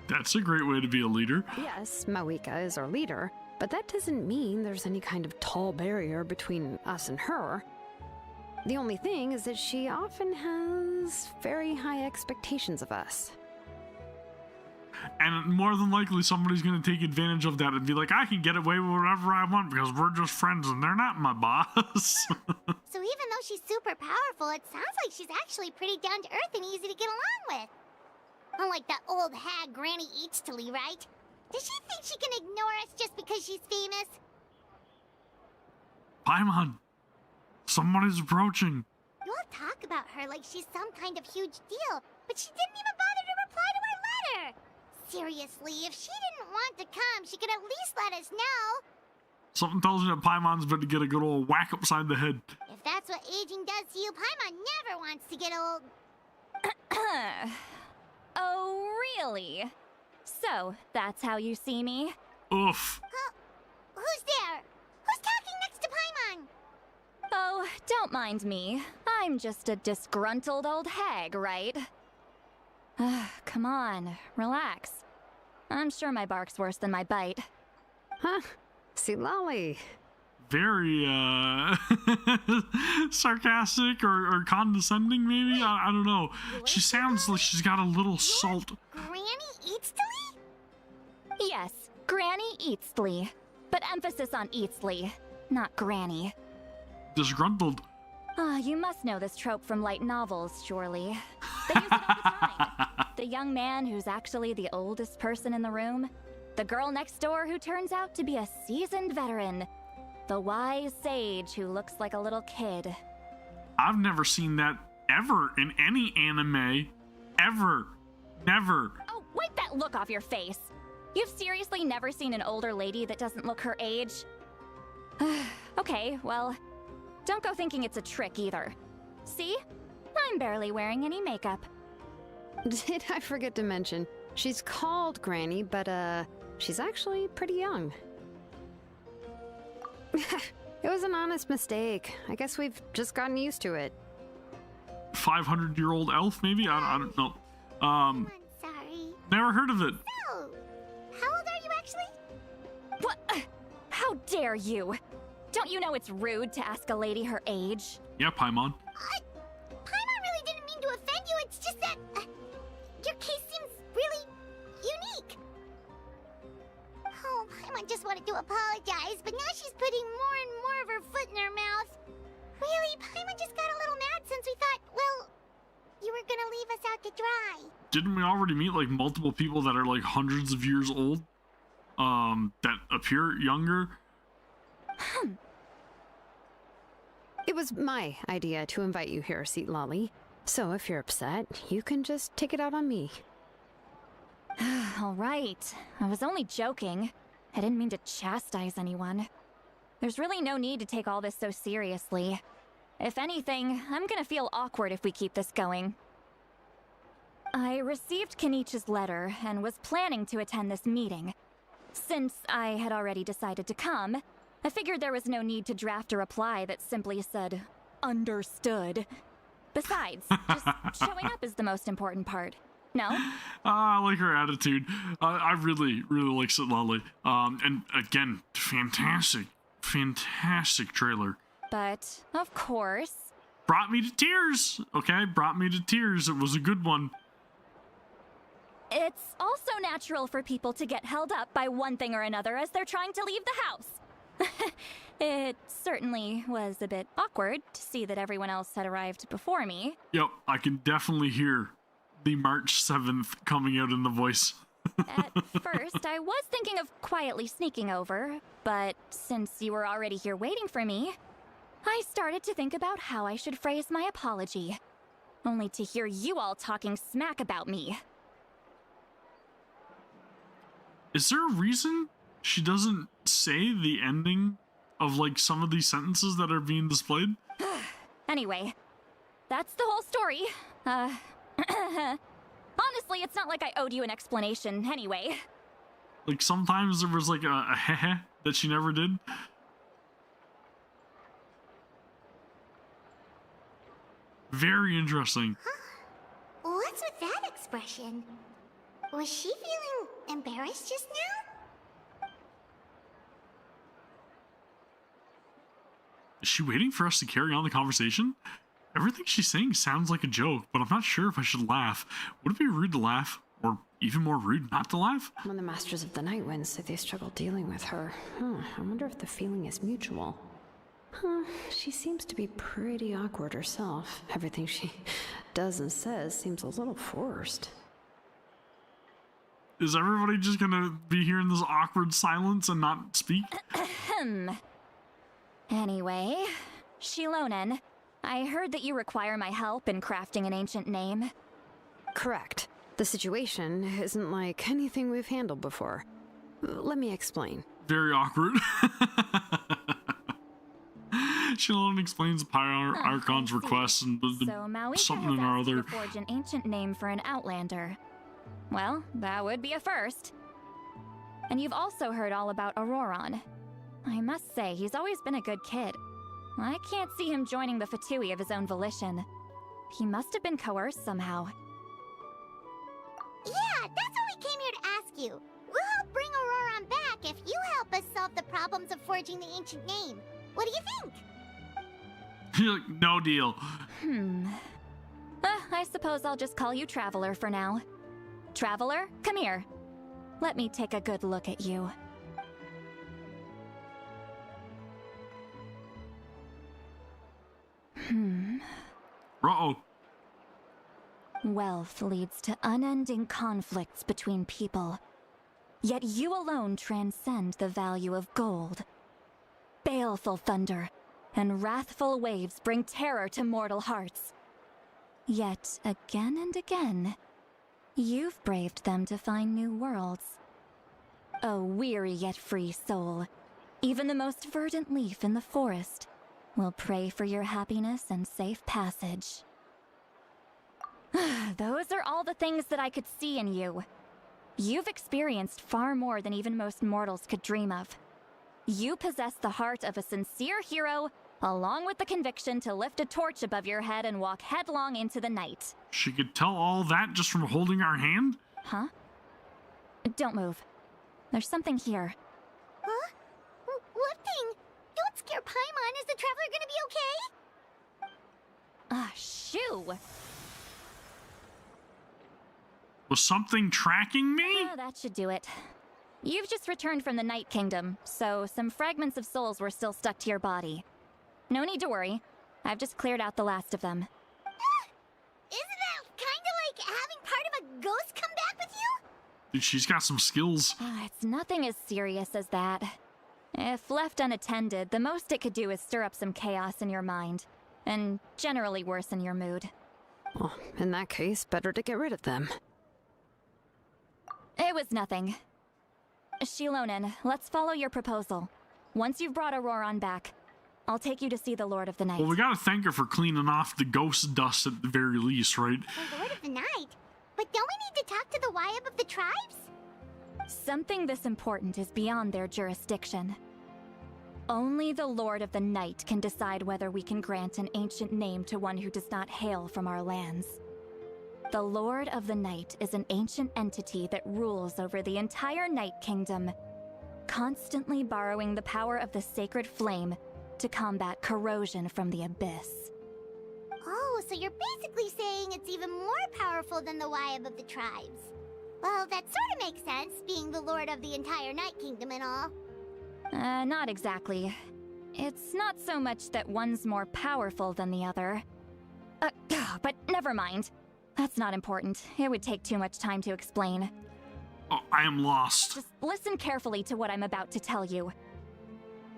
That's a great way to be a leader. Yes, Moika is our leader, but that doesn't mean there's any kind of tall barrier between us and her. The only thing is that she often has very high expectations of us. And more than likely somebody's going to take advantage of that and be like, I can get away with whatever I want because we're just friends and they're not my boss. So even though she's super powerful, it sounds like she's actually pretty down to earth and easy to get along with. Unlike that old hag Granny Eatstily, right? Does she think she can ignore us just because she's famous? Paimon, somebody's approaching. You all talk about her like she's some kind of huge deal, but she didn't even bother to reply to our letter. Seriously, if she didn't want to come, she could at least let us know. Something tells me that Paimon's about to get a good old whack upside the head. If that's what aging does to you, Paimon never wants to get old. Oh, really? So, that's how you see me? Oof. Who's there? Who's talking next to Paimon? Oh, don't mind me. I'm just a disgruntled old hag, right? Come on, relax. I'm sure my bark's worse than my bite. Huh? See, Lolly. Very, sarcastic or condescending, maybe? I don't know. She sounds like she's got a little salt. Granny Eatstily? Yes, Granny Eatstily. But emphasis on Eatstily, not Granny. Disgruntled. You must know this trope from light novels, surely. They use it all the time. The young man who's actually the oldest person in the room. The girl next door who turns out to be a seasoned veteran. The wise sage who looks like a little kid. I've never seen that ever in any anime. Ever. Never. Oh, wipe that look off your face. You've seriously never seen an older lady that doesn't look her age? Okay, well, don't go thinking it's a trick either. See? I'm barely wearing any makeup. Did I forget to mention, she's called Granny, but she's actually pretty young. It was an honest mistake. I guess we've just gotten used to it. 500-year-old elf, maybe? I don't know. I'm sorry. Never heard of it. So, how old are you actually? What? How dare you? Don't you know it's rude to ask a lady her age? Yeah, Paimon. Paimon really didn't mean to offend you, it's just that your case seems really unique. Oh, Paimon just wanted to apologize, but now she's putting more and more of her foot in her mouth. Really, Paimon just got a little mad since we thought, well, you were gonna leave us out to dry. Didn't we already meet like multiple people that are like hundreds of years old? That appear younger? It was my idea to invite you here, Seat Lolly. So if you're upset, you can just take it out on me. All right. I was only joking. I didn't mean to chastise anyone. There's really no need to take all this so seriously. If anything, I'm gonna feel awkward if we keep this going. I received Kenichi's letter and was planning to attend this meeting. Since I had already decided to come, I figured there was no need to draft a reply that simply said, "Understood." Besides, just showing up is the most important part. No? I like her attitude. I really, really like Sitlali. And again, fantastic trailer. But, of course... Brought me to tears, okay? Brought me to tears. It was a good one. It's also natural for people to get held up by one thing or another as they're trying to leave the house. It certainly was a bit awkward to see that everyone else had arrived before me. Yep, I can definitely hear the March 7th coming out in the voice. At first, I was thinking of quietly sneaking over, but since you were already here waiting for me, I started to think about how I should phrase my apology, only to hear you all talking smack about me. Is there a reason she doesn't say the ending of like some of these sentences that are being displayed? Anyway, that's the whole story. Honestly, it's not like I owed you an explanation anyway. Like sometimes there was like a heh that she never did. Very interesting. What's with that expression? Was she feeling embarrassed just now? Is she waiting for us to carry on the conversation? Everything she's saying sounds like a joke, but I'm not sure if I should laugh. Would it be rude to laugh? Or even more rude not to laugh? When the Masters of the Night Wind say they struggle dealing with her, I wonder if the feeling is mutual. She seems to be pretty awkward herself. Everything she does and says seems a little forced. Is everybody just gonna be hearing this awkward silence and not speak? Anyway, Shilonen, I heard that you require my help in crafting an ancient name. Correct. The situation isn't like anything we've handled before. Let me explain. Very awkward. Shilonen explains Pyro Archon's request and So Maui something has or asked you other. to forge an ancient name for an Outlander. Well, that would be a first. And you've also heard all about Auroron. I must say, he's always been a good kid. I can't see him joining the Fatui of his own volition. He must have been coerced somehow. Yeah, that's what we came here to ask you. We'll help bring Auroron back if you help us solve the problems of forging the ancient name. What do you think? No deal. I suppose I'll just call you Traveler for now. Traveler, come here. Let me take a good look at you. Uh-oh. Wealth leads to unending conflicts between people. Yet you alone transcend the value of gold. Baleful thunder and wrathful waves bring terror to mortal hearts. Yet again and again, you've braved them to find new worlds. O weary yet free soul, even the most verdant leaf in the forest will pray for your happiness and safe passage. Those are all the things that I could see in you. You've experienced far more than even most mortals could dream of. You possess the heart of a sincere hero along with the conviction to lift a torch above your head and walk headlong into the night. She could tell all that just from holding our hand? Huh? Don't move. There's something here. Huh? What thing? Don't scare Paimon. Is the traveler gonna be okay? Shoo! Was something tracking me? That should do it. You've just returned from the Night Kingdom, so some fragments of souls were still stuck to your body. No need to worry. I've just cleared out the last of them. Isn't that kinda like having part of a ghost come back with you? Dude, she's got some skills. It's nothing as serious as that. If left unattended, the most it could do is stir up some chaos in your mind, and generally worsen your mood. Well, in that case, better to get rid of them. It was nothing. Shilonen, let's follow your proposal. Once you've brought Auroran back, I'll take you to see the Lord of the Night. Well, we gotta thank her for cleaning off the ghost dust at the very least, right? The Lord of the Night? But don't we need to talk to the Wyab of the tribes? Something this important is beyond their jurisdiction. Only the Lord of the Night can decide whether we can grant an ancient name to one who does not hail from our lands. The Lord of the Night is an ancient entity that rules over the entire Night Kingdom, constantly borrowing the power of the sacred flame to combat corrosion from the abyss. Oh, so you're basically saying it's even more powerful than the Wyab of the tribes. Well, that sort of makes sense, being the lord of the entire Night Kingdom and all. Not exactly. It's not so much that one's more powerful than the other. But never mind. That's not important. It would take too much time to explain. Oh, I am lost. Just listen carefully to what I'm about to tell you.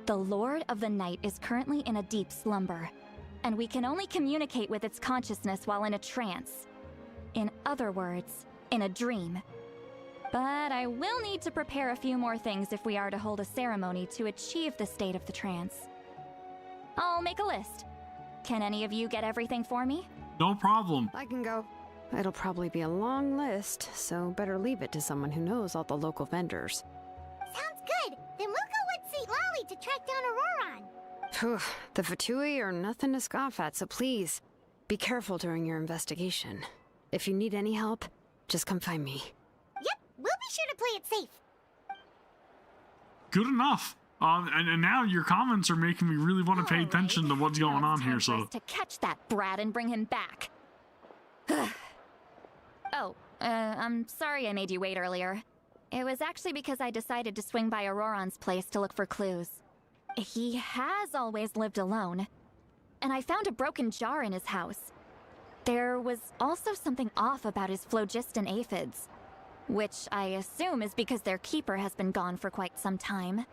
The Lord of the Night is currently in a deep slumber, and we can only communicate with its consciousness while in a trance. In other words, in a dream. But I will need to prepare a few more things if we are to hold a ceremony to achieve the state of the trance. I'll make a list. Can any of you get everything for me? No problem. I can go. It'll probably be a long list, so better leave it to someone who knows all the local vendors. Sounds good. Then we'll go with St. Lolly to track down Auroran. Phew, the Fatui are nothing to scoff at, so please, be careful during your investigation. If you need any help, just come find me. Yep, we'll be sure to play it safe. Good enough. And now your comments are making me really want to pay attention to what's going on here, so... To catch that brat and bring him back. I'm sorry I made you wait earlier. It was actually because I decided to swing by Auroran's place to look for clues. He has always lived alone, and I found a broken jar in his house. There was also something off about his phlogiston aphids, which I assume is because their keeper has been gone for quite some time.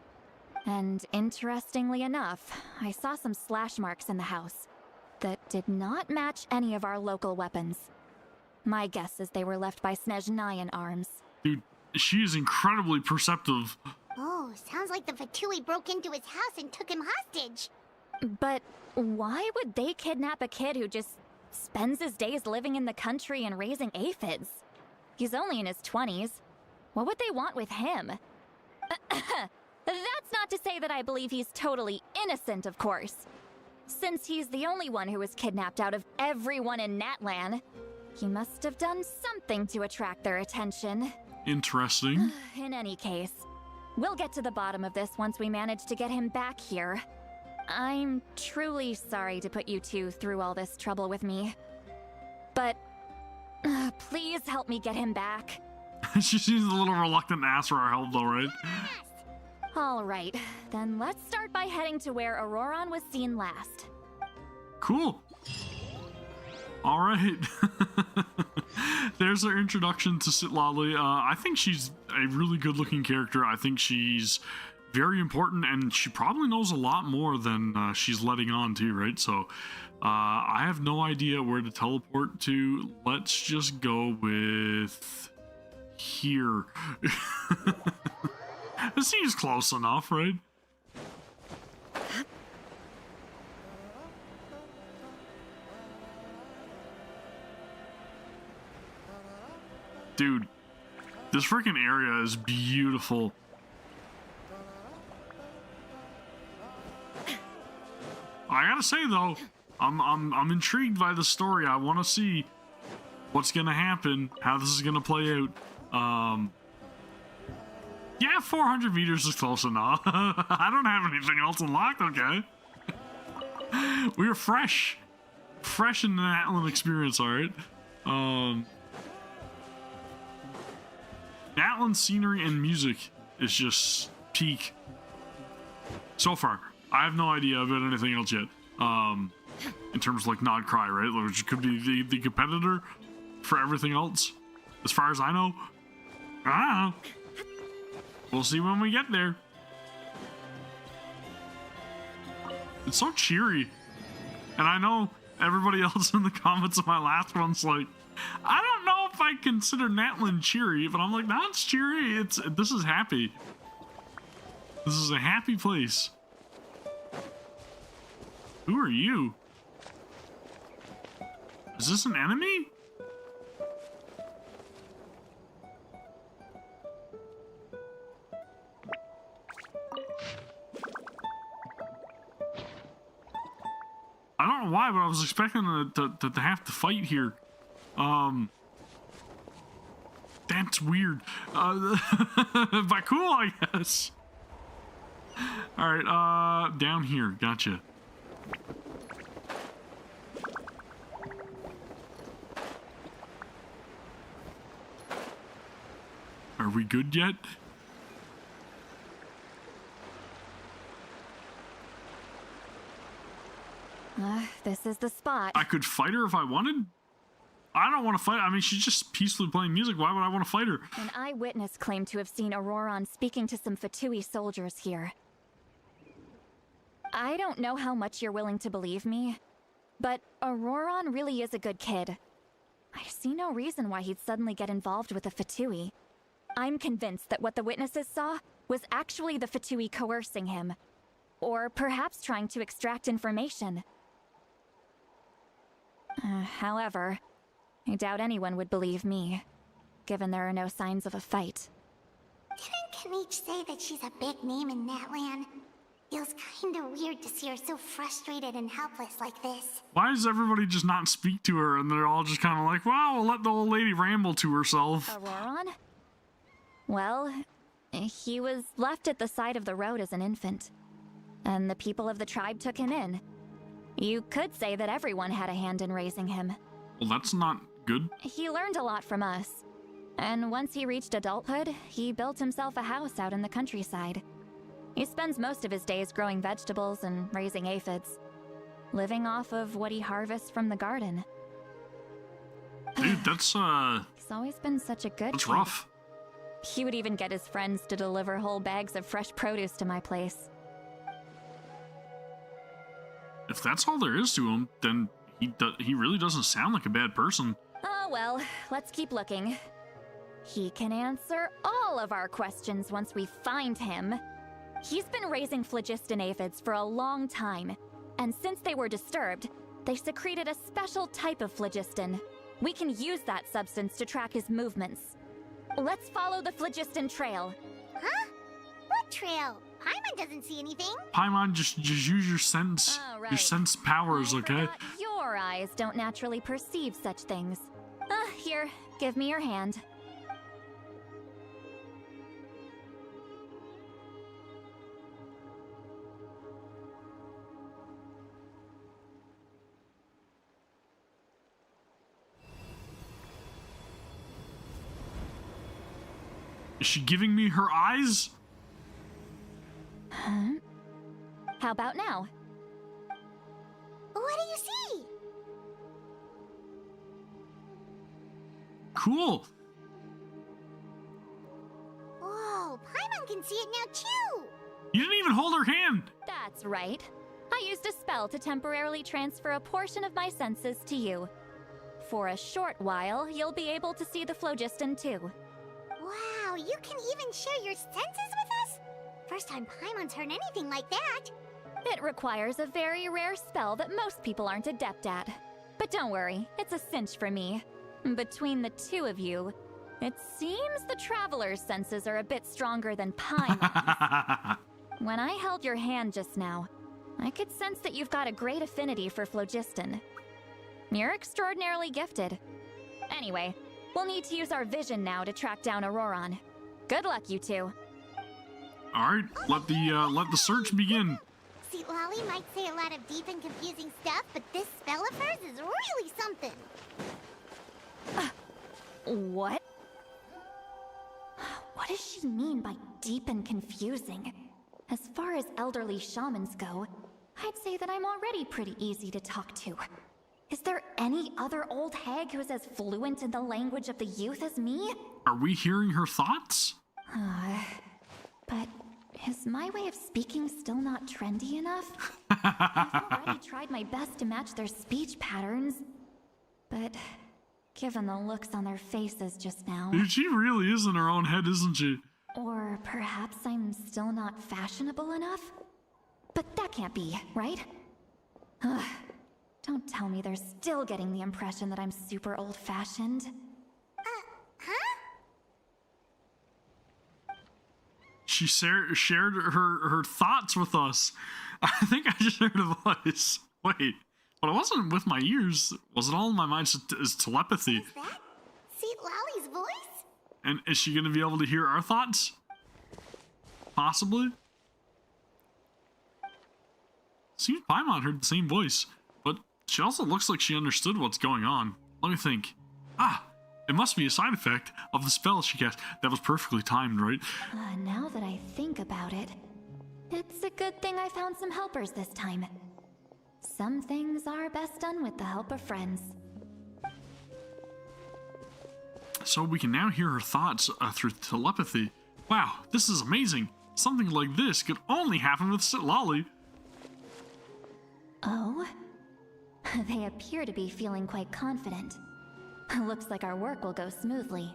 And interestingly enough, I saw some slash marks in the house that did not match any of our local weapons. My guess is they were left by Snezhnayan arms. Dude, she is incredibly perceptive. Oh, sounds like the Fatui broke into his house and took him hostage. But why would they kidnap a kid who just spends his days living in the country and raising aphids? He's only in his 20s. What would they want with him? That's not to say that I believe he's totally innocent, of course. Since he's the only one who was kidnapped out of everyone in Natlan, he must have done something to attract their attention. Interesting. In any case, we'll get to the bottom of this once we manage to get him back here. I'm truly sorry to put you two through all this trouble with me. But please help me get him back. She seems a little reluctant to ask for our help though, right? All right, then let's start by heading to where Auroran was seen last. Cool. All right. There's our introduction to Citlali. I think she's a really good-looking character. I think she's very important, and she probably knows a lot more than she's letting on to, right? So I have no idea where to teleport to. Let's just go with here. This seems close enough, right? Dude, this freaking area is beautiful. I gotta say though, I'm intrigued by the story. I want to see what's gonna happen, how this is gonna play out. Yeah, 400 meters is close enough. I don't have anything else unlocked. Okay. We were fresh in the Natlan experience. All right. Natlan scenery and music is just peak so far. I have no idea about anything else yet. In terms of like Nod Cry, right? Which could be the competitor for everything else, as far as I know. I don't know. We'll see when we get there. It's so cheery. And I know everybody else in the comments of my last one's like, I don't know if I consider Natlan cheery, but I'm like, no, it's cheery. This is happy. This is a happy place. Who are you? Is this an enemy? I don't know why, but I was expecting to have to fight here. That's weird. But cool, I guess. Alright, down here. Gotcha. Are we good yet? This is the spot. I could fight her if I wanted. I don't want to fight. I mean, she's just peacefully playing music. Why would I want to fight her? An eyewitness claimed to have seen Auroron speaking to some Fatui soldiers here. I don't know how much you're willing to believe me, but Auroron really is a good kid. I see no reason why he'd suddenly get involved with a Fatui. I'm convinced that what the witnesses saw was actually the Fatui coercing him, or perhaps trying to extract information. However, I doubt anyone would believe me, given there are no signs of a fight. Didn't Kanich say that she's a big name in Natlan? Feels kinda weird to see her so frustrated and helpless like this. Why does everybody just not speak to her and they're all just kind of like, well, we'll let the old lady ramble to herself? Auroron? Well, he was left at the side of the road as an infant, and the people of the tribe took him in. You could say that everyone had a hand in raising him. Well, that's not good. He learned a lot from us, and once he reached adulthood, he built himself a house out in the countryside. He spends most of his days growing vegetables and raising aphids, living off of what he harvests from the garden. Dude, that's He's always been such a good That's kid. rough. He would even get his friends to deliver whole bags of fresh produce to my place. If that's all there is to him, then he really doesn't sound like a bad person. Oh well, let's keep looking. He can answer all of our questions once we find him. He's been raising phlogiston aphids for a long time, and since they were disturbed, they secreted a special type of phlogiston. We can use that substance to track his movements. Let's follow the phlogiston trail. Huh? What trail? Paimon doesn't see anything. Paimon, just use your sense, your sense powers, okay? Your eyes don't naturally perceive such things. Here, give me your hand. Is she giving me her eyes? Huh? How about now? What do you see? Cool. Whoa, Paimon can see it now too. You didn't even hold her hand. That's right. I used a spell to temporarily transfer a portion of my senses to you. For a short while, you'll be able to see the phlogiston too. Wow, you can even share your senses with us? First time Paimon's heard anything like that. It requires a very rare spell that most people aren't adept at. But don't worry, it's a cinch for me. Between the two of you, it seems the Traveler's senses are a bit stronger than Paimon's. When I held your hand just now, I could sense that you've got a great affinity for phlogiston. You're extraordinarily gifted. Anyway, we'll need to use our vision now to track down Auroron. Good luck, you two. Alright, let the search begin. See, Lolly might say a lot of deep and confusing stuff, but this spell of hers is really something. What? What does she mean by deep and confusing? As far as elderly shamans go, I'd say that I'm already pretty easy to talk to. Is there any other old hag who's as fluent in the language of the youth as me? Are we hearing her thoughts? But is my way of speaking still not trendy enough? I've already tried my best to match their speech patterns, but given the looks on their faces just now... Dude, she really is in her own head, isn't she? Or perhaps I'm still not fashionable enough? But that can't be, right? Don't tell me they're still getting the impression that I'm super old-fashioned. She shared her thoughts with us. I think I just heard a voice. Wait, but it wasn't with my ears. Was it all in my mind? Is telepathy? Is that Seat Lolly's voice? And is she going to be able to hear our thoughts? Possibly. Seems Paimon heard the same voice, but she also looks like she understood what's going on. Let me think. It must be a side effect of the spell she cast. That was perfectly timed, right? Now that I think about it, it's a good thing I found some helpers this time. Some things are best done with the help of friends. So we can now hear her thoughts through telepathy. Wow, this is amazing. Something like this could only happen with Sitlali. Oh? They appear to be feeling quite confident. Looks like our work will go smoothly.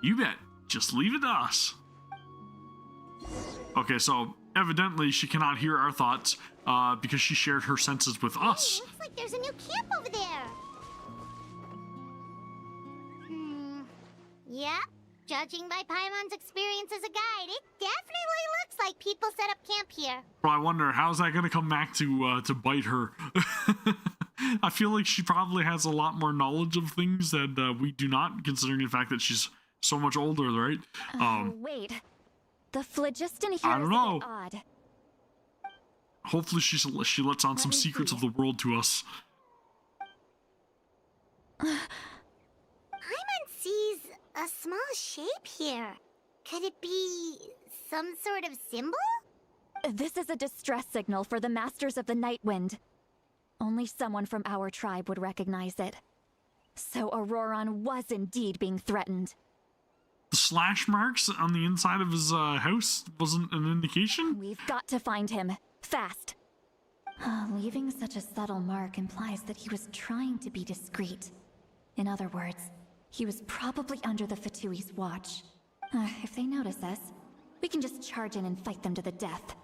You bet. Just leave it to us. Okay, so evidently she cannot hear our thoughts because she shared her senses with us. Looks like there's a new camp over there. Yep. Judging by Paimon's experience as a guide, it definitely looks like people set up camp here. But I wonder, how's that going to come back to bite her? I feel like she probably has a lot more knowledge of things that we do not, considering the fact that she's so much older, right? Wait. The phlogiston here I don't know. is a bit odd. Hopefully she lets on some secrets of the world to us. Paimon sees a small shape here. Could it be some sort of symbol? This is a distress signal for the Masters of the Night Wind. Only someone from our tribe would recognize it. So Auroron was indeed being threatened. The slash marks on the inside of his house wasn't an indication? We've got to find him. Fast. Leaving such a subtle mark implies that he was trying to be discreet. In other words, he was probably under the Fatui's watch. If they notice us, we can just charge in and fight them to the death.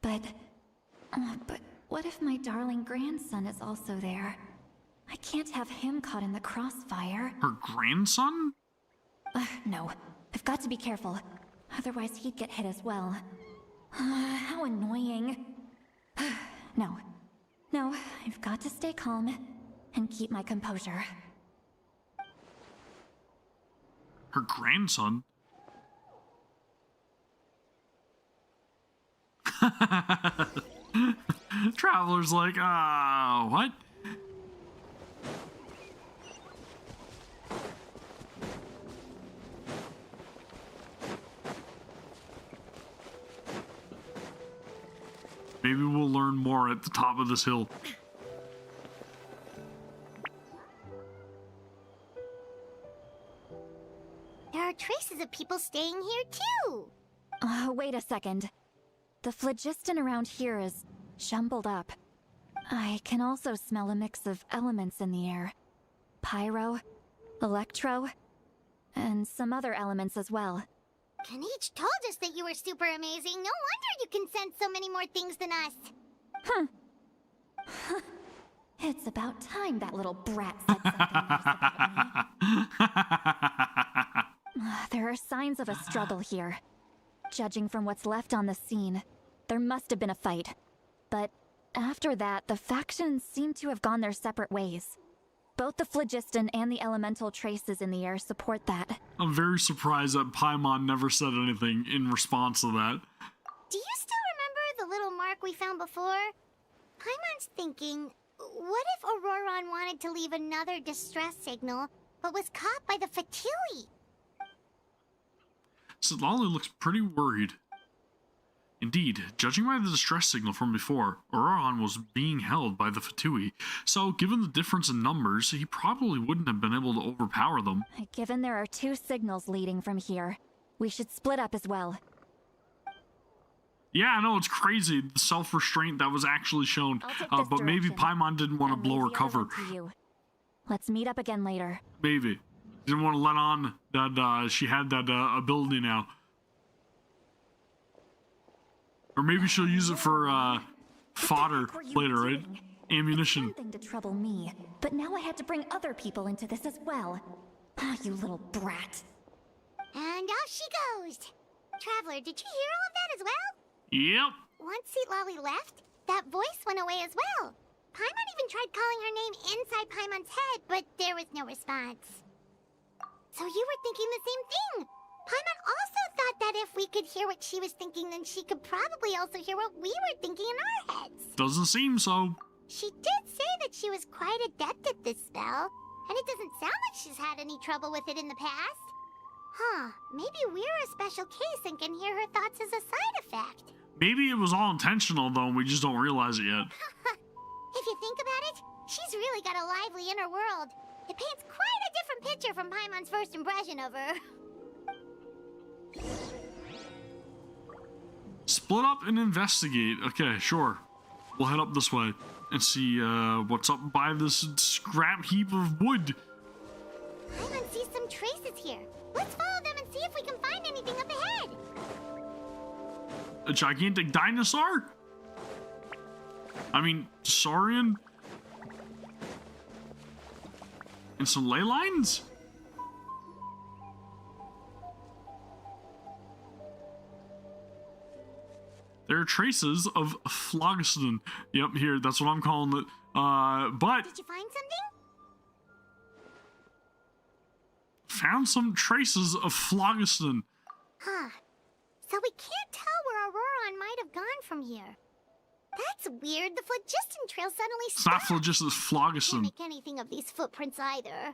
But what if my darling grandson is also there? I can't have him caught in the crossfire. Her grandson? No. I've got to be careful. Otherwise he'd get hit as well. How annoying. No. I've got to stay calm and keep my composure. Her grandson? Traveler's like, what? Maybe we'll learn more at the top of this hill. There are traces of people staying here too. Wait a second. The phlogiston around here is jumbled up. I can also smell a mix of elements in the air. Pyro, electro, and some other elements as well. Kanich told us that you were super amazing. No wonder you can sense so many more things than us. It's about time that little brat said something nice about me. There are signs of a struggle here. Judging from what's left on the scene, there must have been a fight. But after that, the factions seem to have gone their separate ways. Both the phlogiston and the elemental traces in the air support that. I'm very surprised that Paimon never said anything in response to that. Do you still remember the little mark we found before? Paimon's thinking, what if Auroron wanted to leave another distress signal, but was caught by the Fatui? Sitlali looks pretty worried. Indeed, judging by the distress signal from before, Auroron was being held by the Fatui, so given the difference in numbers, he probably wouldn't have been able to overpower them. Given there are 2 signals leading from here, we should split up as well. Yeah, I know, it's crazy, the self-restraint that was actually shown, but maybe Paimon didn't want to blow her cover. Let's meet up again later. Maybe. Didn't want to let on that she had that ability now. Or maybe she'll use it for fodder later, right? Ammunition. It's one thing to trouble me, but now I had to bring other people into this as well. Ah, you little brat. And off she goes. Traveler, did you hear all of that as well? Yep. Once Sitlali left, that voice went away as well. Paimon even tried calling her name inside Paimon's head, but there was no response. So you were thinking the same thing. Paimon also thought that if we could hear what she was thinking, then she could probably also hear what we were thinking in our heads. Doesn't seem so. She did say that she was quite adept at this spell, and it doesn't sound like she's had any trouble with it in the past. Huh, maybe we're a special case and can hear her thoughts as a side effect. Maybe it was all intentional, though, and we just don't realize it yet. If you think about it, she's really got a lively inner world. It paints quite a different picture from Paimon's first impression of her. Split up and investigate. Okay, sure. We'll head up this way and see what's up by this scrap heap of wood. Paimon sees some traces here. Let's follow them and see if we can find anything up ahead. A gigantic dinosaur? I mean, saurian? And some ley lines? There are traces of phlogiston. Yep, here, that's what I'm calling it. But... Did you find something? Found some traces of phlogiston. Huh. So we can't tell where Auroron might have gone from here. That's weird. The phlogiston trail suddenly It's stopped. not phlogiston, it's phlogiston. Can't make anything of these footprints either.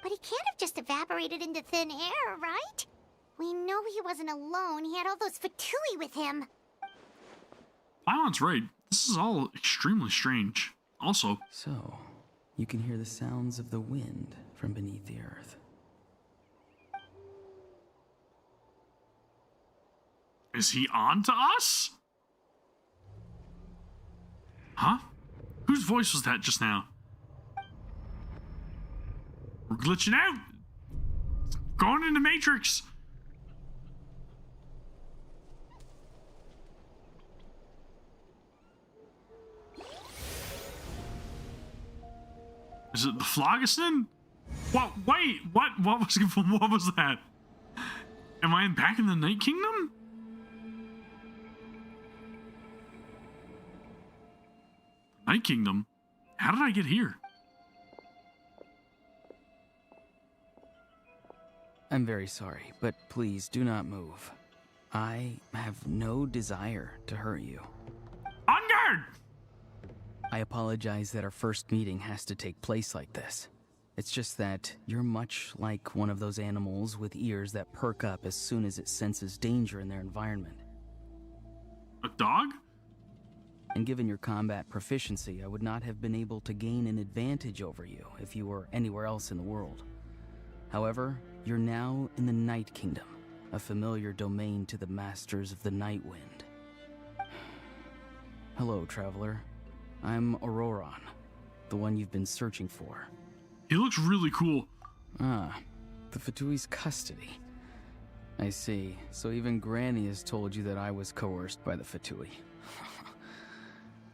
But he can't have just evaporated into thin air, right? We know he wasn't alone. He had all those Fatui with him. Paimon's right. This is all extremely strange. Also... So, you can hear the sounds of the wind from beneath the earth. Is he on to us? Huh? Whose voice was that just now? We're glitching out. Going into Matrix. Is it the phlogiston? What? Wait, what was that? Am I back in the Night Kingdom? Night Kingdom? How did I get here? I'm very sorry, but please do not move. I have no desire to hurt you. On guard! I apologize that our first meeting has to take place like this. It's just that you're much like one of those animals with ears that perk up as soon as it senses danger in their environment. A dog? And given your combat proficiency, I would not have been able to gain an advantage over you if you were anywhere else in the world. However, you're now in the Night Kingdom, a familiar domain to the Masters of the Night Wind. Hello, traveler. I'm Auroron, the one you've been searching for. He looks really cool. Ah, the Fatui's custody. I see. So even Granny has told you that I was coerced by the Fatui.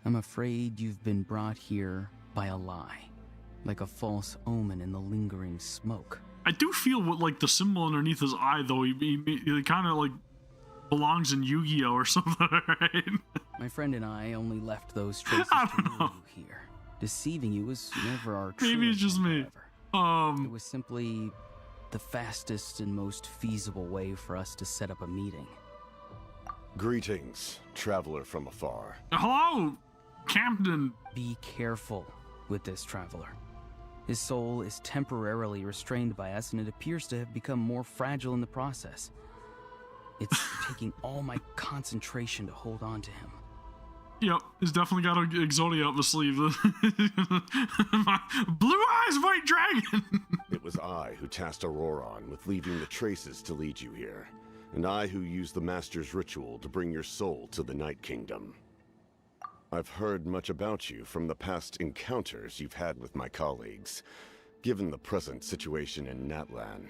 I'm afraid you've been brought here by a lie, like a false omen in the lingering smoke. I do feel what, like, the symbol underneath his eye, though, he kind of, like, belongs in Yu-Gi-Oh or something, right? My friend and I only left those traces to lure you here. Deceiving you was never our true Maybe it's just me. It was simply the fastest and most feasible way for us to set up a meeting. Greetings, traveler from afar. Hello, Captain. Be careful with this traveler. His soul is temporarily restrained by us, and it appears to have become more fragile in the process. It's taking all my concentration to hold on to him. Yep, he's definitely got an Exodia up his sleeve. Blue eyes, white dragon! It was I who tasked Auroron with leaving the traces to lead you here, and I who used the Master's ritual to bring your soul to the Night Kingdom. I've heard much about you from the past encounters you've had with my colleagues. Given the present situation in Natlan,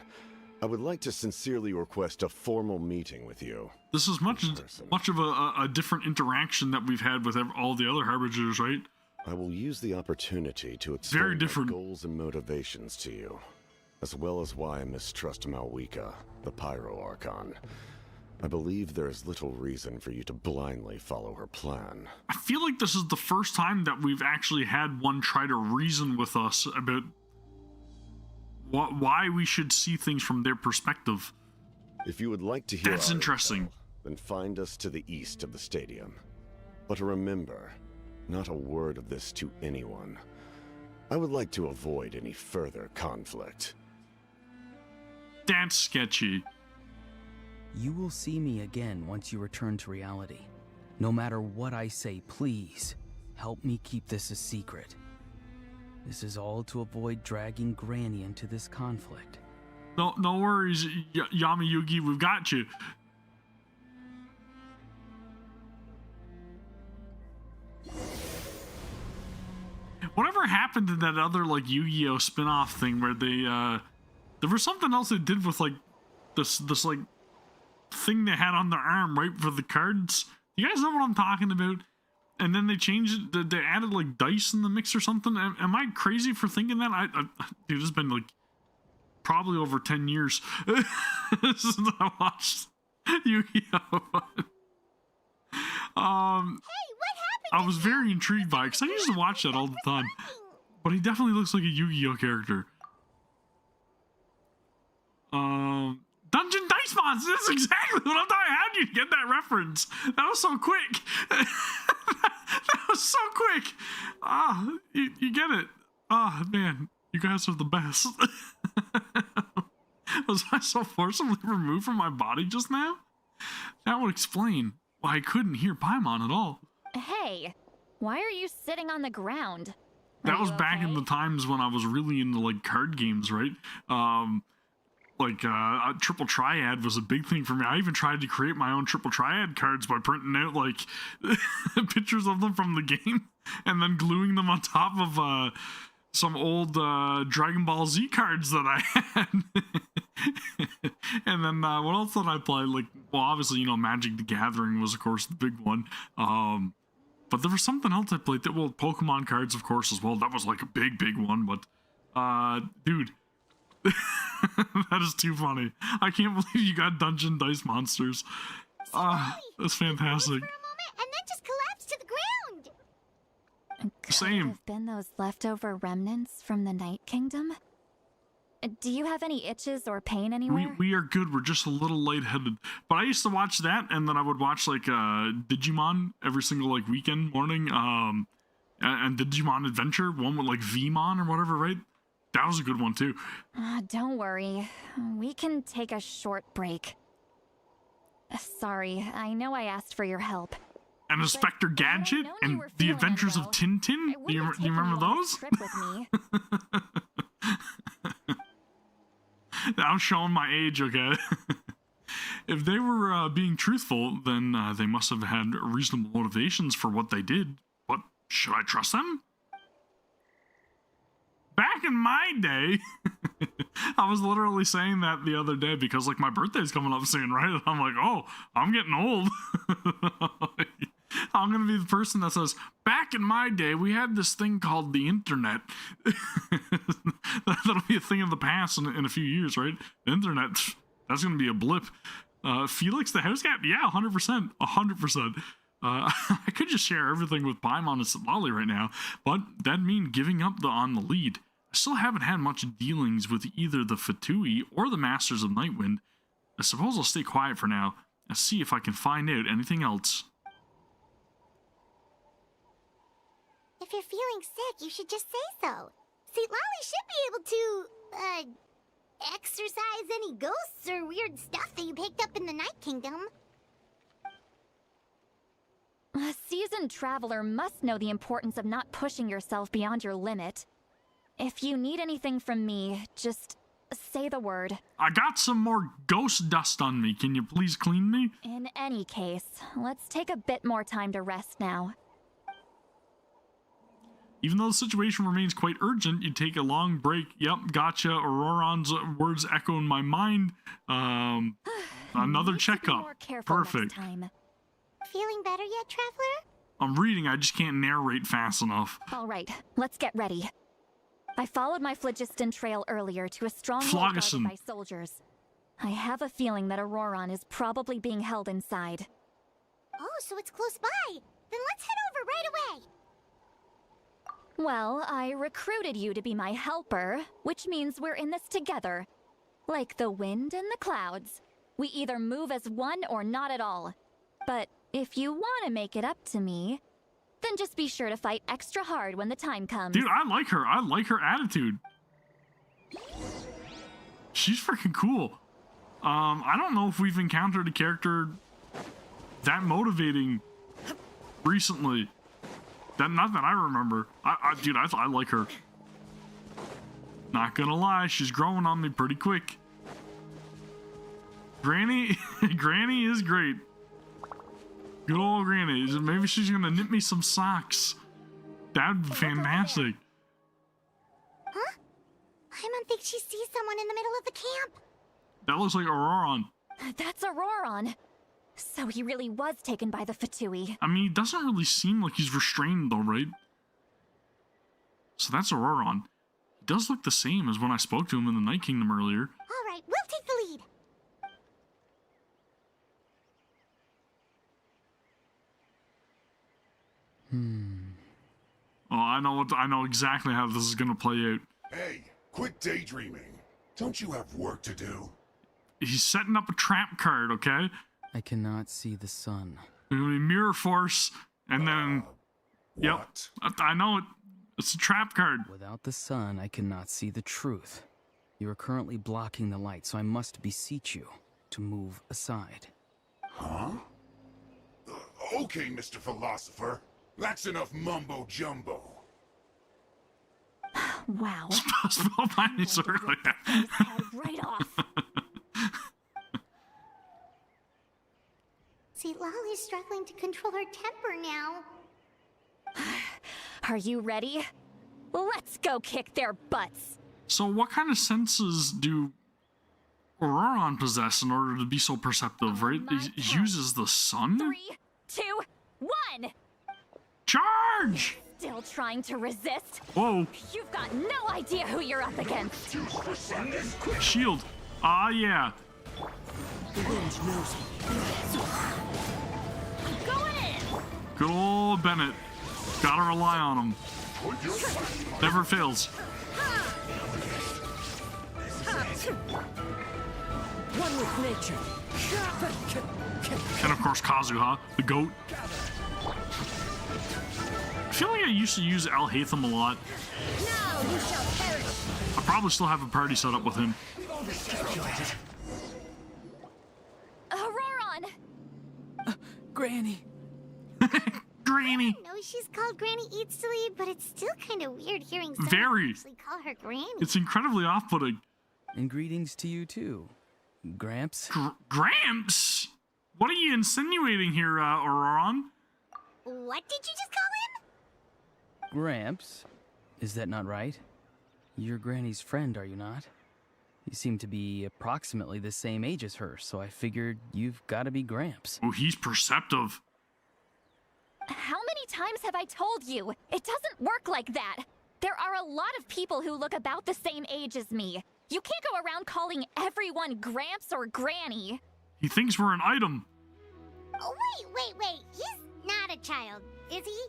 I would like to sincerely request a formal meeting with you. This is much of a different interaction that we've had with all the other Harbingers, right? I will use the opportunity to explain my goals and motivations to you, as well as why I mistrust Malwika, the Pyro Archon. I believe there is little reason for you to blindly follow her plan. I feel like this is the first time that we've actually had one try to reason with us about why we should see things from their perspective. If you would like to hear that's interesting, then find us to the east of the stadium. But remember, not a word of this to anyone. I would like to avoid any further conflict. That's sketchy. You will see me again once you return to reality. No matter what I say, please, help me keep this a secret. This is all to avoid dragging Granny into this conflict. No worries, Yami Yugi, we've got you. Whatever happened to that other like Yu-Gi-Oh spin-off thing where they there was something else they did with like this like thing they had on their arm, right, for the cards. You guys know what I'm talking about? And then they changed it, they added like dice in the mix or something. Am I crazy for thinking that? Dude, it's been like probably over 10 years since I watched Yu-Gi-Oh! Hey, what happened? I was very intrigued by it because I used to watch that all the time. But he definitely looks like a Yu-Gi-Oh! Character. Dungeon Dice Monster, that's exactly what I'm talking. How did you get that reference? That was so quick. That was so quick. You get it. Man, you guys are the best. Was I so forcibly removed from my body just now? That would explain why I couldn't hear Paimon at all. Hey, why are you sitting on the ground? That was back in the times when I was really into like card games, right? A triple triad was a big thing for me. I even tried to create my own triple triad cards by printing out like pictures of them from the game and then gluing them on top of some old Dragon Ball Z cards that I had. And then what else did I play? Like, well, obviously, Magic the Gathering was, of course, the big one. But there was something else I played. Well, Pokemon cards, of course, as well. That was like a big one. But, dude, that is too funny. I can't believe you got Dungeon Dice Monsters. That's fantastic. For a moment and then just collapsed to the ground. Same. Could have been those leftover remnants from the Night Kingdom. Do you have any itches or pain anywhere? We are good. We're just a little lightheaded. But I used to watch that, and then I would watch like Digimon every single like weekend morning. And Digimon Adventure, one with like Vmon or whatever, right? That was a good one too. Don't worry. We can take a short break. Sorry, I know I asked for your help. And Inspector Gadget and The Adventures of Tintin. Do you remember those? I'm showing my age, okay? If they were being truthful, then they must have had reasonable motivations for what they did. But should I trust them? Back in my day, I was literally saying that the other day because like my birthday's coming up soon, right? And I'm like, oh, I'm getting old. I'm going to be the person that says, back in my day, we had this thing called the internet. That'll be a thing of the past in a few years, right? The internet, that's going to be a blip. Felix the house cat? Yeah, 100%. 100%. I could just share everything with Paimon and Sitlali right now, but that'd mean giving up on the lead. I still haven't had much dealings with either the Fatui or the Masters of Nightwind. I suppose I'll stay quiet for now and see if I can find out anything else. If you're feeling sick, you should just say so. See, Lolly should be able to, exorcise any ghosts or weird stuff that you picked up in the Night Kingdom. A seasoned traveler must know the importance of not pushing yourself beyond your limit. If you need anything from me, just say the word. I got some more ghost dust on me. Can you please clean me? In any case, let's take a bit more time to rest now. Even though the situation remains quite urgent, you take a long break. Yep, gotcha. Auroron's words echo in my mind. Another checkup. Perfect. Feeling better yet, Traveler? I'm reading, I just can't narrate fast enough. All right, let's get ready. I followed my phlogiston trail earlier to a stronghold guarded by soldiers. I have a feeling that Auroron is probably being held inside. Oh, so it's close by. Then let's head over right away. Well, I recruited you to be my helper, which means we're in this together. Like the wind and the clouds. We either move as one or not at all. But if you want to make it up to me, then just be sure to fight extra hard when the time comes. Dude, I like her. I like her attitude. She's freaking cool. I don't know if we've encountered a character that motivating recently. Not that I remember. Dude, I like her. Not gonna lie, she's growing on me pretty quick. Granny, Granny is great. Good old Granny. Maybe she's gonna knit me some socks. That'd be fantastic. Huh? Paimon thinks she sees someone in the middle of the camp. That looks like Auroron. That's Auroron. So he really was taken by the Fatui. I mean, he doesn't really seem like he's restrained though, right? So that's Auroron. He does look the same as when I spoke to him in the Night Kingdom earlier. All right, we'll take the lead. Oh, I know exactly how this is gonna play out. Hey, quit daydreaming. Don't you have work to do? He's setting up a trap card, okay? I cannot see the sun. There's gonna be mirror force, and then... Yep, I know it. It's a trap card. Without the sun, I cannot see the truth. You are currently blocking the light, so I must beseech you to move aside. Huh? Okay, Mr. Philosopher. That's enough mumbo-jumbo. Wow. Spell my sword like that. Right off. See, Lolly's struggling to control her temper now. Are you ready? Let's go kick their butts. So what kind of senses do Auroron possess in order to be so perceptive, right? He uses the sun? 3, 2, 1! Charge! Still trying to resist? Whoa. You've got no idea who you're up against. Shield. Ah, yeah. The wind knows me. I'm going in! Good old Bennett. Gotta rely on him. Never fails. One with nature. And of course Kazuha, the goat. I feel like I used to use Al Hatham a lot. Now you shall perish. I probably still have a party set up with him. Auroron! Granny. Granny. I know she's called Granny Eats to Lead, but it's still kind of weird hearing someone Very. actually call her Granny. It's incredibly off-putting. And greetings to you too, Gramps. Gramps? What are you insinuating here, Auroron? What did you just call him? Gramps? Is that not right? You're Granny's friend, are you not? You seem to be approximately the same age as her, so I figured you've got to be Gramps. Oh, he's perceptive. How many times have I told you? It doesn't work like that. There are a lot of people who look about the same age as me. You can't go around calling everyone Gramps or Granny. He thinks we're an item. Oh, wait. He's not a child, is he?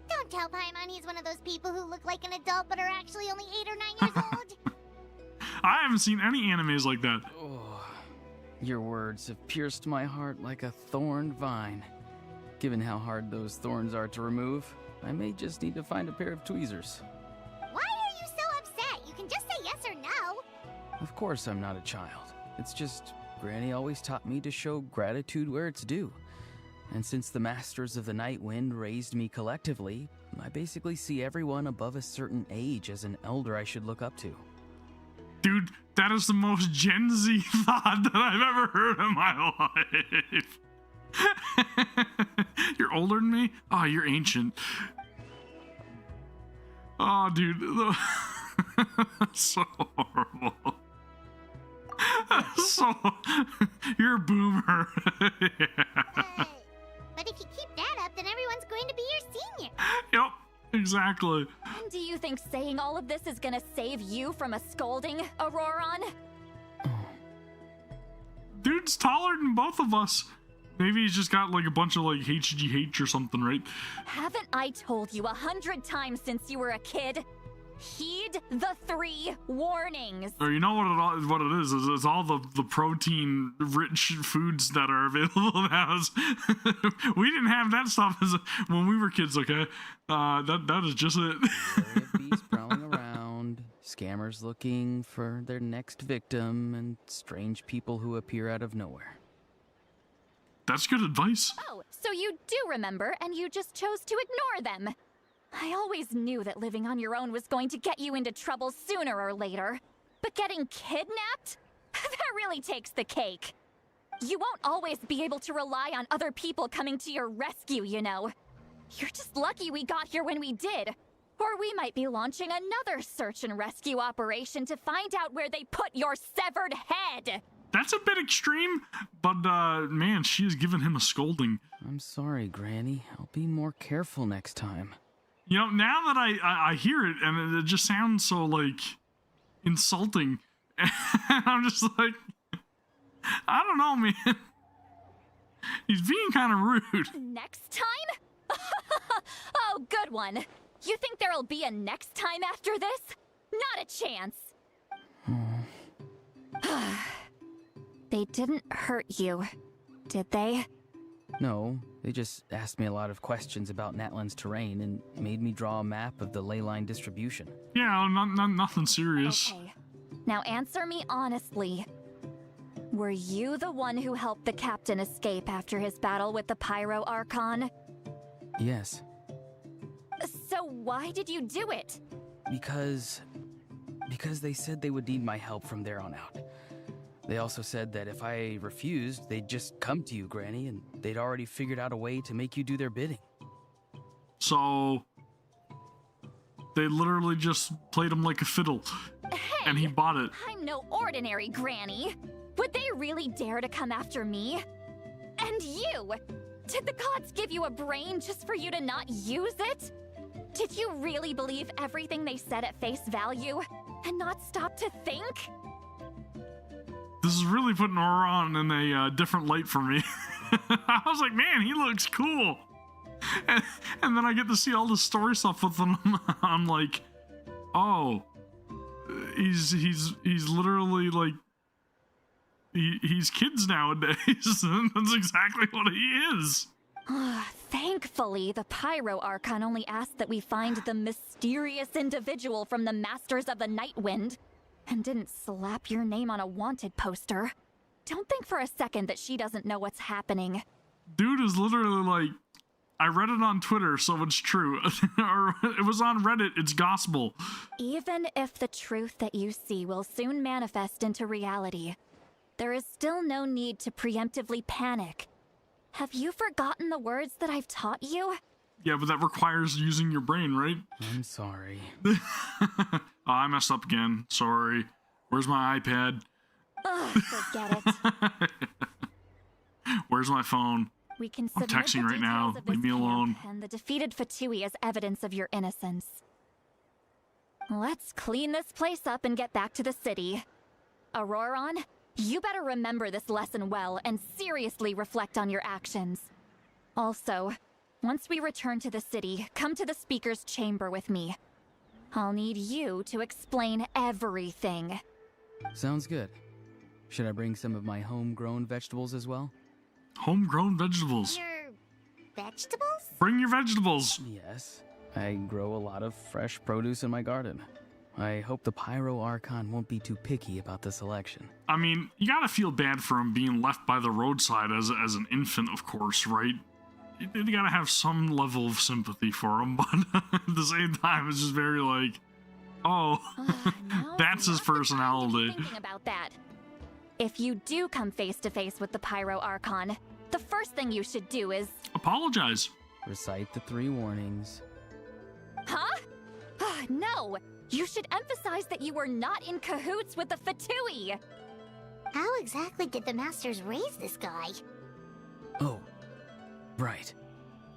Don't tell Paimon he's one of those people who look like an adult but are actually only 8 or 9 years old. I haven't seen any animes like that. Oh, your words have pierced my heart like a thorned vine. Given how hard those thorns are to remove, I may just need to find a pair of tweezers. Why are you so upset? You can just say yes or no. Of course I'm not a child. It's just Granny always taught me to show gratitude where it's due. And since the Masters of the Night Wind raised me collectively, I basically see everyone above a certain age as an elder I should look up to. Dude, that is the most Gen Z thought that I've ever heard in my life. You're older than me? Oh, you're ancient. Oh, dude. So horrible. So, you're a boomer. Yeah. But if you keep that up, then everyone's going to be your senior. Yep, exactly. And do you think saying all of this is gonna save you from a scolding, Auroron? Dude's taller than both of us. Maybe he's just got like a bunch of like HGH or something, right? Haven't I told you 100 times since you were a kid? Heed the 3 warnings. Or you know what it is it's all the protein rich foods that are available now. We didn't have that stuff when we were kids, okay? That is just it. Bees prowling around, scammers looking for their next victim, and strange people who appear out of nowhere. That's good advice. Oh, so you do remember, and you just chose to ignore them. I always knew that living on your own was going to get you into trouble sooner or later. But getting kidnapped? That really takes the cake. You won't always be able to rely on other people coming to your rescue, you know. You're just lucky we got here when we did. Or we might be launching another search and rescue operation to find out where they put your severed head. That's a bit extreme, but man, she has given him a scolding. I'm sorry, Granny. I'll be more careful next time. You know, now that I hear it, and it just sounds so, like, insulting, and I'm just like, I don't know, man. He's being kind of rude. Next time? Oh, good one. You think there'll be a next time after this? Not a chance. They didn't hurt you, did they? No, they just asked me a lot of questions about Natlan's terrain and made me draw a map of the ley line distribution. Yeah, nothing serious. Okay. Now answer me honestly. Were you the one who helped the captain escape after his battle with the Pyro Archon? Yes. So why did you do it? Because they said they would need my help from there on out. They also said that if I refused, they'd just come to you, Granny, and they'd already figured out a way to make you do their bidding. So they literally just played him like a fiddle, and he bought it. I'm no ordinary Granny. Would they really dare to come after me? And you? Did the gods give you a brain just for you to not use it? Did you really believe everything they said at face value and not stop to think? This is really putting Auroron in a different light for me. I was like, man, he looks cool. And then I get to see all the story stuff with him. I'm like, oh, he's literally like, he's kids nowadays. That's exactly what he is. Thankfully, the Pyro Archon only asked that we find the mysterious individual from the Masters of the Night Wind. And didn't slap your name on a wanted poster. Don't think for a second that she doesn't know what's happening. Dude is literally like, I read it on Twitter, so it's true. Or it was on Reddit, it's gospel. Even if the truth that you see will soon manifest into reality, there is still no need to preemptively panic. Have you forgotten the words that I've taught you? Yeah, but that requires using your brain, right? I'm sorry. Oh, I messed up again. Sorry. Where's my iPad? Ugh, forget it. Where's my phone? We can I'm submit texting the right now. details of Leave this me alone. camp and the defeated Fatui as evidence of your innocence. Let's clean this place up and get back to the city. Auroron, You better remember this lesson well and seriously reflect on your actions. Also, once we return to the city, come to the speaker's chamber with me. I'll need you to explain everything. Sounds good. Should I bring some of my homegrown vegetables as well? Homegrown vegetables? Your vegetables? Bring your vegetables! Yes. I grow a lot of fresh produce in my garden. I hope the Pyro Archon won't be too picky about the selection. I mean, you gotta feel bad for him being left by the roadside as an infant, of course, right? You gotta have some level of sympathy for him, but at the same time, it's just very like, oh, that's his personality. Thinking about that. If you do come face to face with the Pyro Archon, the first thing you should do is apologize. Recite the 3 warnings. Huh? No! You should emphasize that you were not in cahoots with the Fatui! How exactly did the Masters raise this guy? Oh, right.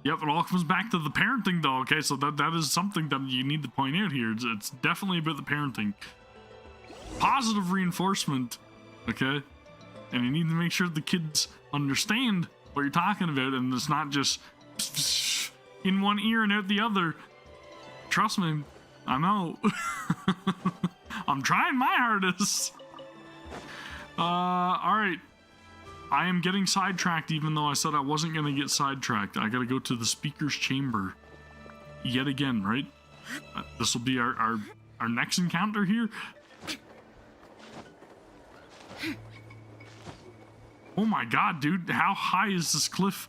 Yep, it all comes back to the parenting though, okay? So that is something that you need to point out here. It's definitely about the parenting. Positive reinforcement, okay? And you need to make sure the kids understand what you're talking about and it's not just in one ear and out the other. Trust me, I know. I'm trying my hardest. Alright. I am getting sidetracked even though I said I wasn't going to get sidetracked. I got to go to the speaker's chamber. Yet again, right? This will be our next encounter here. Oh my god, dude. How high is this cliff?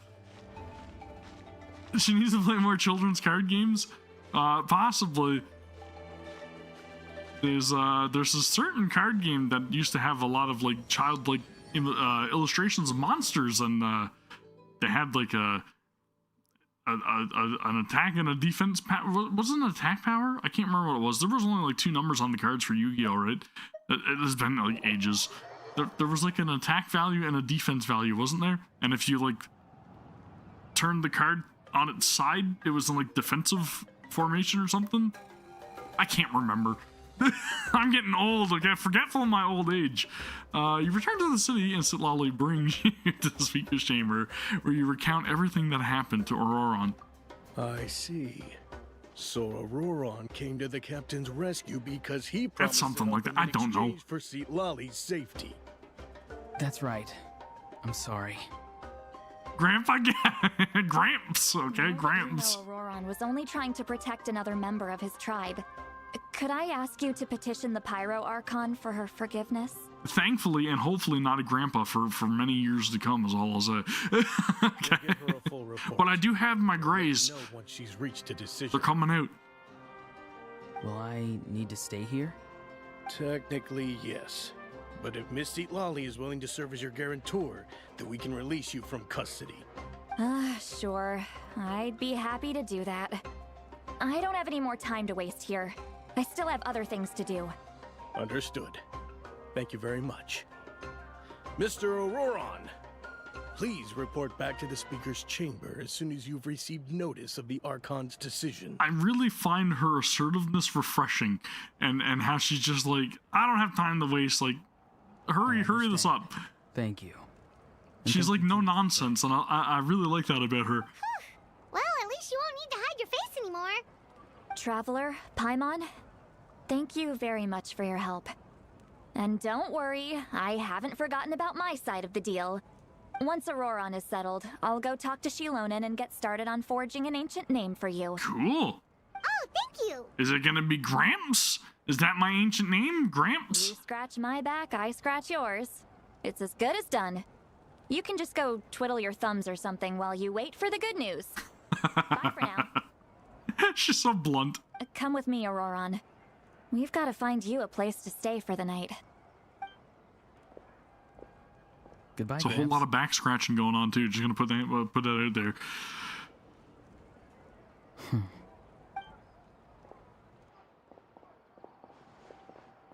She needs to play more children's card games? Possibly. There's a certain card game that used to have a lot of like childlike illustrations of monsters, and they had like an attack and a defense power. Was it an attack power? I can't remember what it was. There was only like 2 numbers on the cards for Yu-Gi-Oh, right? It has been like ages. There was like an attack value and a defense value, wasn't there? And if you like turned the card on its side, it was in like defensive formation or something. I can't remember. I'm getting old, okay? Forgetful of my old age. You return to the city and Sitlali brings you to the speaker's chamber where you recount everything that happened to Auroron. I see. So Auroron came to the captain's rescue because he promised that's something like that. I don't know. For Sitlali's safety. That's right. I'm sorry. Grandpa Gramps, okay? Gramps. Auroron was only trying to protect another member of his tribe. Could I ask you to petition the Pyro Archon for her forgiveness? Thankfully, and hopefully not a grandpa for many years to come, is all I'll say. Okay. But I do have my grays. Once she's reached a decision. They're coming out. Will I need to stay here? Technically, yes. But if Miss Sitlali is willing to serve as your guarantor, then we can release you from custody. Sure. I'd be happy to do that. I don't have any more time to waste here. I still have other things to do. Understood. Thank you very much. Mr. Auroron, please report back to the speaker's chamber as soon as you've received notice of the Archon's decision. I really find her assertiveness refreshing, and how she's just like, I don't have time to waste, like, hurry this up. Thank you. She's like no nonsense, and I really like that about her. Well, at least you won't need to hide your face anymore. Traveler, Paimon, thank you very much for your help. And don't worry, I haven't forgotten about my side of the deal. Once Auroron is settled, I'll go talk to Shilonen and get started on forging an ancient name for you. Cool. Oh, thank you. Is it gonna be Gramps? Is that my ancient name, Gramps? You scratch my back, I scratch yours. It's as good as done. You can just go twiddle your thumbs or something while you wait for the good news. Bye for now. She's so blunt. Come with me, Auroron. We've got to find you a place to stay for the night. Goodbye, There's a whole lot of back scratching going on, too. Just gonna put that out there.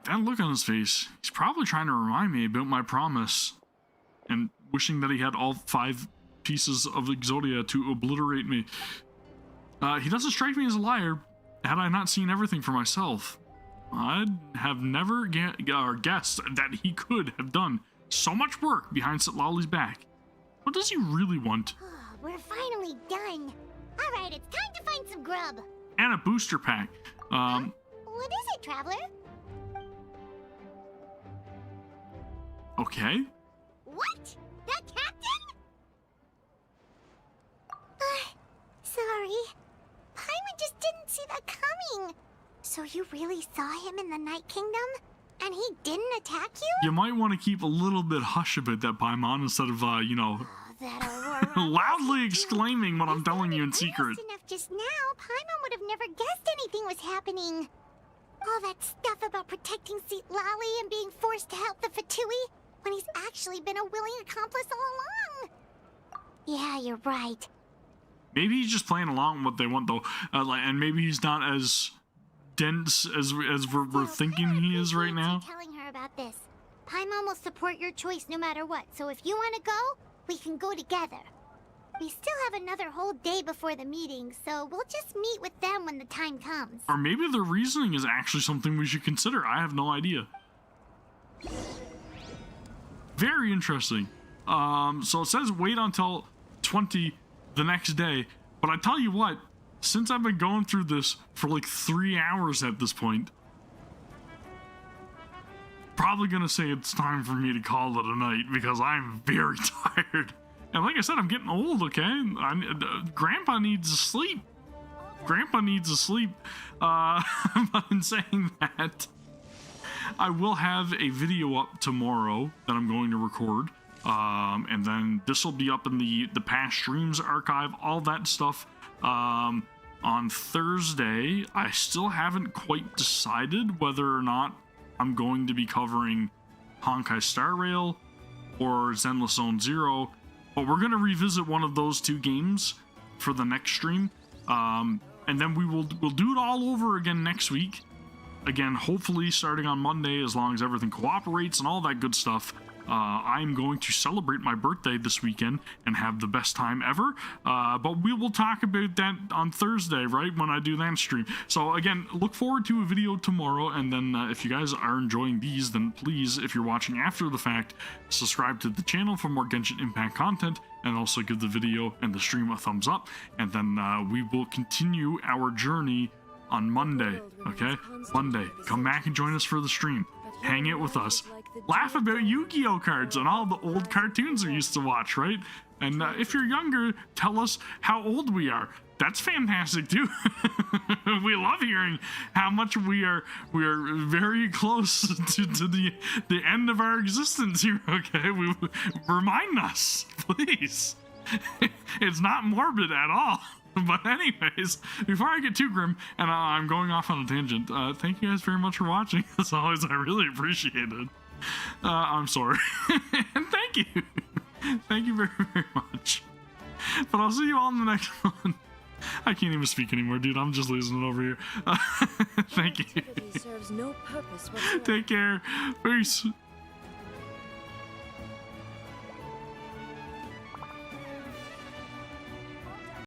That look on his face, he's probably trying to remind me about my promise and wishing that he had all 5 pieces of Exodia to obliterate me. He doesn't strike me as a liar. Had I not seen everything for myself, I'd have never guessed that he could have done So much work behind Sitlali's back. What does he really want? We're finally done. Alright, it's time to find some grub. And a booster pack. What is it, Traveler? Okay. What? That captain? Sorry. Paimon just didn't see that coming. So you really saw him in the Night Kingdom? And he didn't attack you? You might want to keep a little bit hush about that, Paimon, instead of, you know, loudly exclaiming what I'm telling you in secret. Enough just now, Paimon would have never guessed anything was happening. All that stuff about protecting Sitlali and being forced to help the Fatui, when he's actually been a willing accomplice all along. Yeah, you're right. Maybe he's just playing along with what they want, though, and maybe he's not as dense as we're thinking he is right now. Telling her about this. Paimon will support your choice no matter what, so if you want to go, we can go together. We still have another whole day before the meeting, so we'll just meet with them when the time comes. Or maybe their reasoning is actually something we should consider. I have no idea. Very interesting. So it says wait until 20 the next day, but I tell you what, since I've been going through this for like 3 hours at this point, probably gonna say it's time for me to call it a night because I'm very tired. And like I said, I'm getting old, okay? Grandpa needs to sleep. Grandpa needs to sleep. But in saying that, I will have a video up tomorrow that I'm going to record. And then this will be up in the past streams archive, all that stuff. On Thursday, I still haven't quite decided whether or not I'm going to be covering Honkai Star Rail or Zenless Zone Zero, but we're going to revisit one of those two games for the next stream. And then we'll do it all over again next week. Again, hopefully starting on Monday, as long as everything cooperates and all that good stuff. I'm going to celebrate my birthday this weekend and have the best time ever. But we will talk about that on Thursday, right, when I do that stream. So again, look forward to a video tomorrow. And then if you guys are enjoying these, then please, if you're watching after the fact, subscribe to the channel for more Genshin Impact content. And also give the video and the stream a thumbs up. And then we will continue our journey on Monday, okay? Monday, come back and join us for the stream. Hang out with us. Laugh about Yu-Gi-Oh cards and all the old cartoons we used to watch, right? And if you're younger, tell us how old we are. That's fantastic too. We love hearing how much we are very close to the end of our existence here, okay? Remind us, please. It's not morbid at all. But anyways, before I get too grim, and I'm going off on a tangent, thank you guys very much for watching. As always, I really appreciate it. I'm sorry. And thank you. Thank you very, very much. But I'll see you all in the next one. I can't even speak anymore, dude. I'm just losing it over here. Thank you. Serves no purpose whatsoever. Take care. Peace.